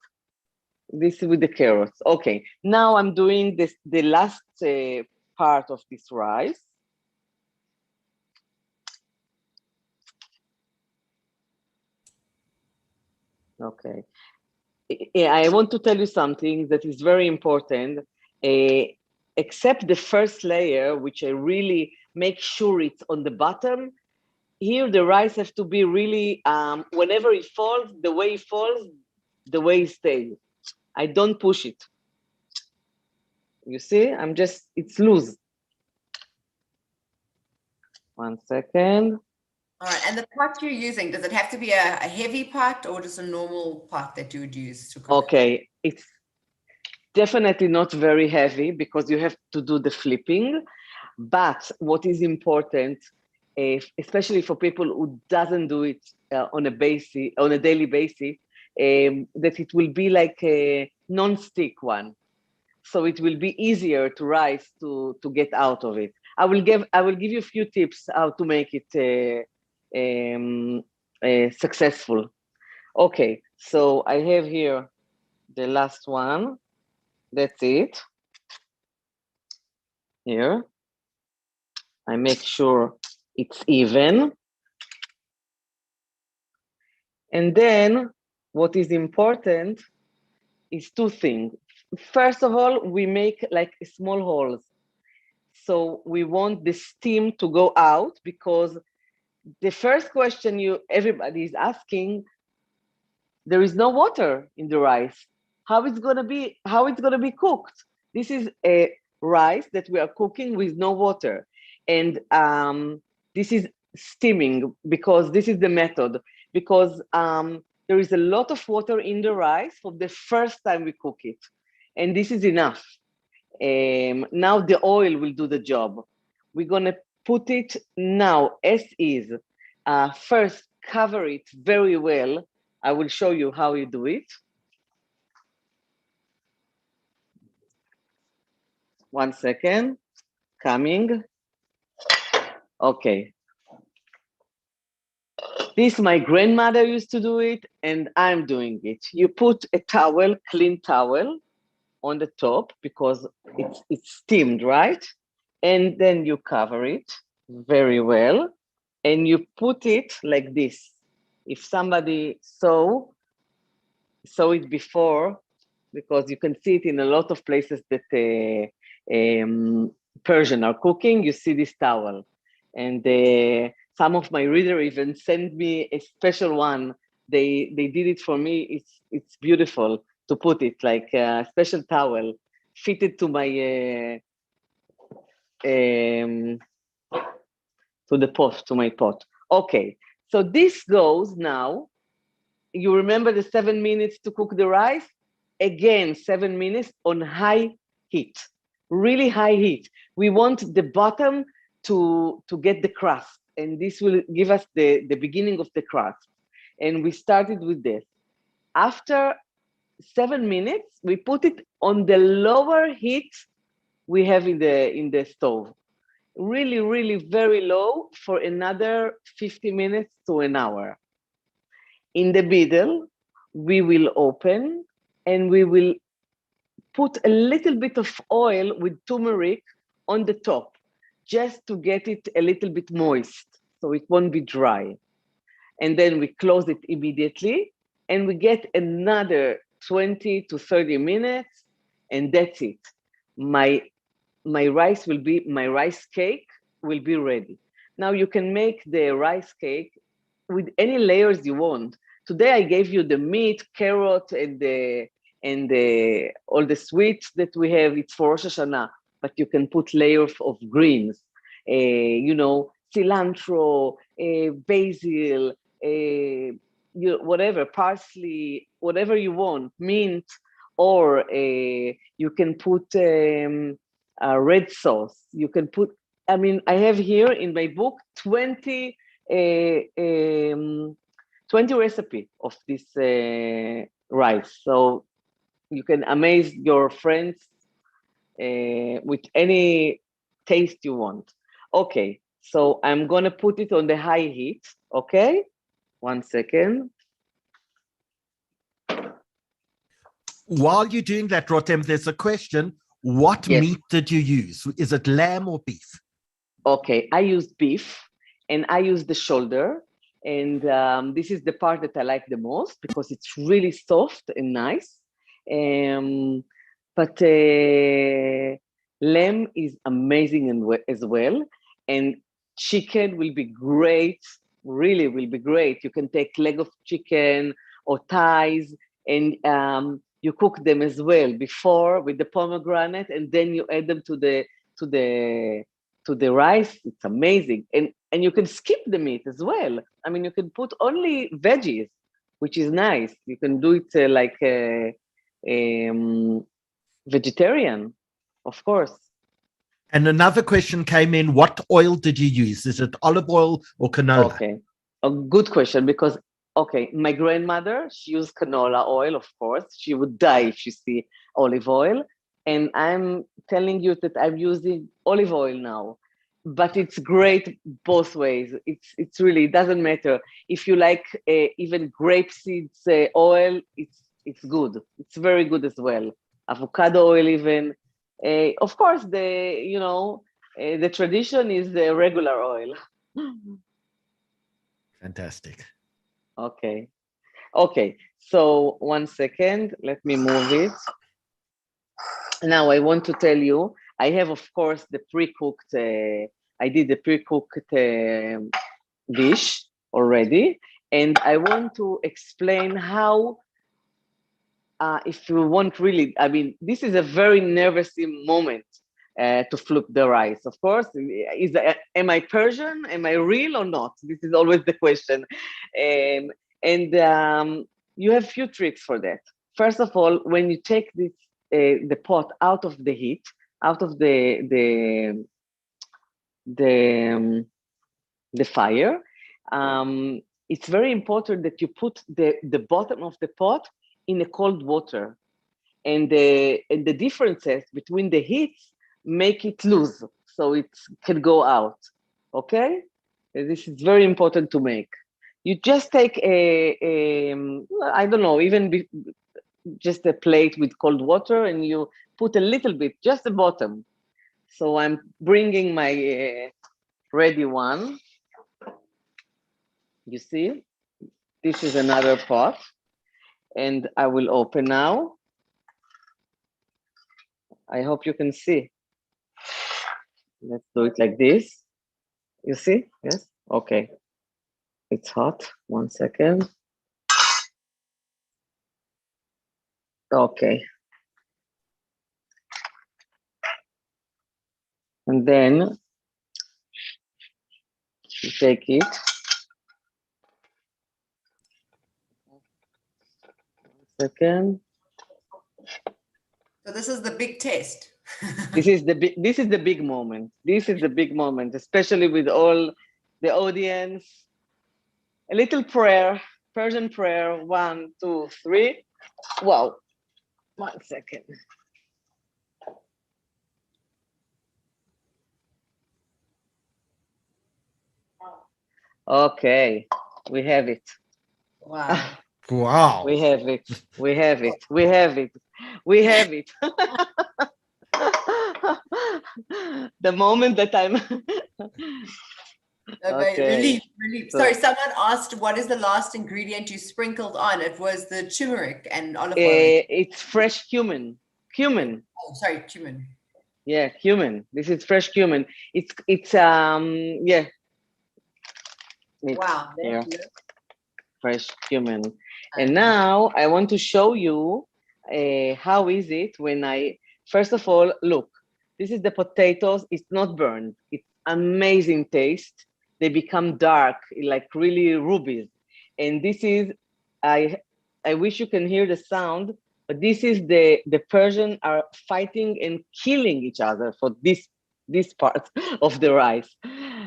This is with the carrots. Okay, now I'm doing the last part of this rice. Okay. I want to tell you something that is very important. Except the first layer, which I really make sure it's on the bottom. Here, the rice has to be really, whenever it falls, the way it stays. I don't push it. You see, it's loose. 1 second. All right, and the pot you're using, does it have to be a heavy pot or just a normal pot that you would use to cook? Okay, it's definitely not very heavy because you have to do the flipping. But what is important, especially for people who doesn't do it on a daily basis, that it will be like a non-stick one, so it will be easier to rise to get out of it. I will give you a few tips how to make it successful. Okay, so I have here the last one. That's it. Here, I make sure it's even. And then what is important is 2 things. First of all, we make like small holes. So we want the steam to go out, because the first question everybody is asking, there is no water in the rice. How it's gonna be cooked? This is a rice that we are cooking with no water. And this is steaming, because this is the method, because there is a lot of water in the rice for the first time we cook it. And this is enough. Now the oil will do the job. We're gonna put it now as is. First, cover it very well. I will show you how you do it. 1 second, coming. Okay. This, my grandmother used to do it, and I'm doing it. You put a towel, clean towel, on the top, because it's steamed, right? And then you cover it very well, and you put it like this. If somebody saw it before, because you can see it in a lot of places that Persian are cooking, you see this towel. And some of my readers even sent me a special one. They did it for me. It's beautiful to put it like a special towel fitted to my to my pot. Okay, so this goes now. You remember the 7 minutes to cook the rice? Again, 7 minutes on high heat, really high heat. We want the bottom to get the crust, and this will give us the beginning of the crust. And we started with this. After 7 minutes, we put it on the lower heat we have in the stove. Really, really very low for another 50 minutes to an hour. In the middle, we will open and we will put a little bit of oil with turmeric on the top, just to get it a little bit moist, so it won't be dry. And then we close it immediately, and we get another 20 to 30 minutes, and that's it. My rice cake will be ready. Now you can make the rice cake with any layers you want. Today I gave you the meat, carrot, and all the sweets that we have. It's for Rosh Hashanah, but you can put layers of greens, cilantro, basil, whatever, parsley, whatever you want, mint, or you can put red sauce. You can put, I have here in my book 20 recipe of this rice. So you can amaze your friends with any taste you want. Okay, so I'm gonna put it on the high heat, okay? 1 second. While you're doing that, Rotem, there's a question. What meat did you use? Is it lamb or beef? Okay, I used beef, and I used the shoulder. And this is the part that I like the most because it's really soft and nice. But lamb is amazing as well. And chicken will be great, really will be great. You can take leg of chicken or thighs, and you cook them as well before with the pomegranate, and then you add them to the rice. It's amazing. And you can skip the meat as well. You can put only veggies, which is nice. You can do it like vegetarian, of course. And another question came in, what oil did you use? Is it olive oil or canola? Okay, a good question, because, my grandmother, she used canola oil, of course. She would die if she see olive oil. And I'm telling you that I'm using olive oil now. But it's great both ways. It's really, it doesn't matter. If you like even grape seeds oil, it's good. It's very good as well. Avocado oil even. Of course, the tradition is the regular oil. Fantastic. Okay. So 1 second, let me move it. Now I want to tell you, I have, of course, the pre-cooked, I did the pre-cooked dish already. And I want to explain how, if you want really, this is a very nervous moment to flip the rice. Of course, am I Persian? Am I real or not? This is always the question. And you have few tricks for that. First of all, when you take this, the pot out of the heat, out of the fire, it's very important that you put the bottom of the pot in a cold water, and the differences between the heats make it loose, so it can go out. Okay, this is very important to make. You just take I don't know, even just a plate with cold water, and you put a little bit, just the bottom. So I'm bringing my ready one. You see, this is another pot, and I will open now. I hope you can see. Let's do it like this. You see? Yes? Okay. It's hot. 1 second. Okay. And then you take it. 1 second. So this is the big test. This is the big moment. This is the big moment, especially with all the audience. A little prayer, Persian prayer. 1, 2, 3. Wow. 1 second. Okay, we have it. Wow. Wow. We have it. We have it. We have it. We have it. The moment that I'm Okay. Relief. So, sorry, someone asked what is the last ingredient you sprinkled on? It was the turmeric and olive oil. It's fresh cumin. Cumin. Oh, sorry, cumin. Yeah, cumin. This is fresh cumin. It's yeah. Wow. Yeah. Fresh cumin. And now I want to show you how is it when first of all, look, this is the potatoes. It's not burned. It's amazing taste. They become dark, like really rubies. And this is, I wish you can hear the sound, but this is the Persian are fighting and killing each other for this part of the rice.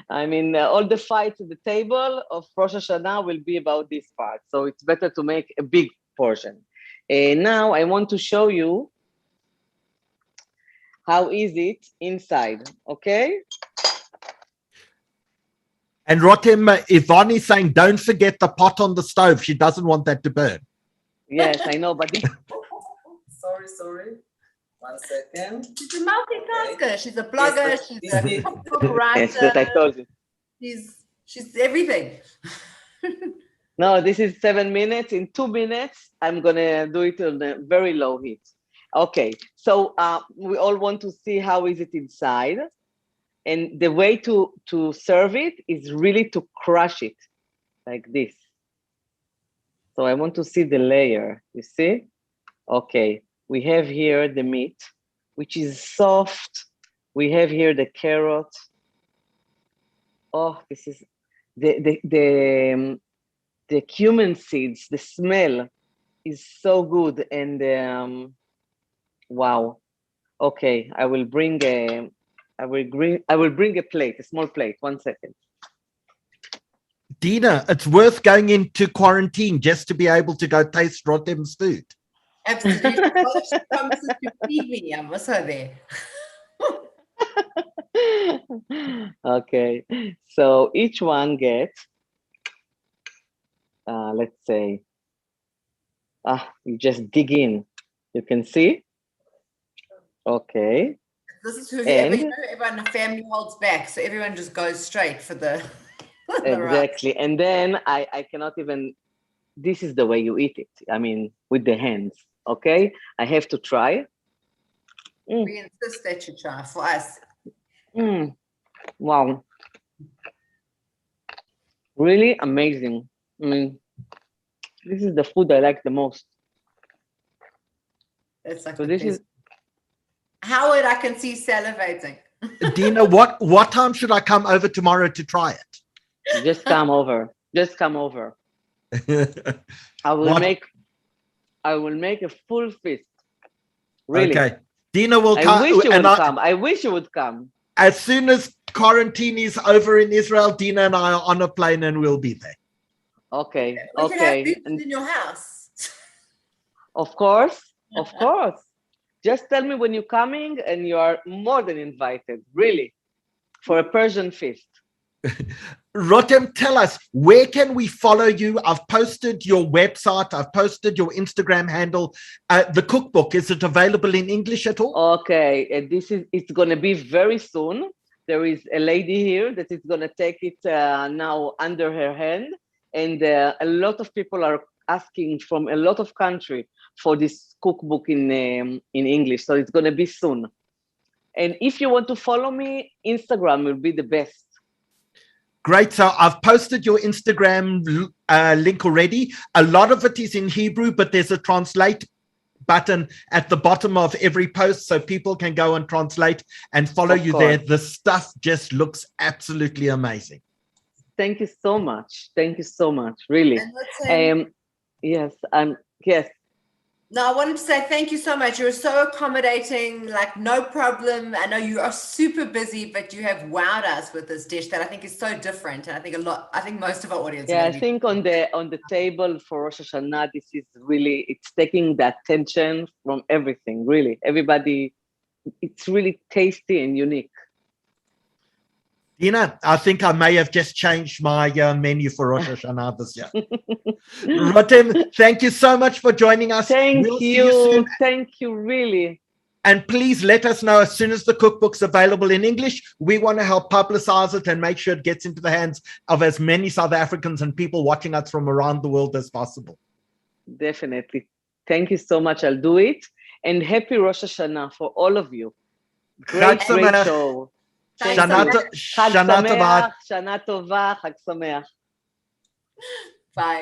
I mean, all the fights at the table of Rosh Hashanah will be about this part. So it's better to make a big portion. Now I want to show you how is it inside, okay? And Rotem, Yvonne is saying, don't forget the pot on the stove. She doesn't want that to burn. Yes, I know, but... Sorry. 1 second. She's a multitasker. She's a blogger. Yes, she's a cookbook writer. Yes, that I told you. She's everything. No, this is 7 minutes. In 2 minutes, I'm gonna do it on a very low heat. Okay, so we all want to see how is it inside. And the way to serve it is really to crush it like this. So I want to see the layer, you see? Okay, we have here the meat, which is soft. We have here the carrot. Oh, this is the cumin seeds, the smell is so good. And wow. Okay, I will bring a plate, a small plate. 1 second. Dina, it's worth going into quarantine just to be able to go taste Rotem's food. Absolutely. Well, she promises to feed me. I'm also there. Okay, so each one gets, let's say, you just dig in. You can see. Okay. This is whoever, everyone in the family holds back, so everyone just goes straight for the exactly. rice. And then I cannot even, this is the way you eat it. I mean, with the hands. Okay, I have to try. We insist that you try for us. Wow. Really amazing. I mean, this is the food I like the most. It's like so this is Howard, I can see salivating. Dina, what time should I come over tomorrow to try it? Just come over. Just come over. I will make a full feast. Really. Okay. Dina will come. I wish you would come. As soon as quarantine is over in Israel, Dina and I are on a plane and we'll be there. Okay. We can have food in your house. Of course. Of course. Just tell me when you're coming and you are more than invited, really, for a Persian feast. Rotem, tell us, where can we follow you? I've posted your website. I've posted your Instagram handle. The cookbook, is it available in English at all? Okay, it's going to be very soon. There is a lady here that is going to take it now under her hand. And a lot of people are asking from a lot of country for this cookbook in English. So it's going to be soon. And if you want to follow me, Instagram will be the best. Great. So I've posted your Instagram link already. A lot of it is in Hebrew, but there's a translate button at the bottom of every post so people can go and translate and follow you there. The stuff just looks absolutely amazing. Thank you so much. Thank you so much. Really. And yes. Yes. No, I wanted to say thank you so much. You're so accommodating, like no problem. I know you are super busy, but you have wowed us with this dish that I think is so different. And I think most of our audience. Yeah, I think on the table for Rosh Hashanah, this is really, it's taking the attention from everything, really. Everybody, it's really tasty and unique. Dina, I think I may have just changed my menu for Rosh Hashanah this year. Rotem, thank you so much for joining us. Thank you. Thank you, really. And please let us know as soon as the cookbook's available in English. We want to help publicize it and make sure it gets into the hands of as many South Africans and people watching us from around the world as possible. Definitely. Thank you so much. I'll do it. And happy Rosh Hashanah for all of you. Great show. Shana Tova. Shana Tova. Chag Sameach. Bye.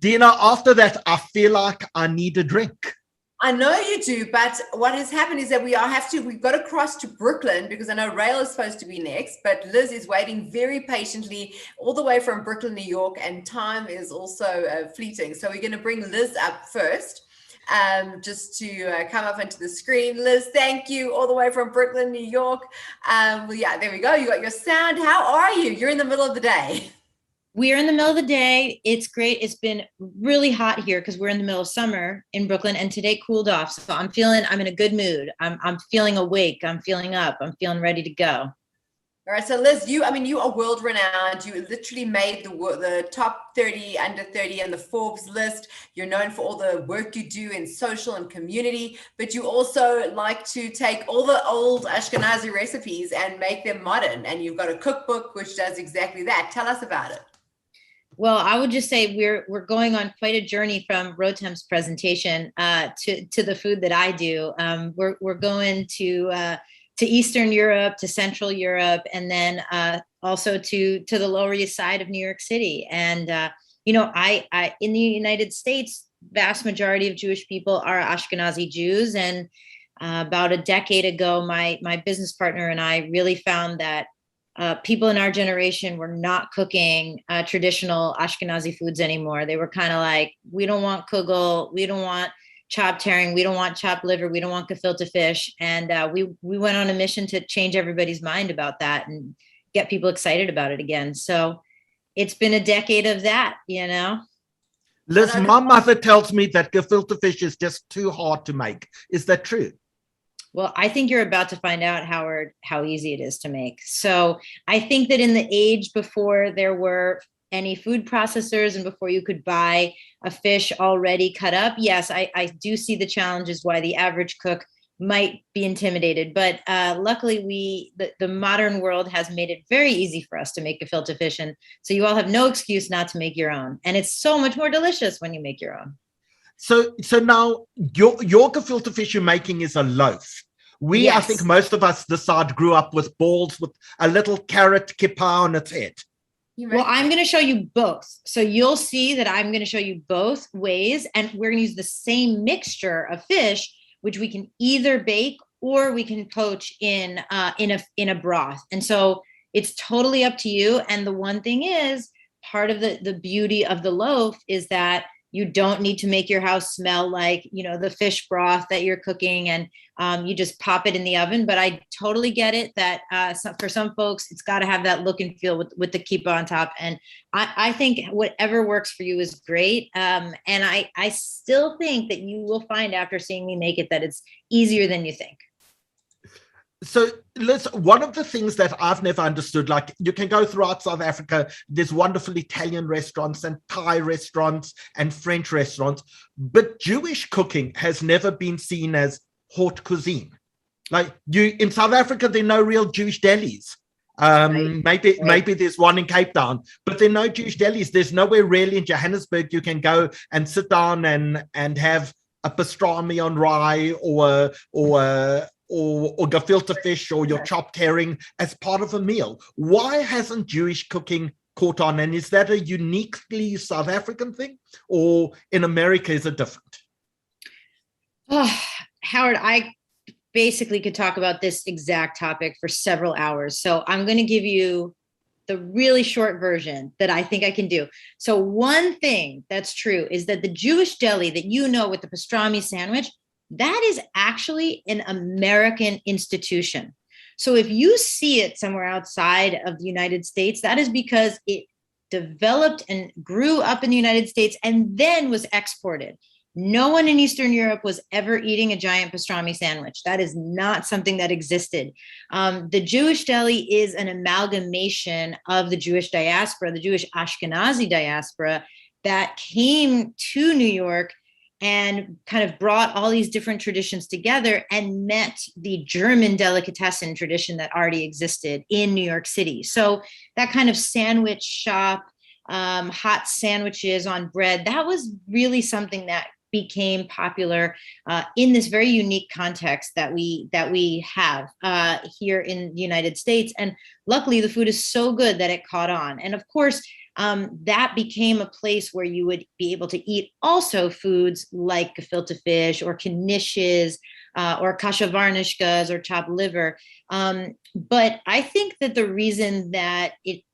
Dina, after that, I feel like I need a drink. I know you do, but what has happened is that we've got to cross to Brooklyn because I know Rail is supposed to be next, but Liz is waiting very patiently all the way from Brooklyn, New York, and time is also fleeting. So we're going to bring Liz up first, just to come up into the screen. Liz, thank you, all the way from Brooklyn, New York. Well, yeah, there we go. You got your sound. How are you? You're in the middle of the day. We are in the middle of the day. It's great. It's been really hot here because we're in the middle of summer in Brooklyn, and today cooled off. So I'm in a good mood. I'm feeling awake. I'm feeling up. I'm feeling ready to go. All right. So Liz, you are world renowned. You literally made the top 30 under 30 on the Forbes list. You're known for all the work you do in social and community, but you also like to take all the old Ashkenazi recipes and make them modern. And you've got a cookbook which does exactly that. Tell us about it. Well, I would just say we're going on quite a journey from Rotem's presentation to the food that I do. We're going to Eastern Europe, to Central Europe, and then also to the Lower East Side of New York City. And I in the United States, vast majority of Jewish people are Ashkenazi Jews. And about a decade ago, my business partner and I really found that people in our generation were not cooking traditional Ashkenazi foods anymore. They were kind of like, we don't want kugel, we don't want chopped herring, we don't want chopped liver, we don't want gefilte fish. And we went on a mission to change everybody's mind about that and get people excited about it again. So it's been a decade of that, Liz, my mother tells me that gefilte fish is just too hard to make. Is that true? Well, I think you're about to find out, Howard, how easy it is to make. So I think that in the age before there were any food processors and before you could buy a fish already cut up, yes, I do see the challenges why the average cook might be intimidated. But luckily, the modern world has made it very easy for us to make gefilte fish. And so you all have no excuse not to make your own. And it's so much more delicious when you make your own. So now your gefilte fish you're making is a loaf. Yes. I think most of us this side grew up with balls with a little carrot kippah on its head. Well, I'm going to show you both. So you'll see that I'm going to show you both ways, and we're going to use the same mixture of fish, which we can either bake or we can poach in a broth. And so it's totally up to you. And the one thing is, part of the beauty of the loaf is that you don't need to make your house smell like, the fish broth that you're cooking, and you just pop it in the oven. But I totally get it that for some folks, it's got to have that look and feel with the kippah on top. And I think whatever works for you is great. And I still think that you will find after seeing me make it that it's easier than you think. So, Liz, one of the things that I've never understood, like you can go throughout South Africa, there's wonderful Italian restaurants and Thai restaurants and French restaurants, but Jewish cooking has never been seen as haute cuisine. Like in South Africa, there are no real Jewish delis. Maybe there's one in Cape Town, but there are no Jewish delis. There's nowhere really in Johannesburg you can go and sit down and have a pastrami on rye or gefilte fish or your chopped herring as part of a meal. Why hasn't Jewish cooking caught on? And is that a uniquely South African thing, or in America is it different? Oh, Howard, I basically could talk about this exact topic for several hours. So I'm going to give you the really short version that I think I can do. So one thing that's true is that the Jewish deli that you know with the pastrami sandwich, that is actually an American institution. So if you see it somewhere outside of the United States, that is because it developed and grew up in the United States and then was exported. No one in Eastern Europe was ever eating a giant pastrami sandwich. That is not something that existed. The Jewish deli is an amalgamation of the Jewish diaspora, the Jewish Ashkenazi diaspora that came to New York and kind of brought all these different traditions together and met the German delicatessen tradition that already existed in New York City. So that kind of sandwich shop, hot sandwiches on bread, that was really something that became popular in this very unique context that we have here in the United States. And luckily the food is so good that it caught on. And of course, that became a place where you would be able to eat also foods like gefilte fish or knishes or kasha varnishkas or chopped liver. But I think that the reason that it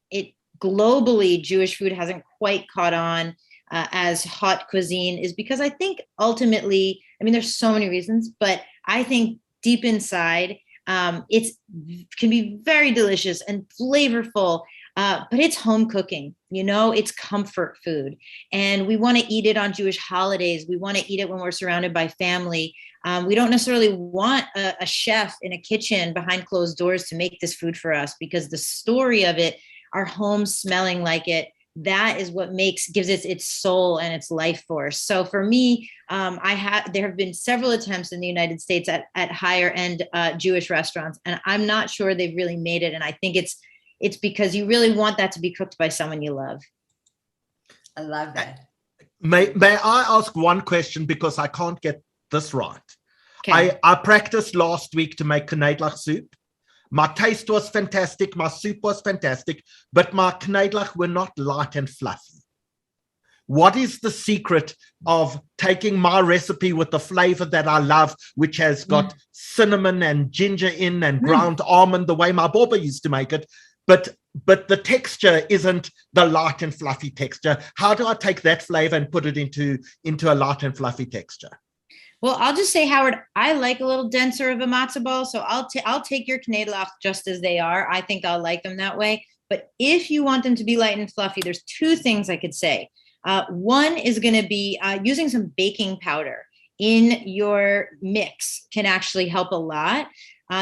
globally Jewish food hasn't quite caught on as hot cuisine is because I think ultimately, I mean, there's so many reasons, but I think deep inside, it can be very delicious and flavorful. But it's home cooking, you know, it's comfort food. And we want to eat it on Jewish holidays. We want to eat it when we're surrounded by family. We don't necessarily want a chef in a kitchen behind closed doors to make this food for us, because the story of it, our home smelling like it, that is what gives it its soul and its life force. So for me, there have been several attempts in the United States at higher end Jewish restaurants, and I'm not sure they've really made it. And I think it's because you really want that to be cooked by someone you love. I love that. May I ask one question, because I can't get this right? Okay. I practiced last week to make knedlach soup. My taste was fantastic. My soup was fantastic, but my knedlach were not light and fluffy. What is the secret of taking my recipe with the flavor that I love, which has got cinnamon and ginger in and ground almond, the way my baba used to make it, but the texture isn't the light and fluffy texture? How do I take that flavor and put it into a light and fluffy texture? Well, I'll just say, Howard, I like a little denser of a matzo ball, so I'll take your knedlach just as they are. I think I'll like them that way. But if you want them to be light and fluffy, there's two things I could say. One is going to be using some baking powder in your mix can actually help a lot.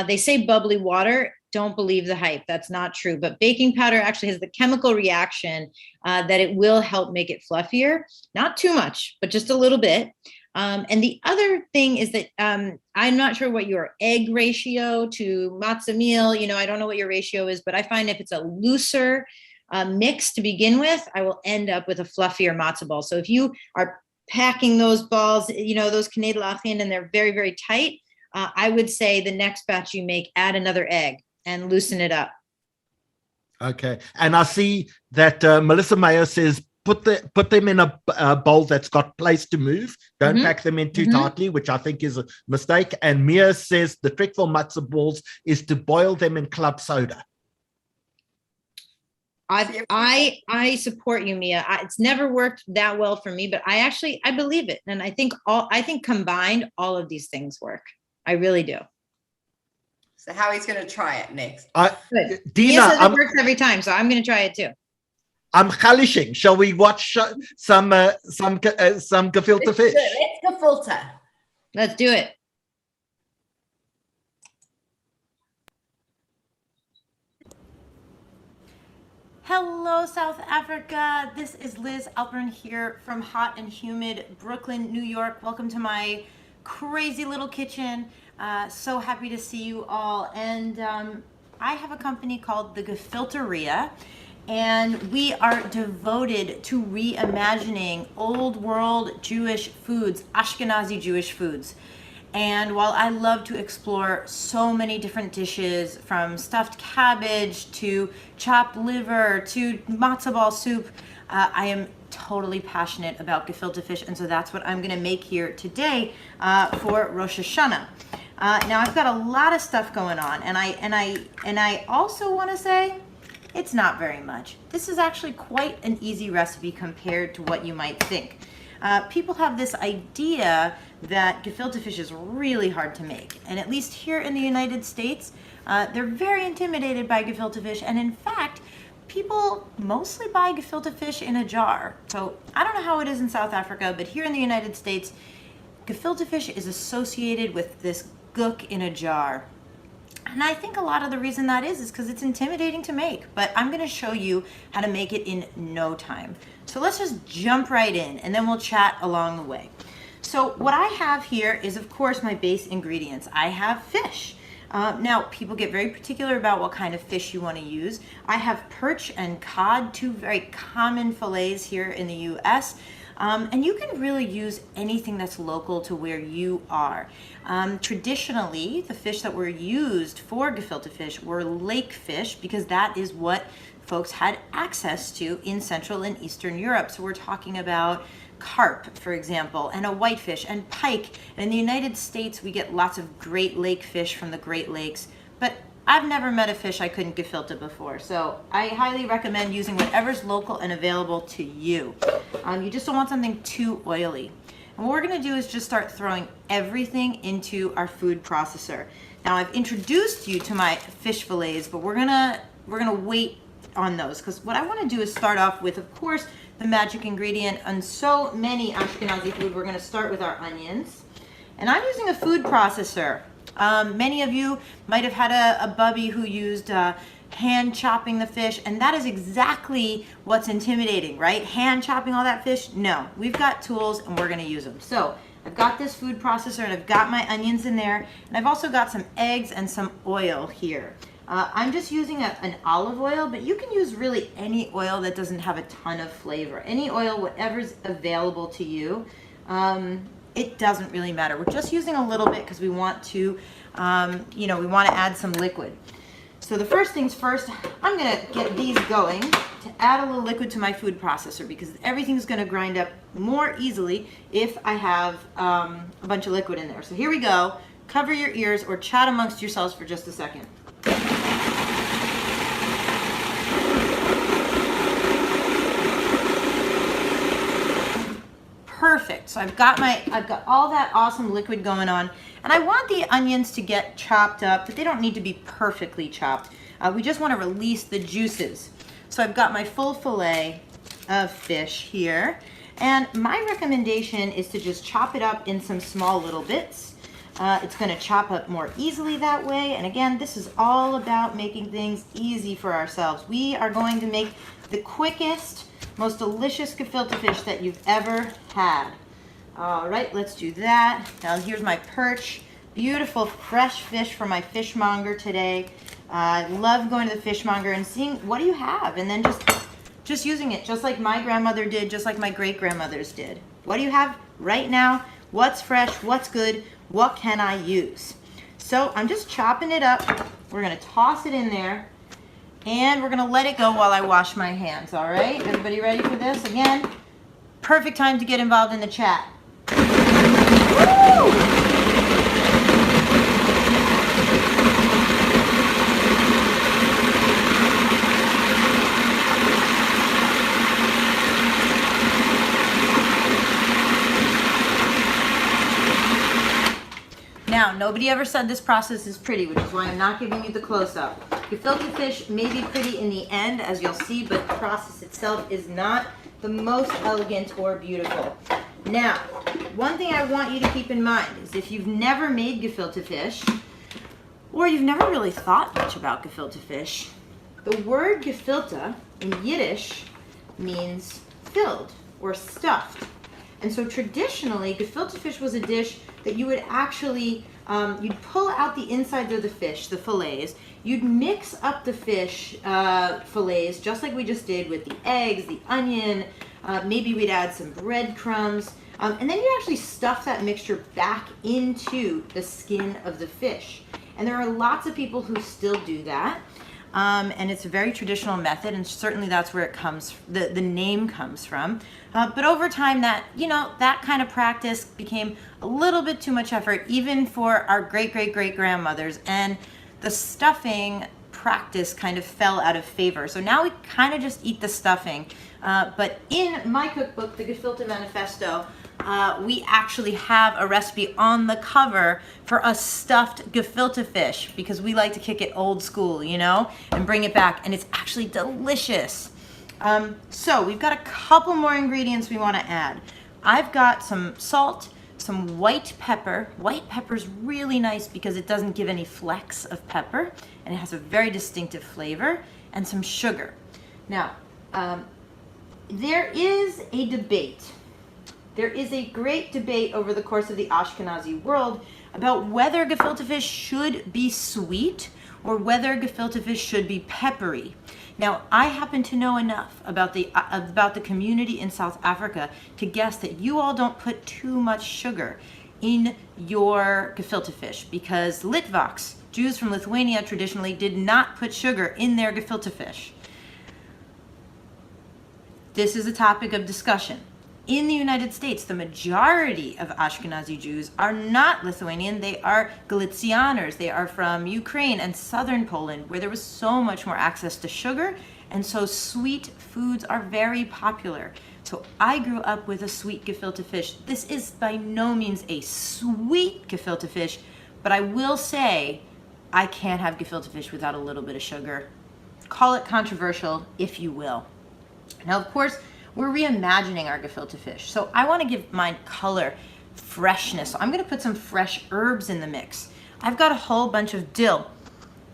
They say bubbly water. Don't believe the hype. That's not true. But baking powder actually has the chemical reaction that it will help make it fluffier. Not too much, but just a little bit. And the other thing is that I'm not sure what your egg ratio to matzah meal, I don't know what your ratio is, but I find if it's a looser mix to begin with, I will end up with a fluffier matzah ball. So if you are packing those balls, those knedlach in, and they're very, very tight, I would say the next batch you make, add another egg and loosen it up. Okay. And I see that Melissa Mayo says, put them in a bowl that's got place to move. Don't pack them in too tightly, which I think is a mistake. And Mia says the trick for matzah balls is to boil them in club soda. I support you, Mia. It's never worked that well for me, but I believe it. And I think combined, all of these things work. I really do. So Howie's going to try it next. Dina, Mia says it works every time, so I'm going to try it too. I'm chalishing. Shall we watch some gefilte fish? Let's gefilte. Let's do it. Hello, South Africa. This is Liz Alpern here from hot and humid Brooklyn, New York. Welcome to my crazy little kitchen. So happy to see you all. And I have a company called the Gefilteria. And we are devoted to reimagining old world Jewish foods, Ashkenazi Jewish foods. And while I love to explore so many different dishes, from stuffed cabbage to chopped liver to matzo ball soup, I am totally passionate about gefilte fish. And so that's what I'm going to make here today for Rosh Hashanah. Now I've got a lot of stuff going on, and I also want to say, It's not very much. This is actually quite an easy recipe compared to what you might think. People have this idea that gefilte fish is really hard to make. And at least here in the United States, they're very intimidated by gefilte fish. And in fact, people mostly buy gefilte fish in a jar. So I don't know how it is in South Africa, but here in the United States, gefilte fish is associated with this gook in a jar. And I think a lot of the reason that is because it's intimidating to make, but I'm gonna show you how to make it in no time. So let's just jump right in and then we'll chat along the way. So what I have here is, of course, my base ingredients. I have fish. Now, people get very particular about what kind of fish you want to use. I have perch and cod, two very common fillets here in the US. And you can really use anything that's local to where you are. Traditionally, the fish that were used for gefilte fish were lake fish because that is what folks had access to in Central and Eastern Europe. So we're talking about carp, for example, and a whitefish and pike. And in the United States, we get lots of Great Lake fish from the Great Lakes, but I've never met a fish I couldn't gefilte before. So I highly recommend using whatever's local and available to you. You just don't want something too oily. And what we're gonna do is just start throwing everything into our food processor. Now I've introduced you to my fish fillets, but we're gonna wait on those because what I want to do is start off with, of course, the magic ingredient on so many Ashkenazi food. We're going to start with our onions, and I'm using a food processor. Many of you might have had a bubby who used hand chopping the fish, and that is exactly what's intimidating, right? Hand chopping all that fish? No, we've got tools and we're going to use them. So I've got this food processor and I've got my onions in there, and I've also got some eggs and some oil here. I'm just using an olive oil, but you can use really any oil that doesn't have a ton of flavor. Any oil, whatever's available to you. It doesn't really matter. We're just using a little bit because we want to, we want to add some liquid. So the first things first, I'm going to get these going to add a little liquid to my food processor because everything's going to grind up more easily if I have a bunch of liquid in there. So here we go. Cover your ears or chat amongst yourselves for just a second. Perfect. So I've got all that awesome liquid going on, and I want the onions to get chopped up, but they don't need to be perfectly chopped. We just want to release the juices. So I've got my full fillet of fish here, and my recommendation is to just chop it up in some small little bits. It's going to chop up more easily that way. And again, this is all about making things easy for ourselves. We are going to make the quickest, most delicious gefilte fish that you've ever had. All right, let's do that. Now here's my perch. Beautiful fresh fish from my fishmonger today. I love going to the fishmonger and seeing what do you have, and then just using it, just like my grandmother did, just like my great-grandmothers did. What do you have right now? What's fresh? What's good? What can I use? So I'm just chopping it up. We're gonna toss it in there, and we're gonna let it go while I wash my hands, all right? Everybody ready for this? Again, perfect time to get involved in the chat. Woo! Now, nobody ever said this process is pretty, which is why I'm not giving you the close-up. Gefilte fish may be pretty in the end, as you'll see, but the process itself is not the most elegant or beautiful. Now, one thing I want you to keep in mind is if you've never made gefilte fish, or you've never really thought much about gefilte fish, the word gefilte in Yiddish means filled or stuffed. And so traditionally, gefilte fish was a dish that you would actually, you'd pull out the insides of the fish, the fillets. You'd mix up the fish fillets, just like we just did with the eggs, the onion. Maybe we'd add some breadcrumbs. And then you actually stuff that mixture back into the skin of the fish. And there are lots of people who still do that. And it's a very traditional method, and certainly that's where it comes, the name comes from. But over time, that kind of practice became a little bit too much effort, even for our great-great-great-grandmothers. And the stuffing practice kind of fell out of favor. So now we kind of just eat the stuffing. But in my cookbook, the Gefilte Manifesto, we actually have a recipe on the cover for a stuffed gefilte fish, because we like to kick it old school, you know, and bring it back. And it's actually delicious. So we've got a couple more ingredients we want to add. I've got some salt, some white pepper. White pepper is really nice because it doesn't give any flecks of pepper, and it has a very distinctive flavor, and some sugar. Now, there is a debate. There is a great debate over the course of the Ashkenazi world about whether gefilte fish should be sweet or whether gefilte fish should be peppery. Now, I happen to know enough about the community in South Africa to guess that you all don't put too much sugar in your gefilte fish, because Litvaks, Jews from Lithuania, traditionally did not put sugar in their gefilte fish. This is a topic of discussion. In the United States, the majority of Ashkenazi Jews are not Lithuanian. They are Galicianers. They are from Ukraine and southern Poland, where there was so much more access to sugar, and so sweet foods are very popular. So I grew up with a sweet gefilte fish. This is by no means a sweet gefilte fish, but I will say I can't have gefilte fish without a little bit of sugar. Call it controversial, if you will. Now, of course, we're reimagining our gefilte fish. So I want to give mine color, freshness. So I'm going to put some fresh herbs in the mix. I've got a whole bunch of dill.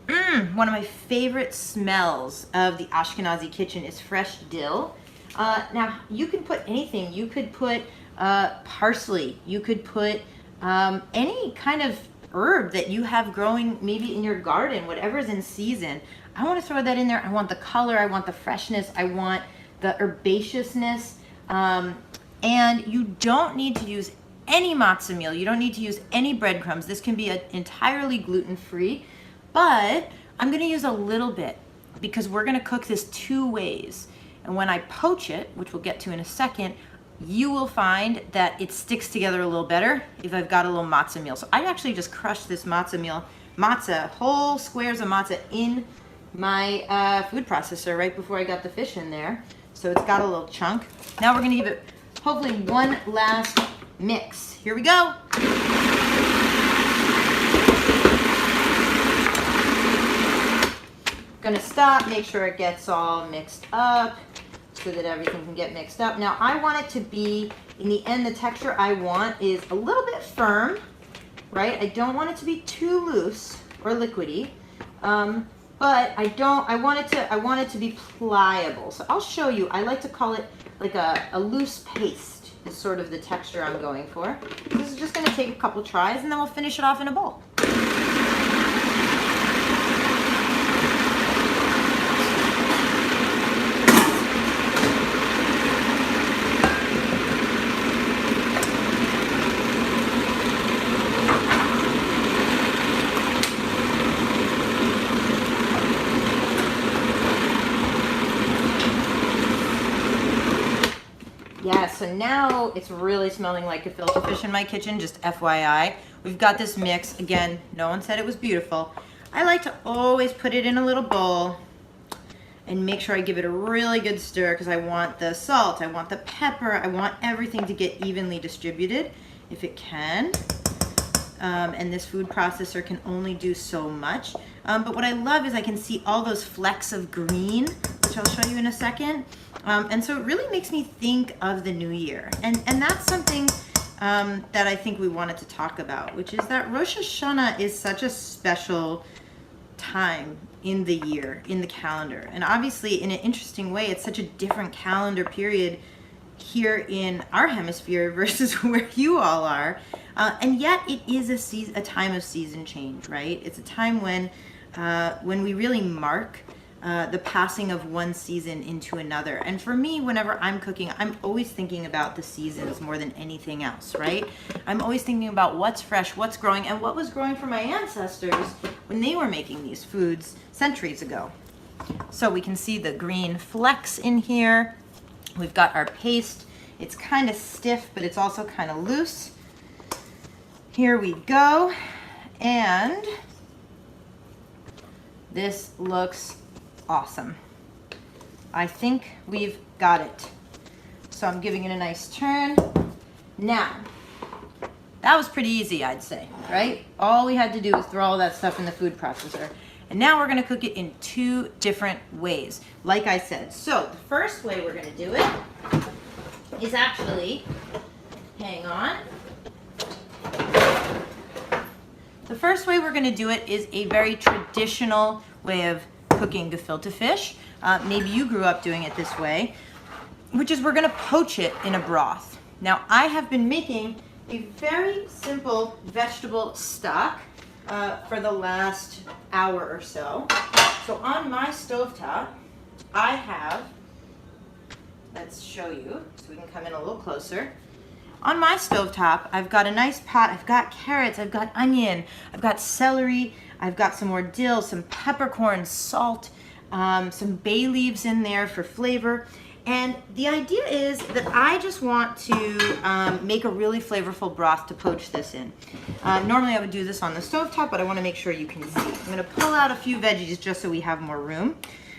One of my favorite smells of the Ashkenazi kitchen is fresh dill. Now, you can put anything. You could put parsley. You could put any kind of herb that you have growing maybe in your garden, whatever's in season. I want to throw that in there. I want the color. I want the freshness. I want the herbaceousness, and you don't need to use any matzah meal. You don't need to use any breadcrumbs. This can be entirely gluten-free, but I'm going to use a little bit because we're going to cook this 2 ways. And when I poach it, which we'll get to in a second, you will find that it sticks together a little better if I've got a little matzah meal. So I actually just crushed this whole squares of matzah in my food processor right before I got the fish in there. So it's got a little chunk. Now we're gonna give it hopefully one last mix. Here we go. Gonna stop, make sure it gets all mixed up so that everything can get mixed up. Now I want it to be, in the end, the texture I want is a little bit firm, right? I don't want it to be too loose or liquidy. But I want it to be pliable. So I'll show you. I like to call it like a loose paste is sort of the texture I'm going for. This is just going to take a couple tries, and then we'll finish it off in a bowl. Yeah, so now it's really smelling like gefilte fish in my kitchen, just FYI. We've got this mix. Again, no one said it was beautiful. I like to always put it in a little bowl and make sure I give it a really good stir, because I want the salt, I want the pepper, I want everything to get evenly distributed if it can. And this food processor can only do so much. But what I love is I can see all those flecks of green, which I'll show you in a second. And so it really makes me think of the new year. And that's something that I think we wanted to talk about, which is that Rosh Hashanah is such a special time in the year, in the calendar. And obviously, in an interesting way, it's such a different calendar period here in our hemisphere versus where you all are. And yet it is a time of season change, right? It's a time when we really mark the passing of one season into another. And for me, whenever I'm cooking, I'm always thinking about the seasons more than anything else, right? I'm always thinking about what's fresh, what's growing, and what was growing for my ancestors when they were making these foods centuries ago. So we can see the green flecks in here. We've got our paste. It's kind of stiff, but it's also kind of loose. Here we go. And This looks awesome. I think we've got it. So I'm giving it a nice turn. Now, that was pretty easy, I'd say, right? All we had to do was throw all that stuff in the food processor. And now we're gonna cook it in 2 different ways, like I said. So the first way we're gonna do it is actually, hang on. The first way we're gonna do it is a very traditional way of cooking gefilte fish. Maybe you grew up doing it this way, which is we're gonna poach it in a broth. Now, I have been making a very simple vegetable stock for the last hour or so. So on my stovetop, I have, let's show you so we can come in a little closer. On my stovetop, I've got a nice pot. I've got carrots, I've got onion, I've got celery, I've got some more dill, some peppercorns, salt, some bay leaves in there for flavor. And the idea is that I just want to make a really flavorful broth to poach this in. Normally I would do this on the stovetop, but I want to make sure you can see. I'm going to pull out a few veggies just so we have more room.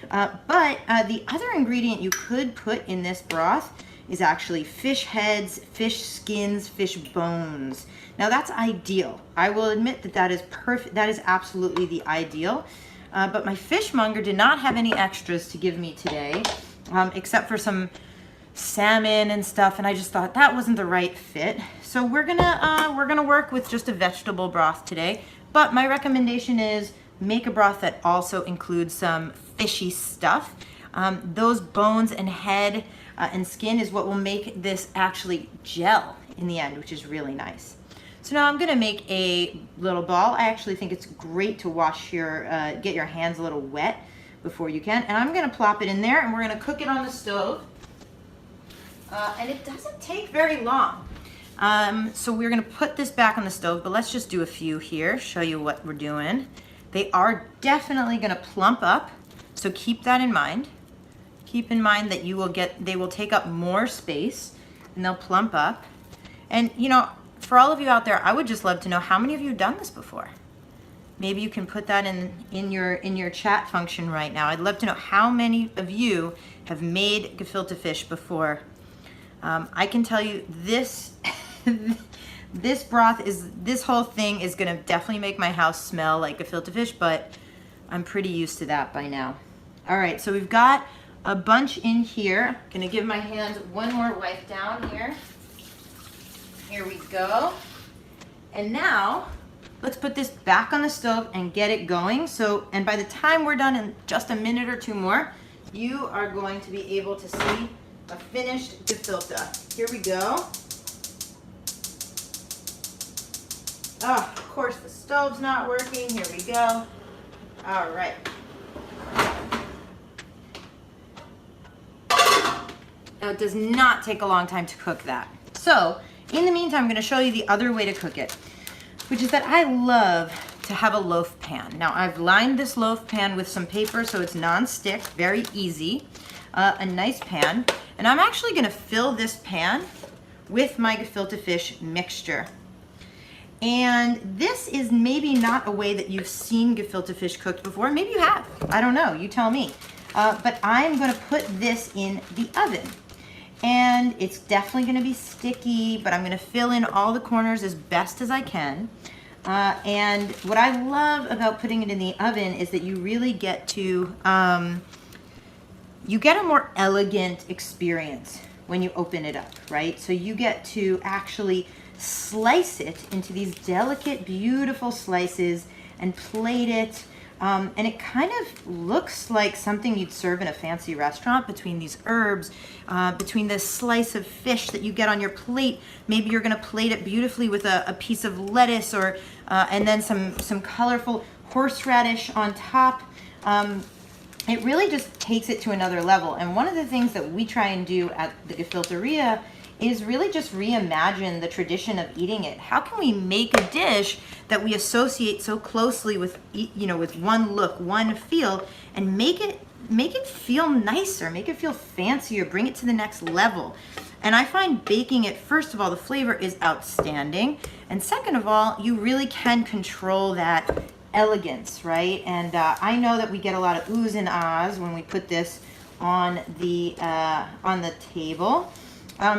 But the other ingredient you could put in this broth is actually fish heads, fish skins, fish bones. Now that's ideal. I will admit that that is perfect. That is absolutely the ideal. But my fishmonger did not have any extras to give me today. Except for some salmon and stuff, and I just thought that wasn't the right fit. So we're gonna work with just a vegetable broth today. But my recommendation is make a broth that also includes some fishy stuff. Those bones and head and skin is what will make this actually gel in the end, which is really nice. So now I'm gonna make a little ball. I actually think it's great to wash your, get your hands a little wet before you can. And I'm gonna plop it in there and we're gonna cook it on the stove. And it doesn't take very long. So we're gonna put this back on the stove, but let's just do a few here, show you what we're doing. They are definitely gonna plump up, so keep that in mind. Keep in mind that you will they will take up more space and they'll plump up. And you know, for all of you out there, I would just love to know how many of you have done this before. Maybe you can put that in your chat function right now. I'd love to know how many of you have made gefilte fish before. I can tell you this this whole thing is gonna definitely make my house smell like gefilte fish, but I'm pretty used to that by now. All right, so we've got a bunch in here. Gonna give my hands one more wipe down here. Here we go. And now, let's put this back on the stove and get it going. So, and by the time we're done in just a minute or 2 more, you are going to be able to see a finished gefilte. Here we go. Oh, of course the stove's not working. Here we go. All right. Now it does not take a long time to cook that. So, in the meantime, I'm going to show you the other way to cook it, which is that I love to have a loaf pan. Now I've lined this loaf pan with some paper so it's non-stick, very easy, a nice pan. And I'm actually gonna fill this pan with my gefilte fish mixture. And this is maybe not a way that you've seen gefilte fish cooked before. Maybe you have, I don't know, you tell me. But I'm gonna put this in the oven. And it's definitely gonna be sticky, but I'm gonna fill in all the corners as best as I can. And what I love about putting it in the oven is that you really get to, you get a more elegant experience when you open it up, right? So you get to actually slice it into these delicate, beautiful slices and plate it. And it kind of looks like something you'd serve in a fancy restaurant, between these herbs, between this slice of fish that you get on your plate. Maybe you're gonna plate it beautifully with a piece of lettuce or and then some colorful horseradish on top. It really just takes it to another level. And one of the things that we try and do at the Gefilteria is really just reimagine the tradition of eating it. How can we make a dish that we associate so closely with, you know, with one look, one feel, and make it feel nicer, make it feel fancier, bring it to the next level. And I find baking it, first of all, the flavor is outstanding. And second of all, you really can control that elegance, right? And I know that we get a lot of oohs and ahs when we put this on the table.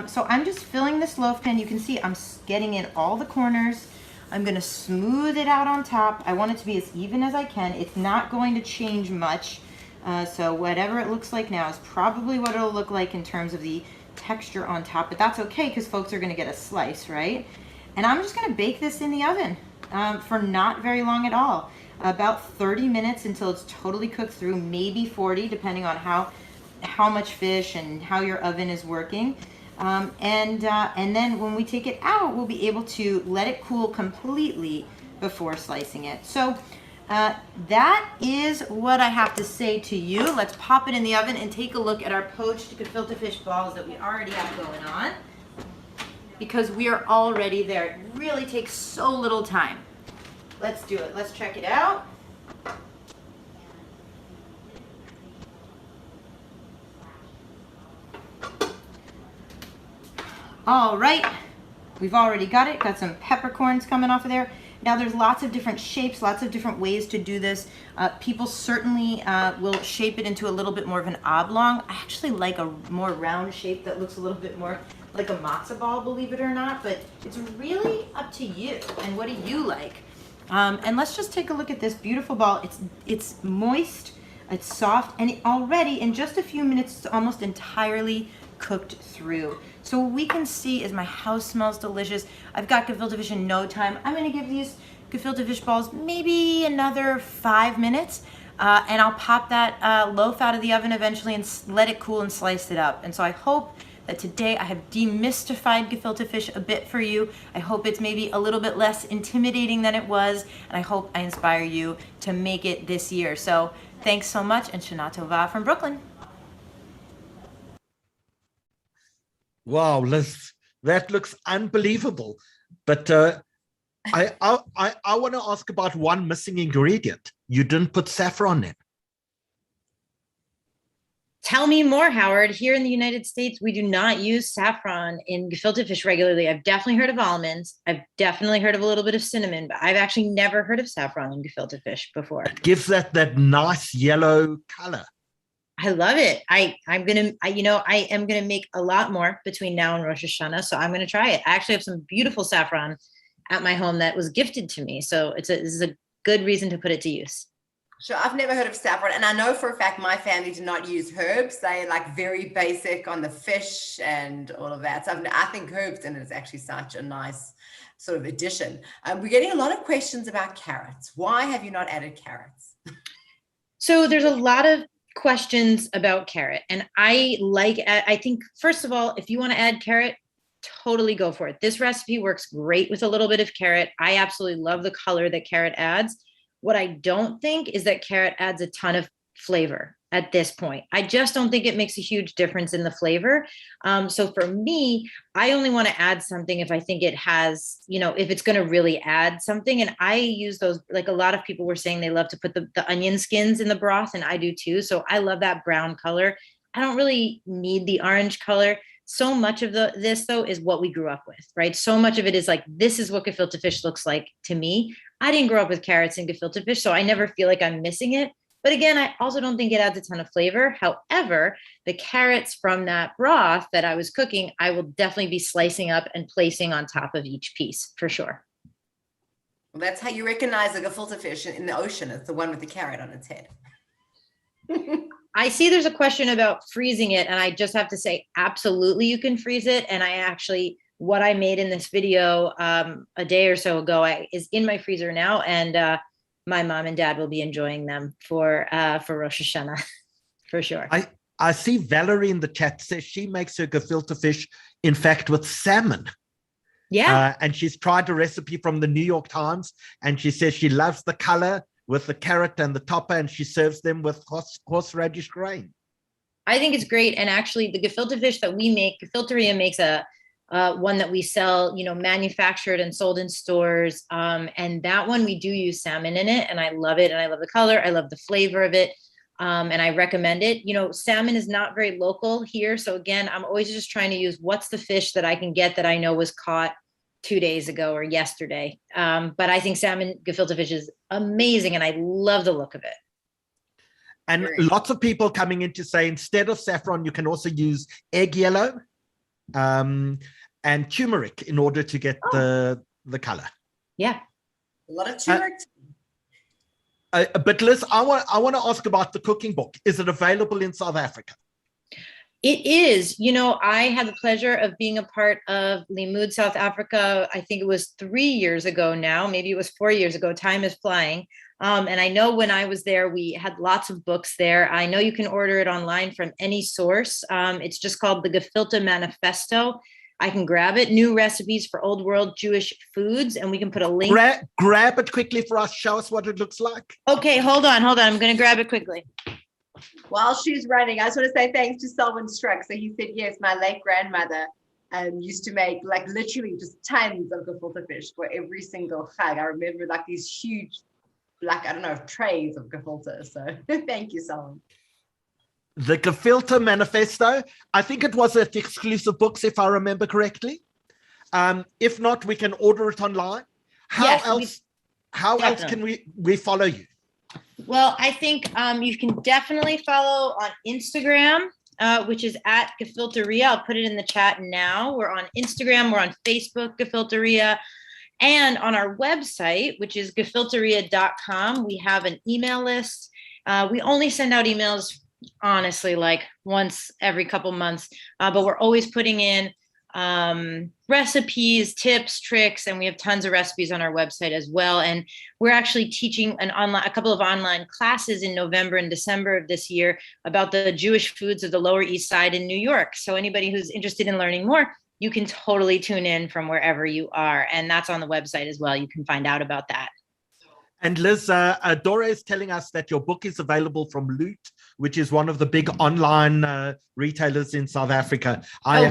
So I'm just filling this loaf pan. You can see I'm getting in all the corners. I'm going to smooth it out on top. I want it to be as even as I can. It's not going to change much. So whatever it looks like now is probably what it'll look like in terms of the texture on top, but that's okay because folks are going to get a slice, right? And I'm just going to bake this in the oven for not very long at all. About 30 minutes until it's totally cooked through, maybe 40, depending on how much fish and how your oven is working. And then when we take it out, we'll be able to let it cool completely before slicing it. So that is what I have to say to you. Let's pop it in the oven and take a look at our poached gefilte fish balls that we already have going on, because we are already there. It really takes so little time. Let's do it. Let's check it out. All right, we've already got it. Got some peppercorns coming off of there. Now there's lots of different shapes, lots of different ways to do this. People certainly will shape it into a little bit more of an oblong. I actually like a more round shape that looks a little bit more like a matzo ball, believe it or not, but it's really up to you and what do you like. And let's just take a look at this beautiful ball. It's moist, it's soft, and it already in just a few minutes it's almost entirely cooked through. So what we can see is my house smells delicious. I've got gefilte fish in no time. I'm gonna give these gefilte fish balls maybe another 5 minutes, and I'll pop that loaf out of the oven eventually and let it cool and slice it up. And so I hope that today I have demystified gefilte fish a bit for you. I hope it's maybe a little bit less intimidating than it was, and I hope I inspire you to make it this year. So thanks so much, and Shana Tova from Brooklyn. Wow, Liz, that looks unbelievable. But I want to ask about one missing ingredient. You didn't put saffron in. Tell me more, Howard. Here in the United States, we do not use saffron in gefilte fish regularly. I've definitely heard of almonds. I've definitely heard of a little bit of cinnamon, but I've actually never heard of saffron in gefilte fish before. It gives that nice yellow color. I love it. I am gonna make a lot more between now and Rosh Hashanah, so I'm gonna try it. I actually have some beautiful saffron at my home that was gifted to me, so this is a good reason to put it to use. Sure, I've never heard of saffron, and I know for a fact my family do not use herbs. They're like very basic on the fish and all of that. So I think herbs in it is actually such a nice sort of addition. We're getting a lot of questions about carrots. Why have you not added carrots? So there's a lot of questions about carrot, and I think first of all, if you want to add carrot, totally go for it. This recipe works great with a little bit of carrot. I absolutely love the color that carrot adds. What I don't think is that carrot adds a ton of flavor at this point. I just don't think it makes a huge difference in the flavor. So for me, I only want to add something if I think it has, if it's going to really add something. And I use those, like a lot of people were saying they love to put the onion skins in the broth, and I do too. So I love that brown color. I don't really need the orange color. So much of this though is what we grew up with, right? So much of it is like, this is what gefilte fish looks like to me. I didn't grow up with carrots and gefilte fish, so I never feel like I'm missing it. But again, I also don't think it adds a ton of flavor. However, the carrots from that broth that I was cooking, I will definitely be slicing up and placing on top of each piece for sure. Well, that's how you recognize a gefilte fish in the ocean. It's the one with the carrot on its head. I see there's a question about freezing it, and I just have to say, absolutely, you can freeze it. And what I made in this video a day or so ago is in my freezer now, and my mom and dad will be enjoying them for Rosh Hashanah, for sure. I see Valerie in the chat says she makes her gefilte fish, in fact, with salmon. Yeah. And she's tried a recipe from the New York Times, and she says she loves the color with the carrot and the topper, and she serves them with horseradish grain. I think it's great. And actually the gefilte fish that we make, Gefilteria makes one that we sell, manufactured and sold in stores. And that one, we do use salmon in it, and I love it. And I love the color. I love the flavor of it. And I recommend it. Salmon is not very local here. So again, I'm always just trying to use what's the fish that I can get that I know was caught 2 days ago or yesterday. But I think salmon gefilte fish is amazing, and I love the look of it. And lots of people coming in to say, instead of saffron, you can also use egg yellow and turmeric in order to get the color. Yeah. A lot of turmeric. But Liz, I want to ask about the cooking book. Is it available in South Africa? It is. You know, I had the pleasure of being a part of Limud South Africa. I think it was 3 years ago now. Maybe it was 4 years ago. Time is flying. And I know when I was there, we had lots of books there. I know you can order it online from any source. It's just called the Gefilte Manifesto. I can grab it. New recipes for old world Jewish foods. And we can put a link. Grab it quickly for us. Show us what it looks like. Okay, hold on. I'm going to grab it quickly. While she's running, I just want to say thanks to Selwyn Struck. So he said, yes, my late grandmother used to make like literally just tons of gefilte fish for every single chag. I remember like these huge, like, I don't know, trays of gefilte. So thank you, Selwyn. The Gefilte Manifesto, I think it was at Exclusive Books, if I remember correctly. If not, we can order it online. How else can we follow you? Well, I think you can definitely follow on Instagram, which is at Gefilteria. I'll put it in the chat now. We're on Instagram, we're on Facebook, Gefilteria, and on our website, which is gefilteria.com, we have an email list. We only send out emails, honestly, like once every couple months, but we're always putting in recipes, tips, tricks, and we have tons of recipes on our website as well. And we're actually teaching a couple of online classes in November and December of this year about the Jewish foods of the Lower East Side in New York. So anybody who's interested in learning more, you can totally tune in from wherever you are. And that's on the website as well. You can find out about that. And Liz, Dora is telling us that your book is available from Loot, which is one of the big online retailers in South Africa.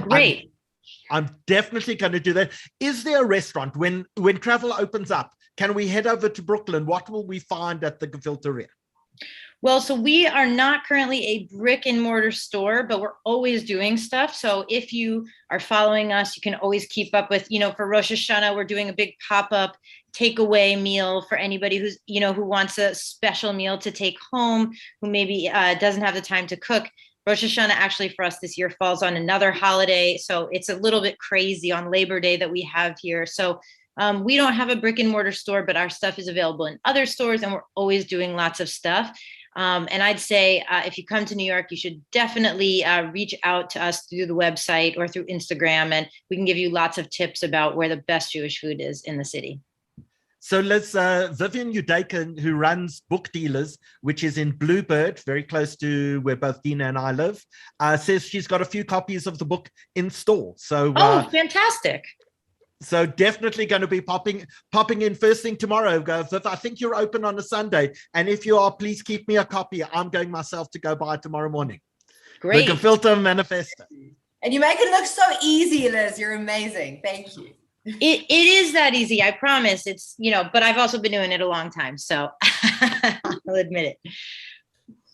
Great. I'm definitely going to do that. Is there a restaurant when travel opens up? Can we head over to Brooklyn? What will we find at the Gefilteria? Well, so we are not currently a brick and mortar store, but we're always doing stuff. So if you are following us, you can always keep up with, for Rosh Hashanah, we're doing a big pop-up takeaway meal for anybody who's, who wants a special meal to take home, who maybe doesn't have the time to cook. Rosh Hashanah actually for us this year falls on another holiday. So it's a little bit crazy on Labor Day that we have here. So we don't have a brick and mortar store, but our stuff is available in other stores and we're always doing lots of stuff. And I'd say if you come to New York, you should definitely reach out to us through the website or through Instagram, and we can give you lots of tips about where the best Jewish food is in the city. So Liz, Vivian Udakin, who runs Book Dealers, which is in Bluebird, very close to where both Dina and I live, says she's got a few copies of the book in store. So fantastic. So definitely going to be popping in first thing tomorrow. Viv, I think you're open on a Sunday. And if you are, please keep me a copy. I'm going myself to go buy tomorrow morning. Great. The Gefilte Manifesto. And you make it look so easy, Liz. You're amazing. Thank you. It is that easy, I promise. It's, but I've also been doing it a long time, so I'll admit it.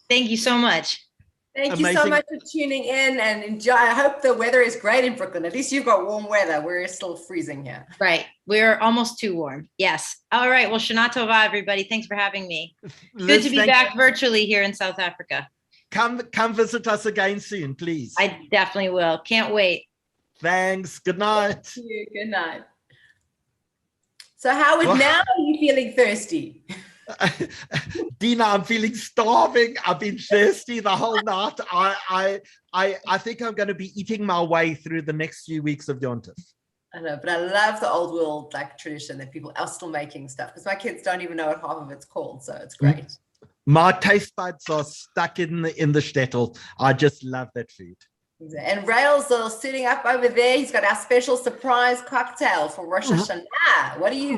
Thank you so much. Thank you so much for tuning in and enjoy. I hope the weather is great in Brooklyn. At least you've got warm weather. We're still freezing here. Right. We're almost too warm. Yes. All right. Well, Shana Tova, everybody. Thanks for having me. Good to be back virtually here in South Africa. Come visit us again soon, please. I definitely will. Can't wait. Thanks. Good night. Thank you. Good night. So Howard, now are you feeling thirsty? Dina, I'm feeling starving. I've been thirsty the whole night. I think I'm going to be eating my way through the next few weeks of Yontif. I know, but I love the old world tradition that people are still making stuff because my kids don't even know what half of it's called, so it's great. My taste buds are stuck in the shtetl. I just love that food. And Rail's sitting up over there. He's got our special surprise cocktail for Rosh Hashanah. What do you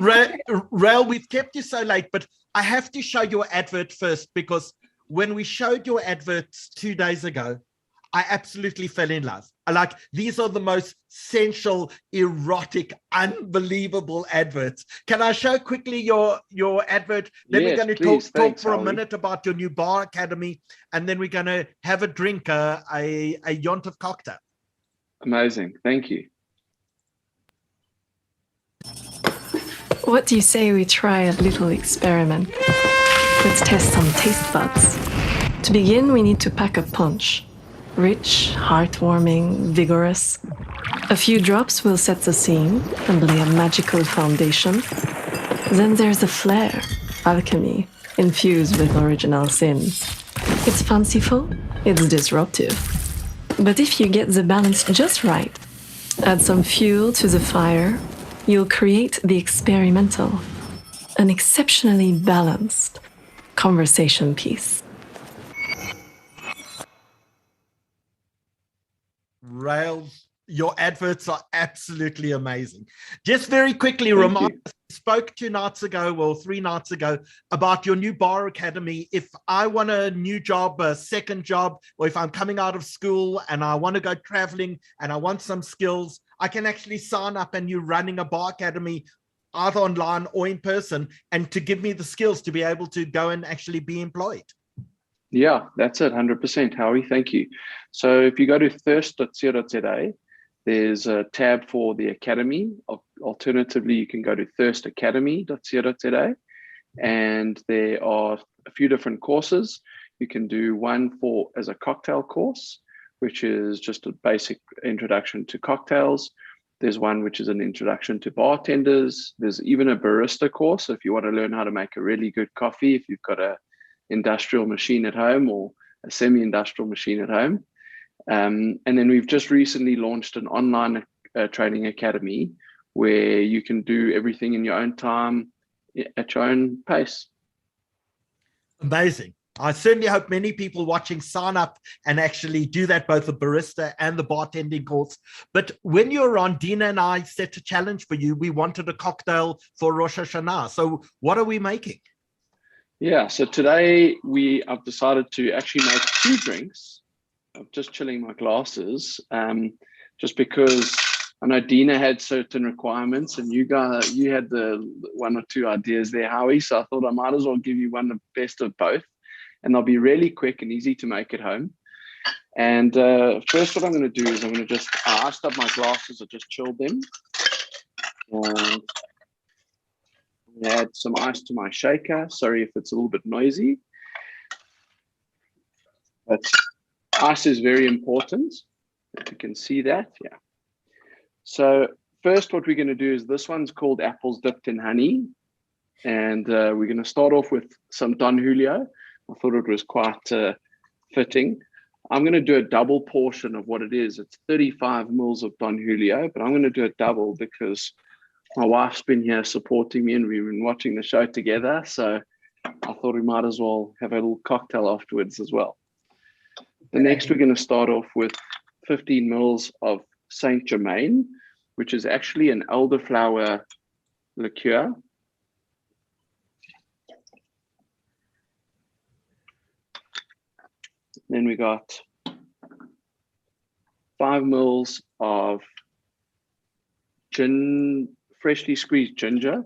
Rail, we've kept you so late, but I have to show your advert first because when we showed your adverts 2 days ago, I absolutely fell in love. These are the most sensual, erotic, unbelievable adverts. Can I show quickly your advert? Then we're going to talk for a minute about your new bar academy, and then we're going to have a drink, a Yontif cocktail. Amazing. Thank you. What do you say we try a little experiment? Let's test some taste buds. To begin, we need to pack a punch. Rich, heartwarming, vigorous. A few drops will set the scene and lay a magical foundation. Then there's a flair, alchemy, infused with original sin. It's fanciful, it's disruptive. But if you get the balance just right, add some fuel to the fire, you'll create the experimental, an exceptionally balanced conversation piece. Rails, your adverts are absolutely amazing. Just very quickly, remind us, you spoke 2 nights ago, well, 3 nights ago, about your new bar academy. If I want a new job, a second job, or if I'm coming out of school and I want to go traveling and I want some skills, I can actually sign up and you're running a bar academy either online or in person, and to give me the skills to be able to go and actually be employed. Yeah, that's it, 100%, Howie, thank you. So if you go to thirst.co.za, there's a tab for the academy. Alternatively, you can go to thirstacademy.co.za, and there are a few different courses. You can do one as a cocktail course, which is just a basic introduction to cocktails. There's one which is an introduction to bartenders. There's even a barista course if you want to learn how to make a really good coffee, if you've got a industrial machine at home or a semi-industrial machine at home. And then we've just recently launched an online training academy where you can do everything in your own time at your own pace. Amazing. I certainly hope many people watching sign up and actually do that, both the barista and the bartending course. But when you were on, Dina and I set a challenge for you. We wanted a cocktail for Rosh Hashanah. So what are we making? Yeah, so today I've decided to actually make 2 drinks. I'm just chilling my glasses, just because I know Dina had certain requirements and you had the 1 or 2 ideas there, Howie. So I thought I might as well give you one of the best of both, and they'll be really quick and easy to make at home. And first, what I'm going to do is I iced up my glasses, I just chilled them. Add some ice to my shaker. Sorry if it's a little bit noisy, but ice is very important. If you can see that, yeah. So first, what we're going to do is this one's called apples dipped in honey, and we're going to start off with some Don Julio. I thought it was quite fitting. I'm going to do a double portion of what it is. It's 35 mils of Don Julio, but I'm going to do a double because my wife's been here supporting me and we've been watching the show together. So I thought we might as well have a little cocktail afterwards as well. The next, we're going to start off with 15 mils of Saint Germain, which is actually an elderflower liqueur. Then we got 5 mils of freshly squeezed ginger.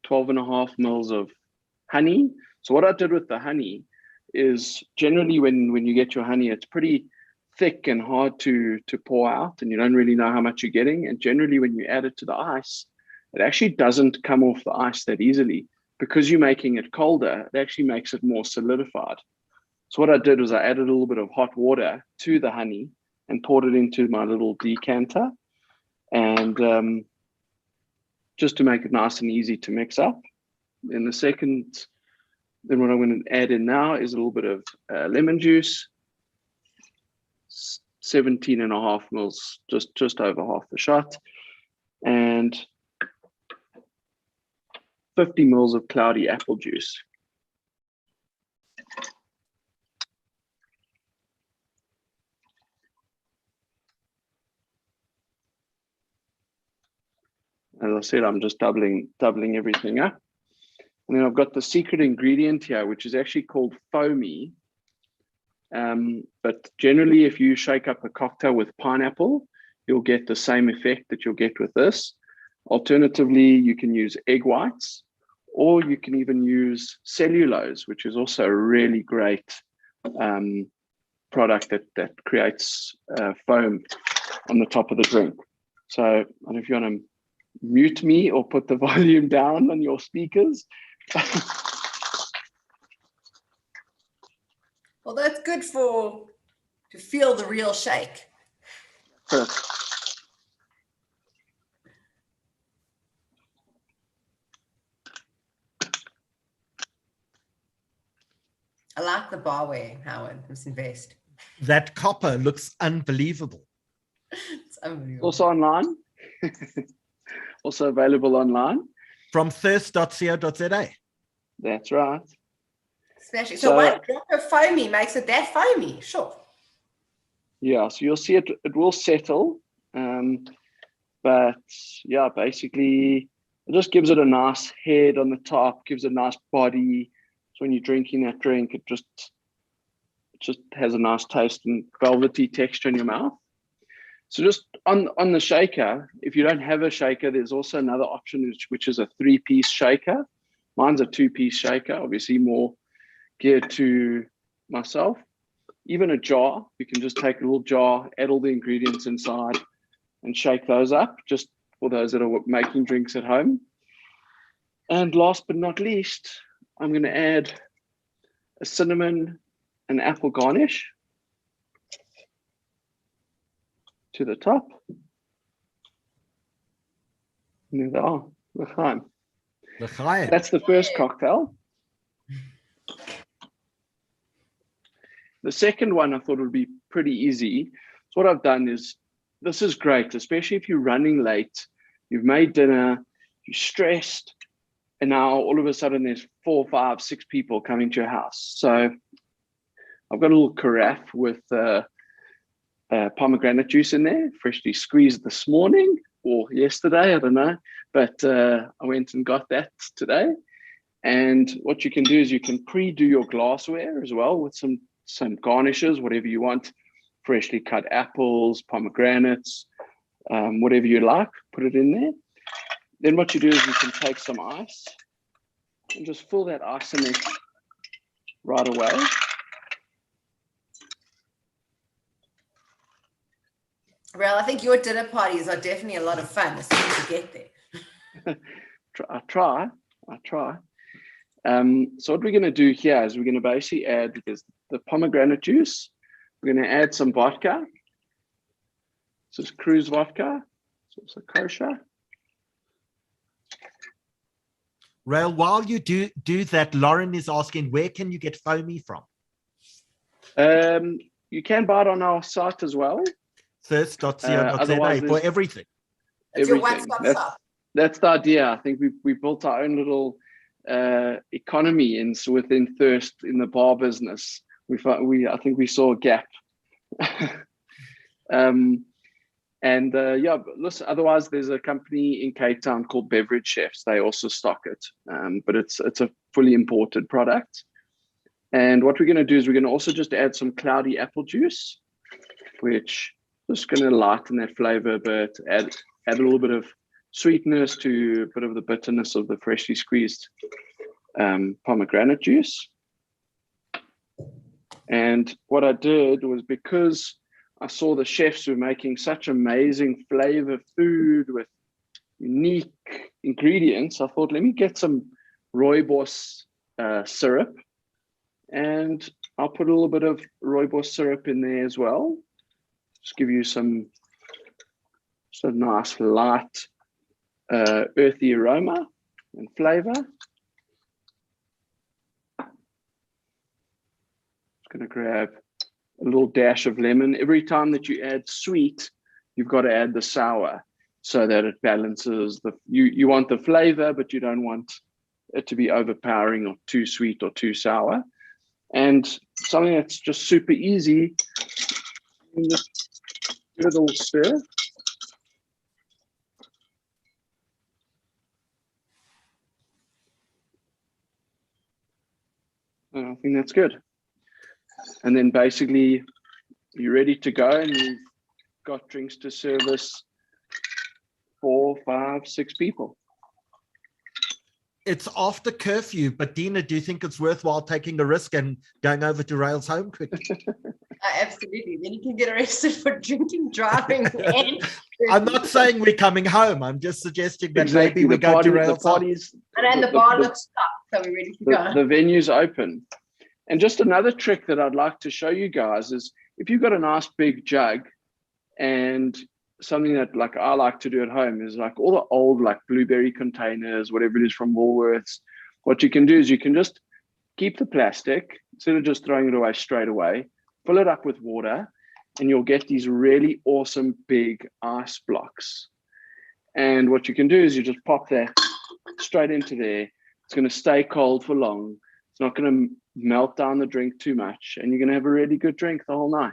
$12.5 mils of honey. So what I did with the honey is generally when you get your honey, it's pretty thick and hard to pour out, and you don't really know how much you're getting. And generally when you add it to the ice, it actually doesn't come off the ice that easily. Because you're making it colder, it actually makes it more solidified. So what I did was I added a little bit of hot water to the honey and poured it into my little decanter, and just to make it nice and easy to mix up. Then what I'm going to add in now is a little bit of lemon juice, 17.5 mils, just over half the shot, and 50 mils of cloudy apple juice. As I said, I'm just doubling everything up. And then I've got the secret ingredient here, which is actually called foamy. But generally, if you shake up a cocktail with pineapple, you'll get the same effect that you'll get with this. Alternatively, you can use egg whites, or you can even use cellulose, which is also a really great product that creates foam on the top of the drink. So I don't know if you want to mute me or put the volume down on your speakers. Well, that's good to feel the real shake. Sure. I like the barware, Howard. Let's invest. That copper looks unbelievable. It's unbelievable. Also online. Also available online. From thirst.co.za. That's right. Especially, so one drop of foamy makes it that foamy, sure. Yeah, so you'll see it will settle. But yeah, basically it just gives it a nice head on the top, gives it a nice body. So when you're drinking that drink, it just has a nice taste and velvety texture in your mouth. So just on the shaker, if you don't have a shaker, there's also another option, which is a 3-piece shaker. Mine's a 2-piece shaker, obviously more geared to myself. Even a jar, you can just take a little jar, add all the ingredients inside and shake those up, just for those that are making drinks at home. And last but not least, I'm going to add a cinnamon and apple garnish to the top. And there they are. L'chaim. L'chaim. That's the first cocktail. The second one I thought would be pretty easy. So what I've done is, this is great, especially if you're running late, you've made dinner, you're stressed, and now all of a sudden there's 4, 5, 6 people coming to your house. So I've got a little carafe with pomegranate juice in there, freshly squeezed this morning or yesterday, I don't know, but I went and got that today. And what you can do is you can pre-do your glassware as well with some garnishes, whatever you want, freshly cut apples, pomegranates, whatever you like, put it in there. Then what you do is you can take some ice and just fill that ice in there right away. Well, I think your dinner parties are definitely a lot of fun as soon as you get there. I try. So what we're going to do here is we're going to basically add the pomegranate juice. We're going to add some vodka. This is Cruise vodka. It's also kosher. Rael, while you do that, Lauren is asking, where can you get foamy from? You can buy it on our site as well. Thirst.co.za for everything. That's your one-stop shop. That's the idea. I think we built our own little economy within Thirst in the bar business. I think we saw a gap. Yeah, but listen, otherwise there's a company in Cape Town called Beverage Chefs. They also stock it, but it's a fully imported product. And what we're going to do is we're going to also just add some cloudy apple juice, which is going to lighten that flavor a bit, add a little bit of sweetness to a bit of the bitterness of the freshly squeezed pomegranate juice. And what I did was, because I saw the chefs were making such amazing flavor food with unique ingredients, I thought, let me get some rooibos syrup, and I'll put a little bit of rooibos syrup in there as well. Just give you some nice light earthy aroma and flavor. Just going to grab a little dash of lemon. Every time that you add sweet, you've got to add the sour so that it balances you want the flavor, but you don't want it to be overpowering or too sweet or too sour. And something that's just super easy, just give it a little stir. And I think that's good. And then basically you're ready to go, and you've got drinks to service 4, 5, 6 people. It's after curfew, but Dina, do you think it's worthwhile taking a risk and going over to Rael's home quickly? Absolutely. Then you can get arrested for drinking, driving, and I'm not saying we're coming home. I'm just suggesting that Exactly. maybe we go to Rail's house. and the bar looks stopped, so we're ready to go. The venue's open. And just another trick that I'd like to show you guys is if you've got a nice big jug, and something that like I like to do at home is like all the old like blueberry containers, whatever it is from Woolworths. What you can do is you can just keep the plastic instead of just throwing it away straight away, fill it up with water, and you'll get these really awesome big ice blocks. And what you can do is you just pop that straight into there. It's going to stay cold for long. It's not going to melt down the drink too much, and you're going to have a really good drink the whole night.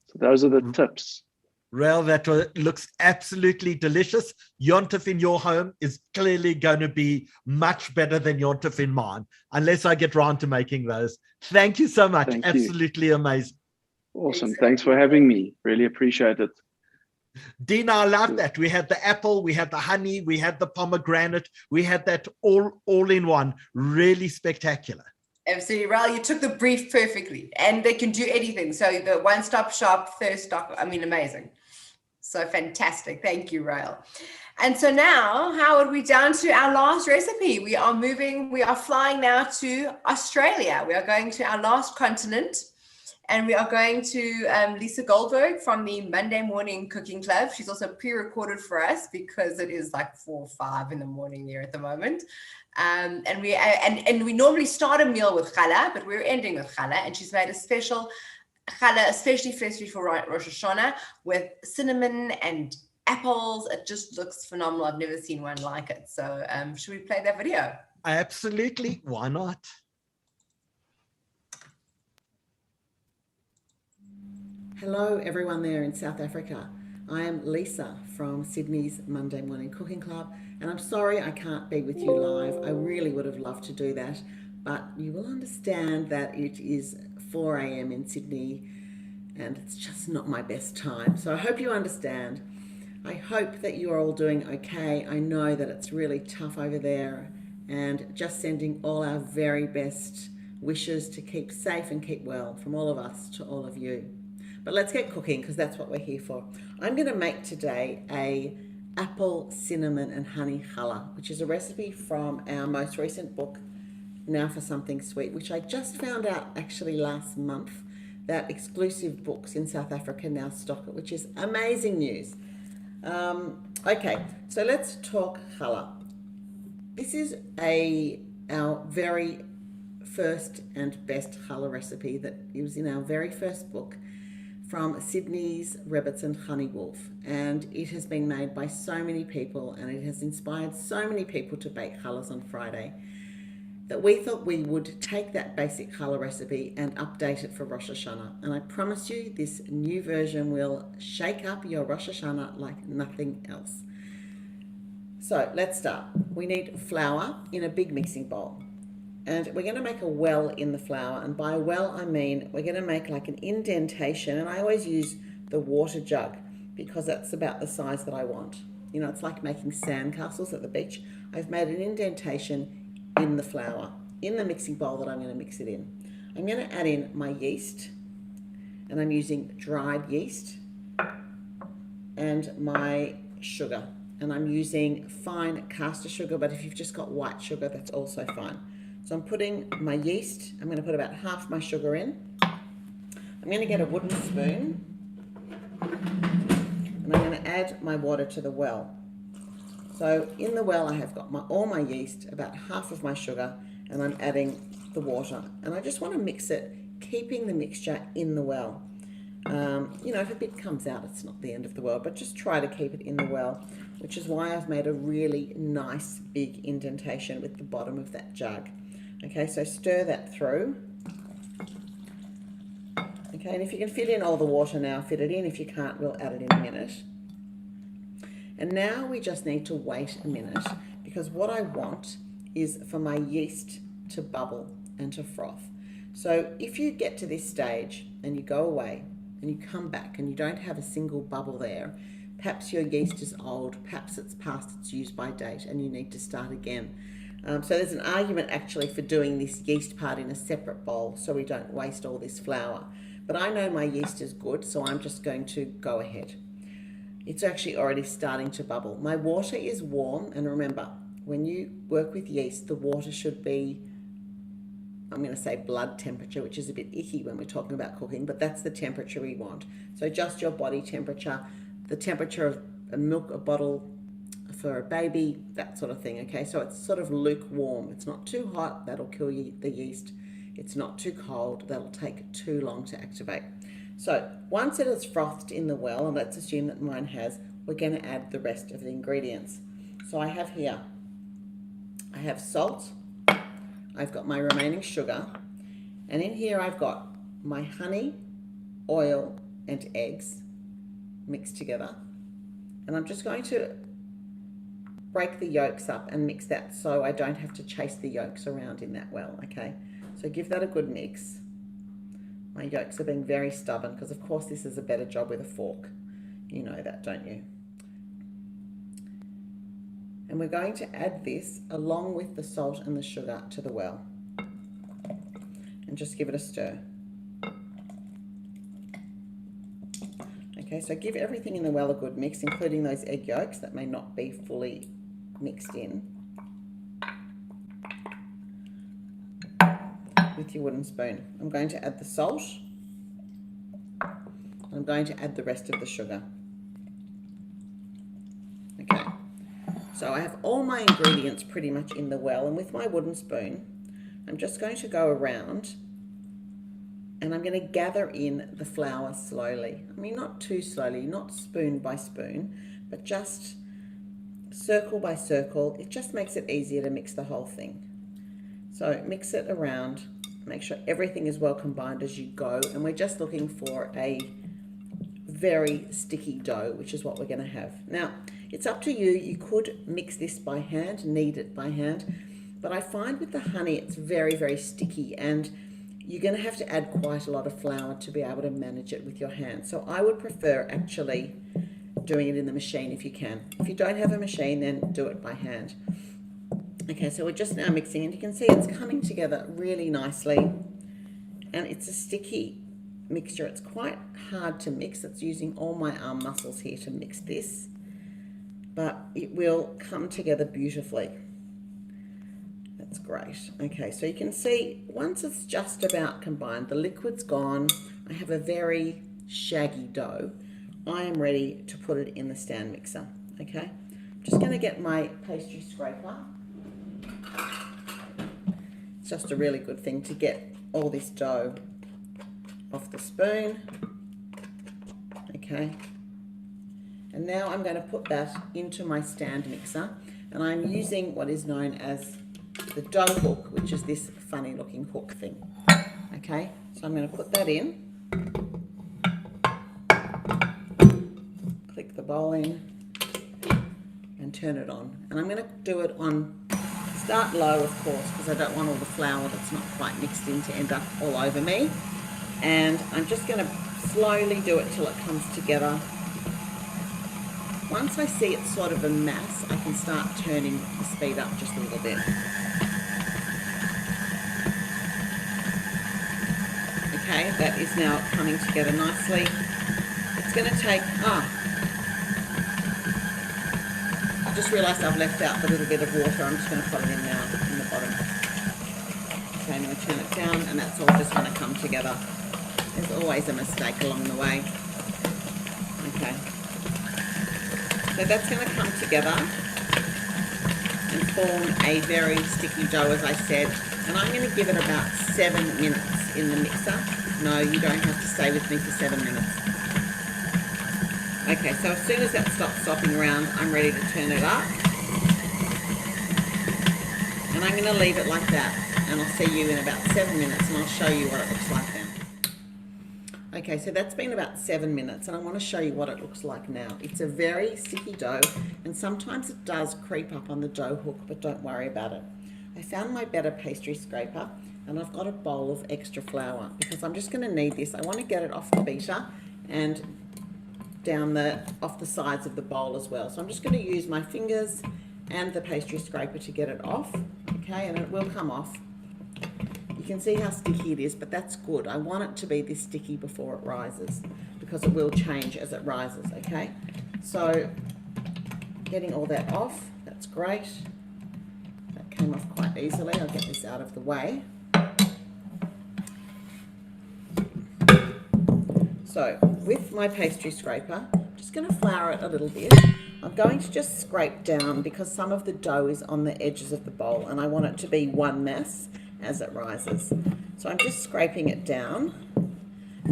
So those are the tips. Rael, that looks absolutely delicious. Yontif in your home is clearly going to be much better than Yontif in mine, unless I get round to making those. Thank you so much. Thank Absolutely you. Amazing. Awesome. Thanks for having me. Really appreciate it. Dina, I love that. We had the apple, we had the honey, we had the pomegranate, we had that all in one. Really spectacular. Absolutely, Rael, you took the brief perfectly, and they can do anything. So the one-stop shop, thirst stock, I mean, amazing. So fantastic. Thank you, Rael. And so now, Howard, we're down to our last recipe. We are flying now to Australia. We are going to our last continent, and we are going to Lisa Goldberg from the Monday Morning Cooking Club. She's also pre-recorded for us because it is like 4 or 5 in the morning there at the moment. And we normally start a meal with challah, but we're ending with challah. And she's made a special challah, especially for Rosh Hashanah, with cinnamon and apples. It just looks phenomenal. I've never seen one like it. So should we play that video? Absolutely. Why not? Hello everyone there in South Africa. I am Lisa from Sydney's Monday Morning Cooking Club, and I'm sorry I can't be with you live. I really would have loved to do that, but you will understand that it is 4 a.m. in Sydney and it's just not my best time. So I hope you understand. I hope that you are all doing okay. I know that it's really tough over there, and just sending all our very best wishes to keep safe and keep well from all of us to all of you. But let's get cooking, because that's what we're here for. I'm going to make today a apple, cinnamon and honey challah, which is a recipe from our most recent book, Now for Something Sweet, which I just found out actually last month that Exclusive Books in South Africa now stock it, which is amazing news. Okay, so let's talk challah. This is our very first and best challah recipe that was in our very first book, from Sydney's Rebbitzin Honey Wolf, and it has been made by so many people, and it has inspired so many people to bake challahs on Friday, that we thought we would take that basic challah recipe and update it for Rosh Hashanah. And I promise you, this new version will shake up your Rosh Hashanah like nothing else. So let's start. We need flour in a big mixing bowl. And we're going to make a well in the flour. And by well, I mean we're going to make like an indentation. And I always use the water jug because that's about the size that I want. You know, it's like making sandcastles at the beach. I've made an indentation in the flour, in the mixing bowl that I'm going to mix it in. I'm going to add in my yeast. And I'm using dried yeast. And my sugar. And I'm using fine caster sugar, but if you've just got white sugar, that's also fine. So I'm putting my yeast, I'm going to put about half my sugar in. I'm going to get a wooden spoon, and I'm going to add my water to the well. So in the well I have got all my yeast, about half of my sugar, and I'm adding the water. And I just want to mix it, keeping the mixture in the well. You know, if a bit comes out, it's not the end of the world, but just try to keep it in the well, which is why I've made a really nice big indentation with the bottom of that jug. Okay, so stir that through. Okay, and if you can fit in all the water now, fit it in. If you can't, we'll add it in a minute. And now we just need to wait a minute, because what I want is for my yeast to bubble and to froth. So if you get to this stage and you go away and you come back and you don't have a single bubble there, perhaps your yeast is old, perhaps it's past its use by date and you need to start again. So there's an argument actually for doing this yeast part in a separate bowl so we don't waste all this flour. But I know my yeast is good, so I'm just going to go ahead. It's actually already starting to bubble. My water is warm, and remember, when you work with yeast, the water should be, I'm going to say blood temperature, which is a bit icky when we're talking about cooking, but that's the temperature we want. So just your body temperature, the temperature of a milk, a bottle for a baby, that sort of thing, okay? So it's sort of lukewarm. It's not too hot, that'll kill the yeast. It's not too cold, that'll take too long to activate. So once it is frothed in the well, and let's assume that mine has, we're going to add the rest of the ingredients. So I have here, I have salt, I've got my remaining sugar, and in here I've got my honey, oil, and eggs mixed together. And I'm just going to break the yolks up and mix that so I don't have to chase the yolks around in that well, okay? So give that a good mix. My yolks are being very stubborn because of course this is a better job with a fork. You know that, don't you? And we're going to add this along with the salt and the sugar to the well. And just give it a stir. Okay, so give everything in the well a good mix, including those egg yolks that may not be fully mixed in with your wooden spoon. I'm going to add the salt. I'm going to add the rest of the sugar. Okay, so I have all my ingredients pretty much in the well, and with my wooden spoon, I'm just going to go around and I'm going to gather in the flour slowly. I mean, not too slowly, not spoon by spoon, but just circle by circle. It just makes it easier to mix the whole thing. So mix it around, make sure everything is well combined as you go, and we're just looking for a very sticky dough, which is what we're going to have. Now, it's up to you. You could mix this by hand, knead it by hand, but I find with the honey it's very, very sticky, and you're going to have to add quite a lot of flour to be able to manage it with your hands. So I would prefer actually doing it in the machine if you can. If you don't have a machine, then do it by hand. Okay, so we're just now mixing, and you can see it's coming together really nicely, and it's a sticky mixture. It's quite hard to mix. It's using all my arm muscles here to mix this, but it will come together beautifully. That's great. Okay, so you can see once it's just about combined, the liquid's gone, I have a very shaggy dough. I am ready to put it in the stand mixer. Okay, I'm just going to get my pastry scraper. It's just a really good thing to get all this dough off the spoon. Okay, and now I'm going to put that into my stand mixer, and I'm using what is known as the dough hook, which is this funny looking hook thing. Okay, so I'm going to put that in, click the bowl in and turn it on, and I'm going to do it on start low, of course, because I don't want all the flour that's not quite mixed in to end up all over me, and I'm just going to slowly do it till it comes together. Once I see it's sort of a mass, I can start turning the speed up just a little bit. Okay, that is now coming together nicely. It's going to take, I just realised I've left out the little bit of water. I'm just going to put it in now in the bottom. Okay, I'm going to turn it down, and that's all just going to come together. There's always a mistake along the way. Okay. So that's going to come together and form a very sticky dough, as I said. And I'm going to give it about 7 minutes in the mixer. No, you don't have to stay with me for 7 minutes. Okay, so as soon as that stops slopping around, I'm ready to turn it up. And I'm going to leave it like that. And I'll see you in about 7 minutes, and I'll show you what it looks like then. Okay, so that's been about 7 minutes, and I want to show you what it looks like now. It's a very sticky dough, and sometimes it does creep up on the dough hook, but don't worry about it. I found my better pastry scraper, and I've got a bowl of extra flour because I'm just going to need this. I want to get it off the beater and down off the sides of the bowl as well. So I'm just going to use my fingers and the pastry scraper to get it off, okay, and it will come off. You can see how sticky it is, but that's good. I want it to be this sticky before it rises, because it will change as it rises, okay? So getting all that off, that's great. That came off quite easily. I'll get this out of the way. So with my pastry scraper, I'm just going to flour it a little bit. I'm going to just scrape down because some of the dough is on the edges of the bowl and I want it to be one mass as it rises. So I'm just scraping it down,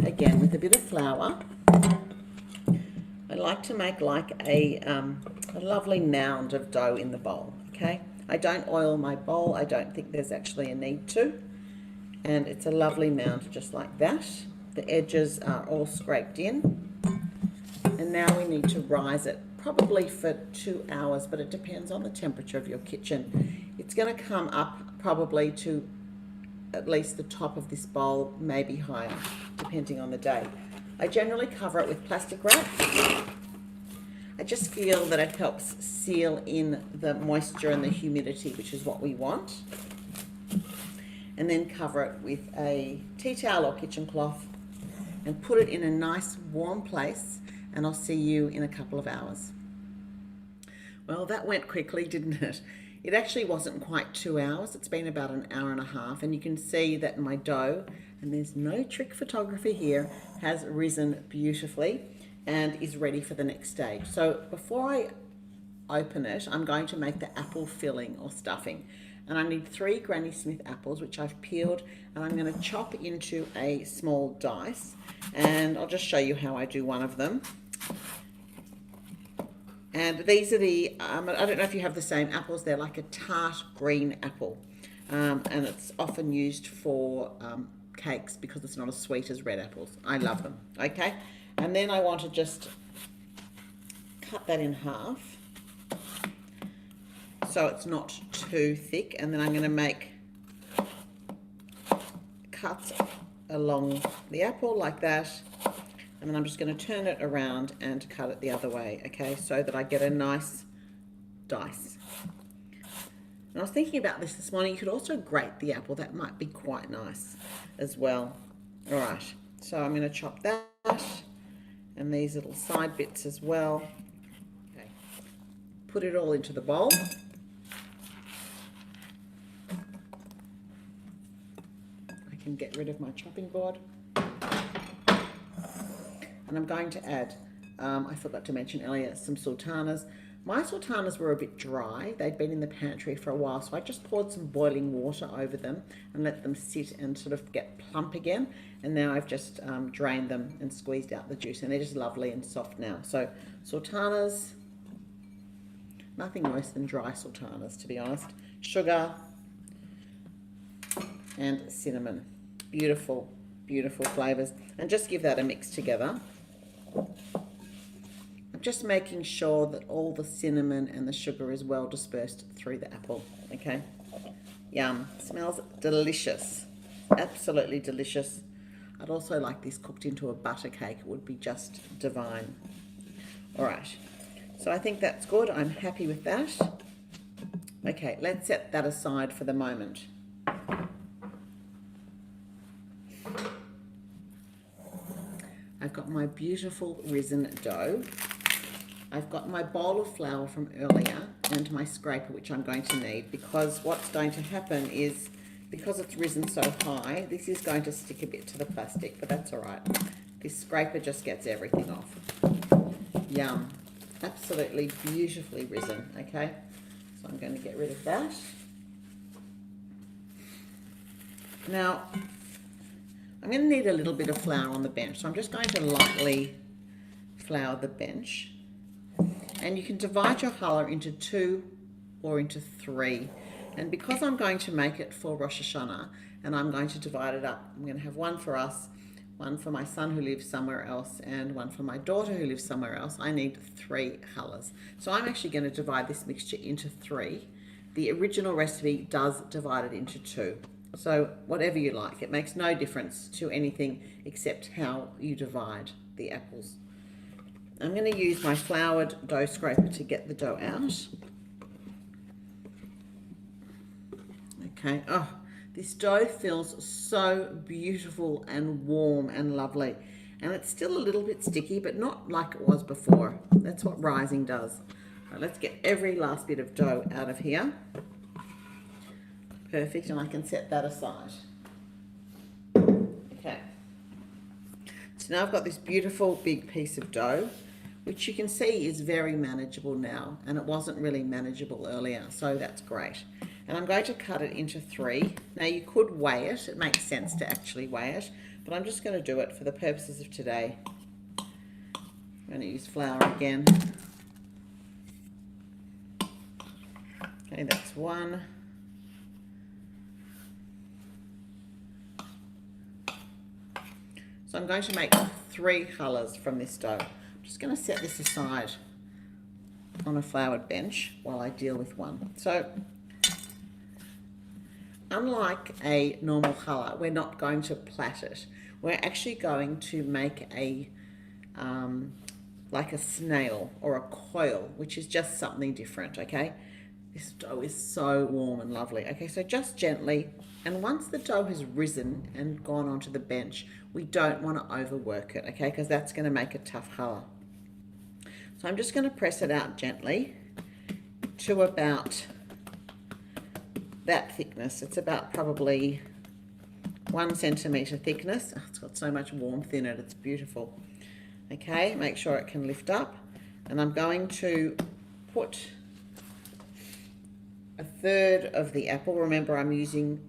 again with a bit of flour. I like to make like a lovely mound of dough in the bowl, okay? I don't oil my bowl. I don't think there's actually a need to. And it's a lovely mound just like that. The edges are all scraped in. And now we need to rise it, probably for 2 hours, but it depends on the temperature of your kitchen. It's going to come up probably to at least the top of this bowl, maybe higher, depending on the day. I generally cover it with plastic wrap. I just feel that it helps seal in the moisture and the humidity, which is what we want. And then cover it with a tea towel or kitchen cloth and put it in a nice warm place, and I'll see you in a couple of hours. Well, that went quickly, didn't it? It actually wasn't quite 2 hours. It's been about an hour and a half, and you can see that my dough, and there's no trick photography here, has risen beautifully and is ready for the next stage. So before I open it, I'm going to make the apple filling or stuffing. And I need 3 Granny Smith apples, which I've peeled, and I'm going to chop into a small dice. And I'll just show you how I do one of them. And these are the, I don't know if you have the same apples, they're like a tart green apple. And it's often used for cakes because it's not as sweet as red apples. I love them, okay? And then I want to just cut that in half so it's not too thick, and then I'm going to make cuts along the apple like that, and then I'm just going to turn it around and cut it the other way, okay, so that I get a nice dice. And I was thinking about this morning, you could also grate the apple. That might be quite nice as well. All right, so I'm going to chop that and these little side bits as well. Okay, put it all into the bowl. I can get rid of my chopping board. And I'm going to add, I forgot to mention earlier, some sultanas. My sultanas were a bit dry. They'd been in the pantry for a while, so I just poured some boiling water over them and let them sit and sort of get plump again. And now I've just drained them and squeezed out the juice, and they're just lovely and soft now. So sultanas, nothing worse than dry sultanas, to be honest. Sugar and cinnamon. Beautiful, beautiful flavors. And just give that a mix together. I'm just making sure that all the cinnamon and the sugar is well dispersed through the apple, okay? Yum, smells delicious, absolutely delicious. I'd also like this cooked into a butter cake. It would be just divine. All right, so I think that's good. I'm happy with that. Okay, let's set that aside for the moment. I've got my beautiful risen dough. I've got my bowl of flour from earlier and my scraper, which I'm going to need, because what's going to happen is, because it's risen so high, this is going to stick a bit to the plastic, but that's all right. This scraper just gets everything off. Yum. Absolutely beautifully risen, okay? So I'm going to get rid of that. Now, I'm going to need a little bit of flour on the bench, so I'm just going to lightly flour the bench. And you can divide your challah into 2 or into 3. And because I'm going to make it for Rosh Hashanah, and I'm going to divide it up, I'm going to have one for us, one for my son who lives somewhere else, and one for my daughter who lives somewhere else. I need 3 challahs. So I'm actually going to divide this mixture into 3. The original recipe does divide it into 2. So whatever you like, it makes no difference to anything except how you divide the apples. I'm going to use my floured dough scraper to get the dough out. Okay, oh, this dough feels so beautiful and warm and lovely. And it's still a little bit sticky, but not like it was before. That's what rising does. Right, let's get every last bit of dough out of here. Perfect, and I can set that aside. Okay. So now I've got this beautiful big piece of dough, which you can see is very manageable now, and it wasn't really manageable earlier, so that's great. And I'm going to cut it into 3. Now you could weigh it, it makes sense to actually weigh it, but I'm just going to do it for the purposes of today. I'm going to use flour again. Okay, that's 1. So I'm going to make 3 challahs from this dough. I'm just going to set this aside on a floured bench while I deal with one. So unlike a normal challah, we're not going to plait it. We're actually going to make a like a snail or a coil, which is just something different, okay? This dough is so warm and lovely. Okay, so just gently, and once the dough has risen and gone onto the bench, we don't want to overwork it, okay, because that's going to make a tough challah. So I'm just going to press it out gently to about that thickness. It's about probably 1 centimetre thickness. Oh, it's got so much warmth in it, it's beautiful. Okay, make sure it can lift up, and I'm going to put 1/3 of the apple. Remember, I'm using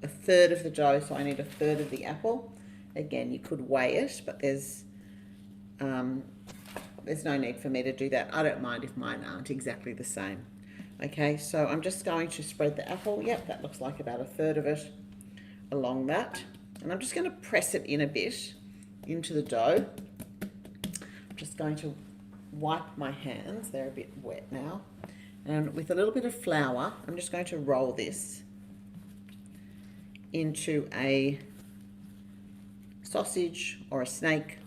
1/3 of the dough, so I need 1/3 of the apple. Again, you could weigh it, but there's no need for me to do that. I don't mind if mine aren't exactly the same. Okay, so I'm just going to spread the apple. Yep, that looks like about 1/3 of it along that. And I'm just going to press it in a bit into the dough. I'm just going to wipe my hands. They're a bit wet now. And with a little bit of flour, I'm just going to roll this into a sausage or a snake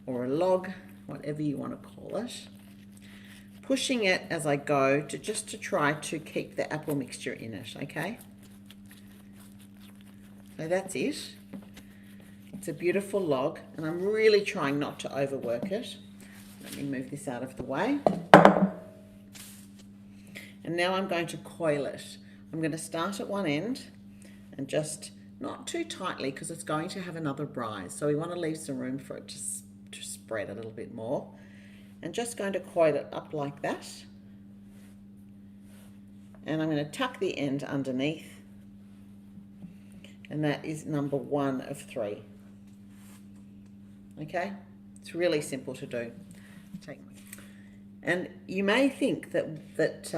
or a log, whatever you want to call it. Pushing it as I go to try to keep the apple mixture in it, okay? So that's it. It's a beautiful log, and I'm really trying not to overwork it. Let me move this out of the way. And now I'm going to coil it. I'm going to start at one end and just not too tightly because it's going to have another rise. So we want to leave some room for it to spread a little bit more. And just going to coil it up like that. And I'm going to tuck the end underneath. And that is number 1 of 3. Okay? It's really simple to do. And you may think that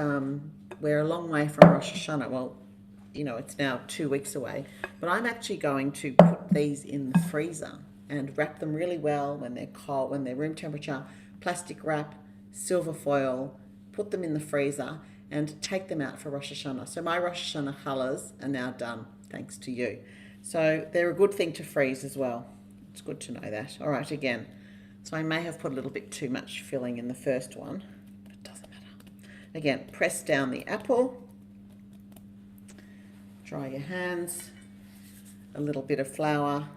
we're a long way from Rosh Hashanah. Well, you know, it's now 2 weeks away. But I'm actually going to put these in the freezer and wrap them really well when they're cold, when they're room temperature, plastic wrap, silver foil, put them in the freezer and take them out for Rosh Hashanah. So my Rosh Hashanah challahs are now done, thanks to you. So they're a good thing to freeze as well. It's good to know that. All right, again. So I may have put a little bit too much filling in the first one, but it doesn't matter. Again, press down the apple, dry your hands, a little bit of flour,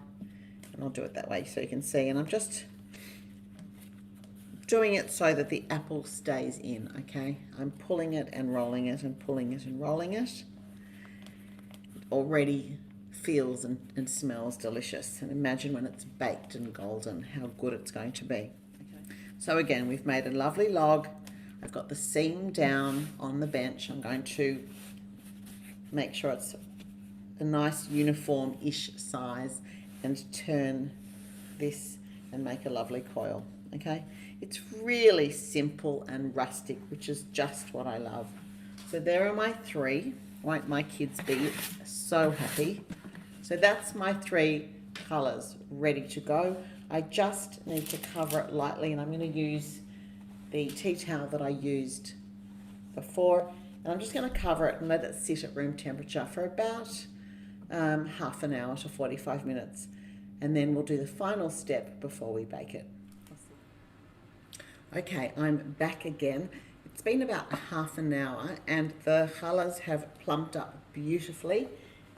and I'll do it that way so you can see. And I'm just doing it so that the apple stays in, okay? I'm pulling it and rolling it and pulling it and rolling it. It already feels and smells delicious, and imagine when it's baked and golden how good it's going to be. Okay. So again, we've made a lovely log. I've got the seam down on the bench. I'm going to make sure it's a nice uniform-ish size and turn this and make a lovely coil. Okay, it's really simple and rustic, which is just what I love. So there are my 3. Won't my kids be so happy? So that's my 3 colours ready to go. I just need to cover it lightly, and I'm going to use the tea towel that I used before, and I'm just going to cover it and let it sit at room temperature for about half an hour to 45 minutes, and then we'll do the final step before we bake it. Okay, I'm back again. It's been about half an hour and the challah have plumped up beautifully,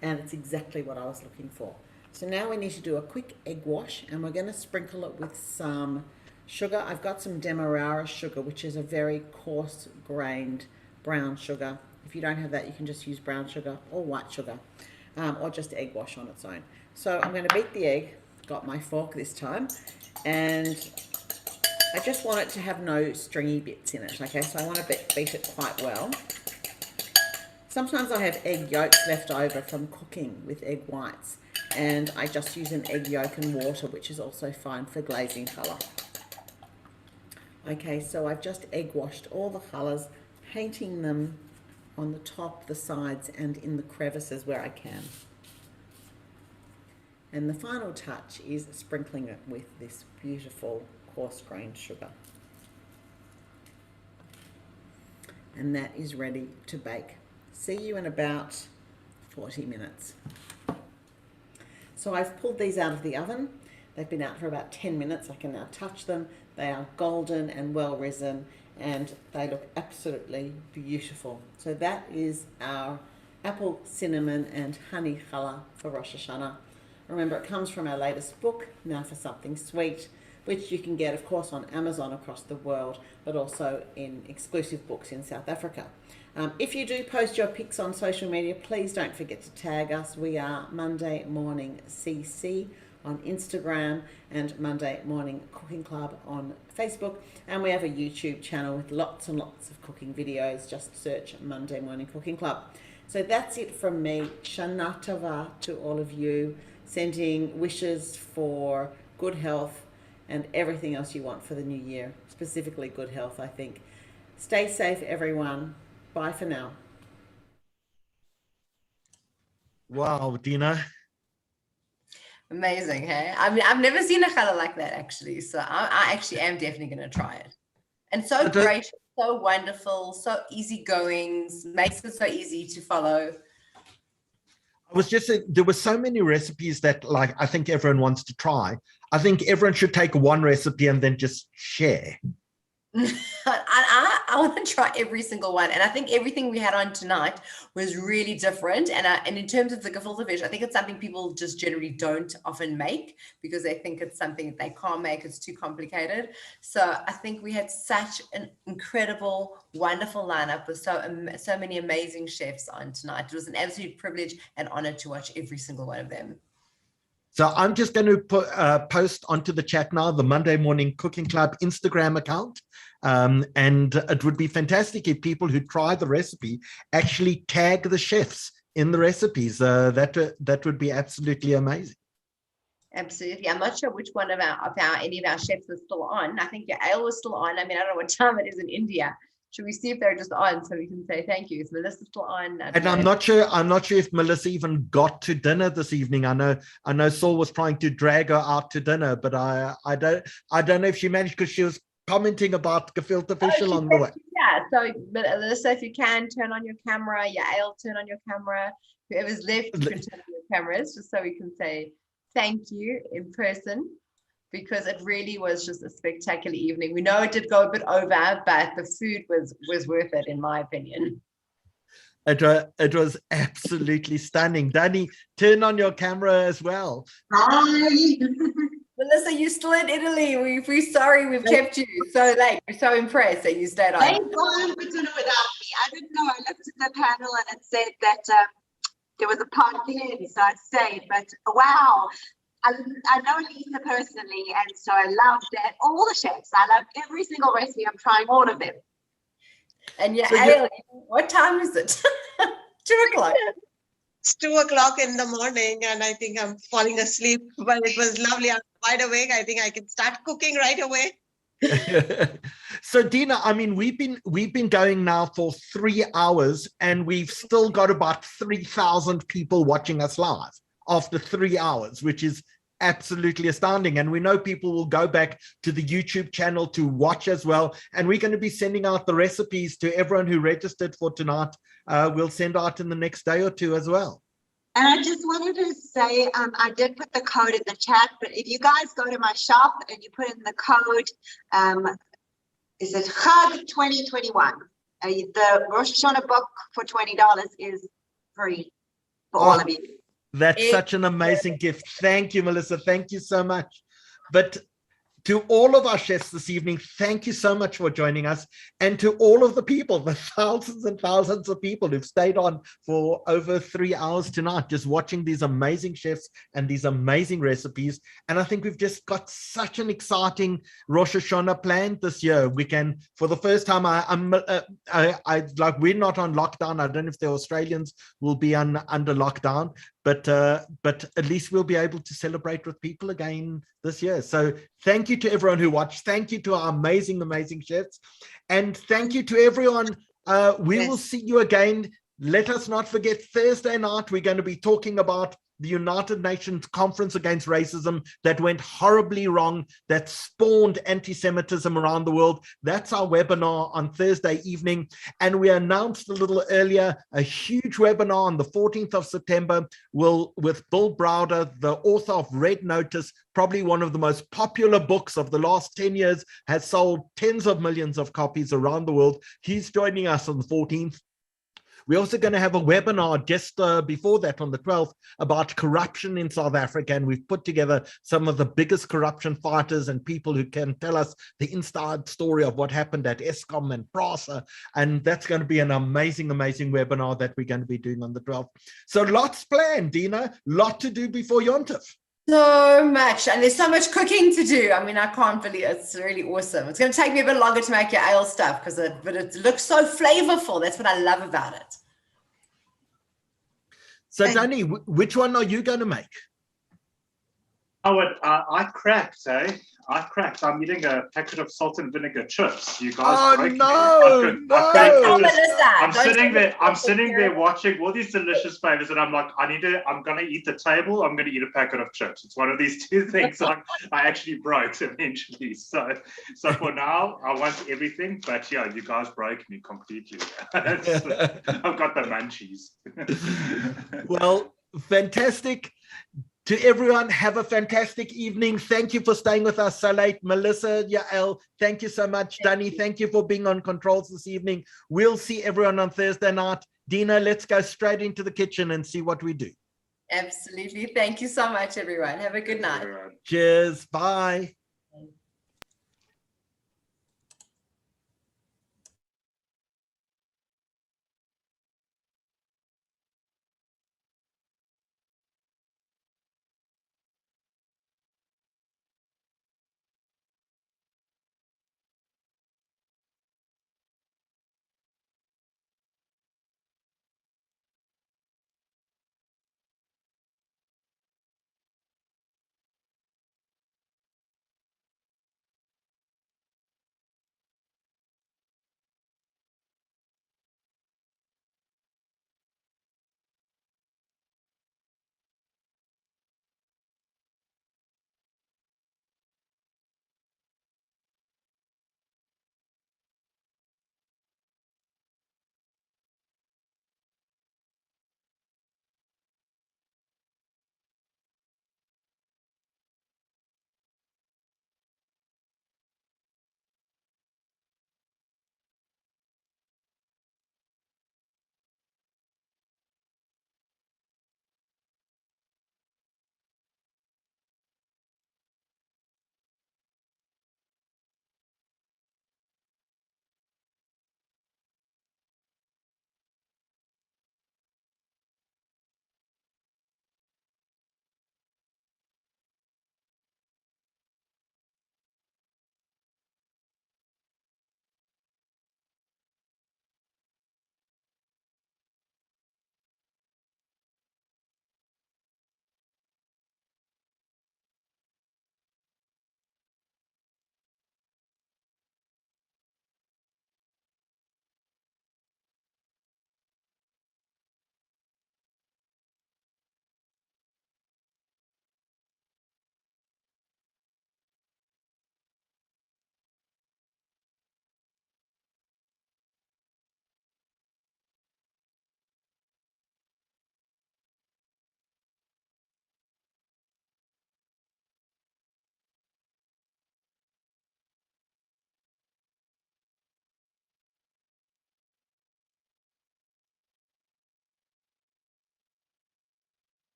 and it's exactly what I was looking for. So now we need to do a quick egg wash, and we're going to sprinkle it with some sugar. I've got some demerara sugar, which is a very coarse grained brown sugar. If you don't have that, you can just use brown sugar or white sugar, or just egg wash on its own. So I'm going to beat the egg, got my fork this time, and I just want it to have no stringy bits in it, okay? So I want to beat it quite well. Sometimes I have egg yolks left over from cooking with egg whites, and I just use an egg yolk and water, which is also fine for glazing challah. Okay, so I've just egg washed all the challahs, painting them on the top, the sides, and in the crevices where I can. And the final touch is sprinkling it with this beautiful coarse-grained sugar. And that is ready to bake. See you in about 40 minutes. So I've pulled these out of the oven. They've been out for about 10 minutes. I can now touch them. They are golden and well risen, and they look absolutely beautiful. So that is our apple, cinnamon and honey challah for Rosh Hashanah. Remember, it comes from our latest book, Now for Something Sweet, which you can get, of course, on Amazon across the world, but also in exclusive books in South Africa. If you do post your pics on social media, please don't forget to tag us. We are Monday Morning CC on Instagram and Monday Morning Cooking Club on Facebook. And we have a YouTube channel with lots and lots of cooking videos. Just search Monday Morning Cooking Club. So that's it from me. Shana Tova to all of you. Sending wishes for good health and everything else you want for the new year. Specifically good health, I think. Stay safe, everyone. Bye for now. Wow, Dina. Amazing, hey? I mean, I've never seen a challah like that, actually. So I actually am definitely going to try it. And so gracious, so wonderful, so easygoing, makes it so easy to follow. I was just saying, there were so many recipes that, like, I think everyone wants to try. I think everyone should take one recipe and then just share. I want to try every single one, and I think everything we had on tonight was really different. And in terms of the gefilte fish, I think it's something people just generally don't often make because they think it's something that they can't make, it's too complicated. So I think we had such an incredible, wonderful lineup with so many amazing chefs on tonight. It was an absolute privilege and honor to watch every single one of them. So I'm just going to post onto the chat now the Monday Morning Cooking Club Instagram account. And it would be fantastic if people who try the recipe actually tag the chefs in the recipes. That would be absolutely amazing. Absolutely. I'm not sure which one of any of our chefs is still on. I think Yael was still on. I mean, I don't know what time it is in India. Should we see if they're just on so we can say thank you? Is Melissa still on? And I'm not sure if Melissa even got to dinner this evening. I know Saul was trying to drag her out to dinner, but I don't know if she managed because she was commenting about gefilte fish along the way. Yeah. So Melissa, if you can turn on your camera, Yael, turn on your camera. Whoever's left, you can turn on your cameras just so we can say thank you in person, because it really was just a spectacular evening. We know it did go a bit over, but the food was worth it, in my opinion. It was absolutely stunning. Danny, turn on your camera as well. Hi. Melissa, you're still in Italy. We're sorry we've kept you so late. We're so impressed that you stayed on. They gone for dinner without me. I didn't know. I looked at the panel and it said that there was a party in, so I stayed. But wow. I know Lisa personally, and so I loved that. All the chefs, I love every single recipe. I'm trying all of them. And yeah, what time is it? 2 o'clock. It's 2 o'clock in the morning, and I think I'm falling asleep. But it was lovely. I'm wide awake. I think I can start cooking right away. So Dina, I mean, we've been going now for 3 hours, and we've still got about 3,000 people watching us live after 3 hours, which is absolutely astounding. And we know people will go back to the YouTube channel to watch as well. And we're going to be sending out the recipes to everyone who registered for tonight. We'll send out in the next day or two as well. And I just wanted to say, I did put the code in the chat, but if you guys go to my shop and you put in the code is it Chag 2021. The Rosh Hashanah book for $20 is free for all of you. That's such an amazing gift. Thank you, Melissa. Thank you so much. But to all of our chefs this evening, thank you so much for joining us. And to all of the people, the thousands and thousands of people who've stayed on for over 3 hours tonight, just watching these amazing chefs and these amazing recipes. And I think we've just got such an exciting Rosh Hashanah planned this year. We can, for the first time, like, we're not on lockdown. I don't know if the Australians will be under lockdown, but at least we'll be able to celebrate with people again this year. So thank you to everyone who watched. Thank you to our amazing chefs, and thank you to everyone. We will see you again. Let us not forget, Thursday night we're going to be talking about the United Nations Conference Against Racism that went horribly wrong, that spawned anti-Semitism around the world. That's our webinar on Thursday evening. And we announced a little earlier a huge webinar on the 14th of September with Bill Browder, the author of Red Notice, probably one of the most popular books of the last 10 years, has sold tens of millions of copies around the world. He's joining us on the 14th. We're also going to have a webinar just before that on the 12th about corruption in South Africa. And we've put together some of the biggest corruption fighters and people who can tell us the inside story of what happened at Eskom and PRASA. And that's going to be an amazing webinar that we're going to be doing on the 12th. So lots planned, Dina, lot to do before Yontif. So much, and there's so much cooking to do. I mean, I can't believe it. It's really awesome. It's going to take me a bit longer to make your ale stuff but it looks so flavorful. That's what I love about it. So Danny, which one are you going to make? Oh, I cracked, eh? I cracked. I'm eating a packet of salt and vinegar chips. You guys broke me. I'm sitting there watching all these delicious flavors, and I'm like, I'm gonna eat the table. I'm gonna eat a packet of chips. It's one of these two things I actually broke eventually. So for now, I want everything. But yeah, you guys broke me completely. I've got the munchies. Well, fantastic. To everyone, have a fantastic evening. Thank you for staying with us so late. Melissa, Yael, thank you so much. Danny, thank you for being on controls this evening. We'll see everyone on Thursday night. Dina, let's go straight into the kitchen and see what we do. Absolutely. Thank you so much, everyone. Have a good night. Cheers. Bye.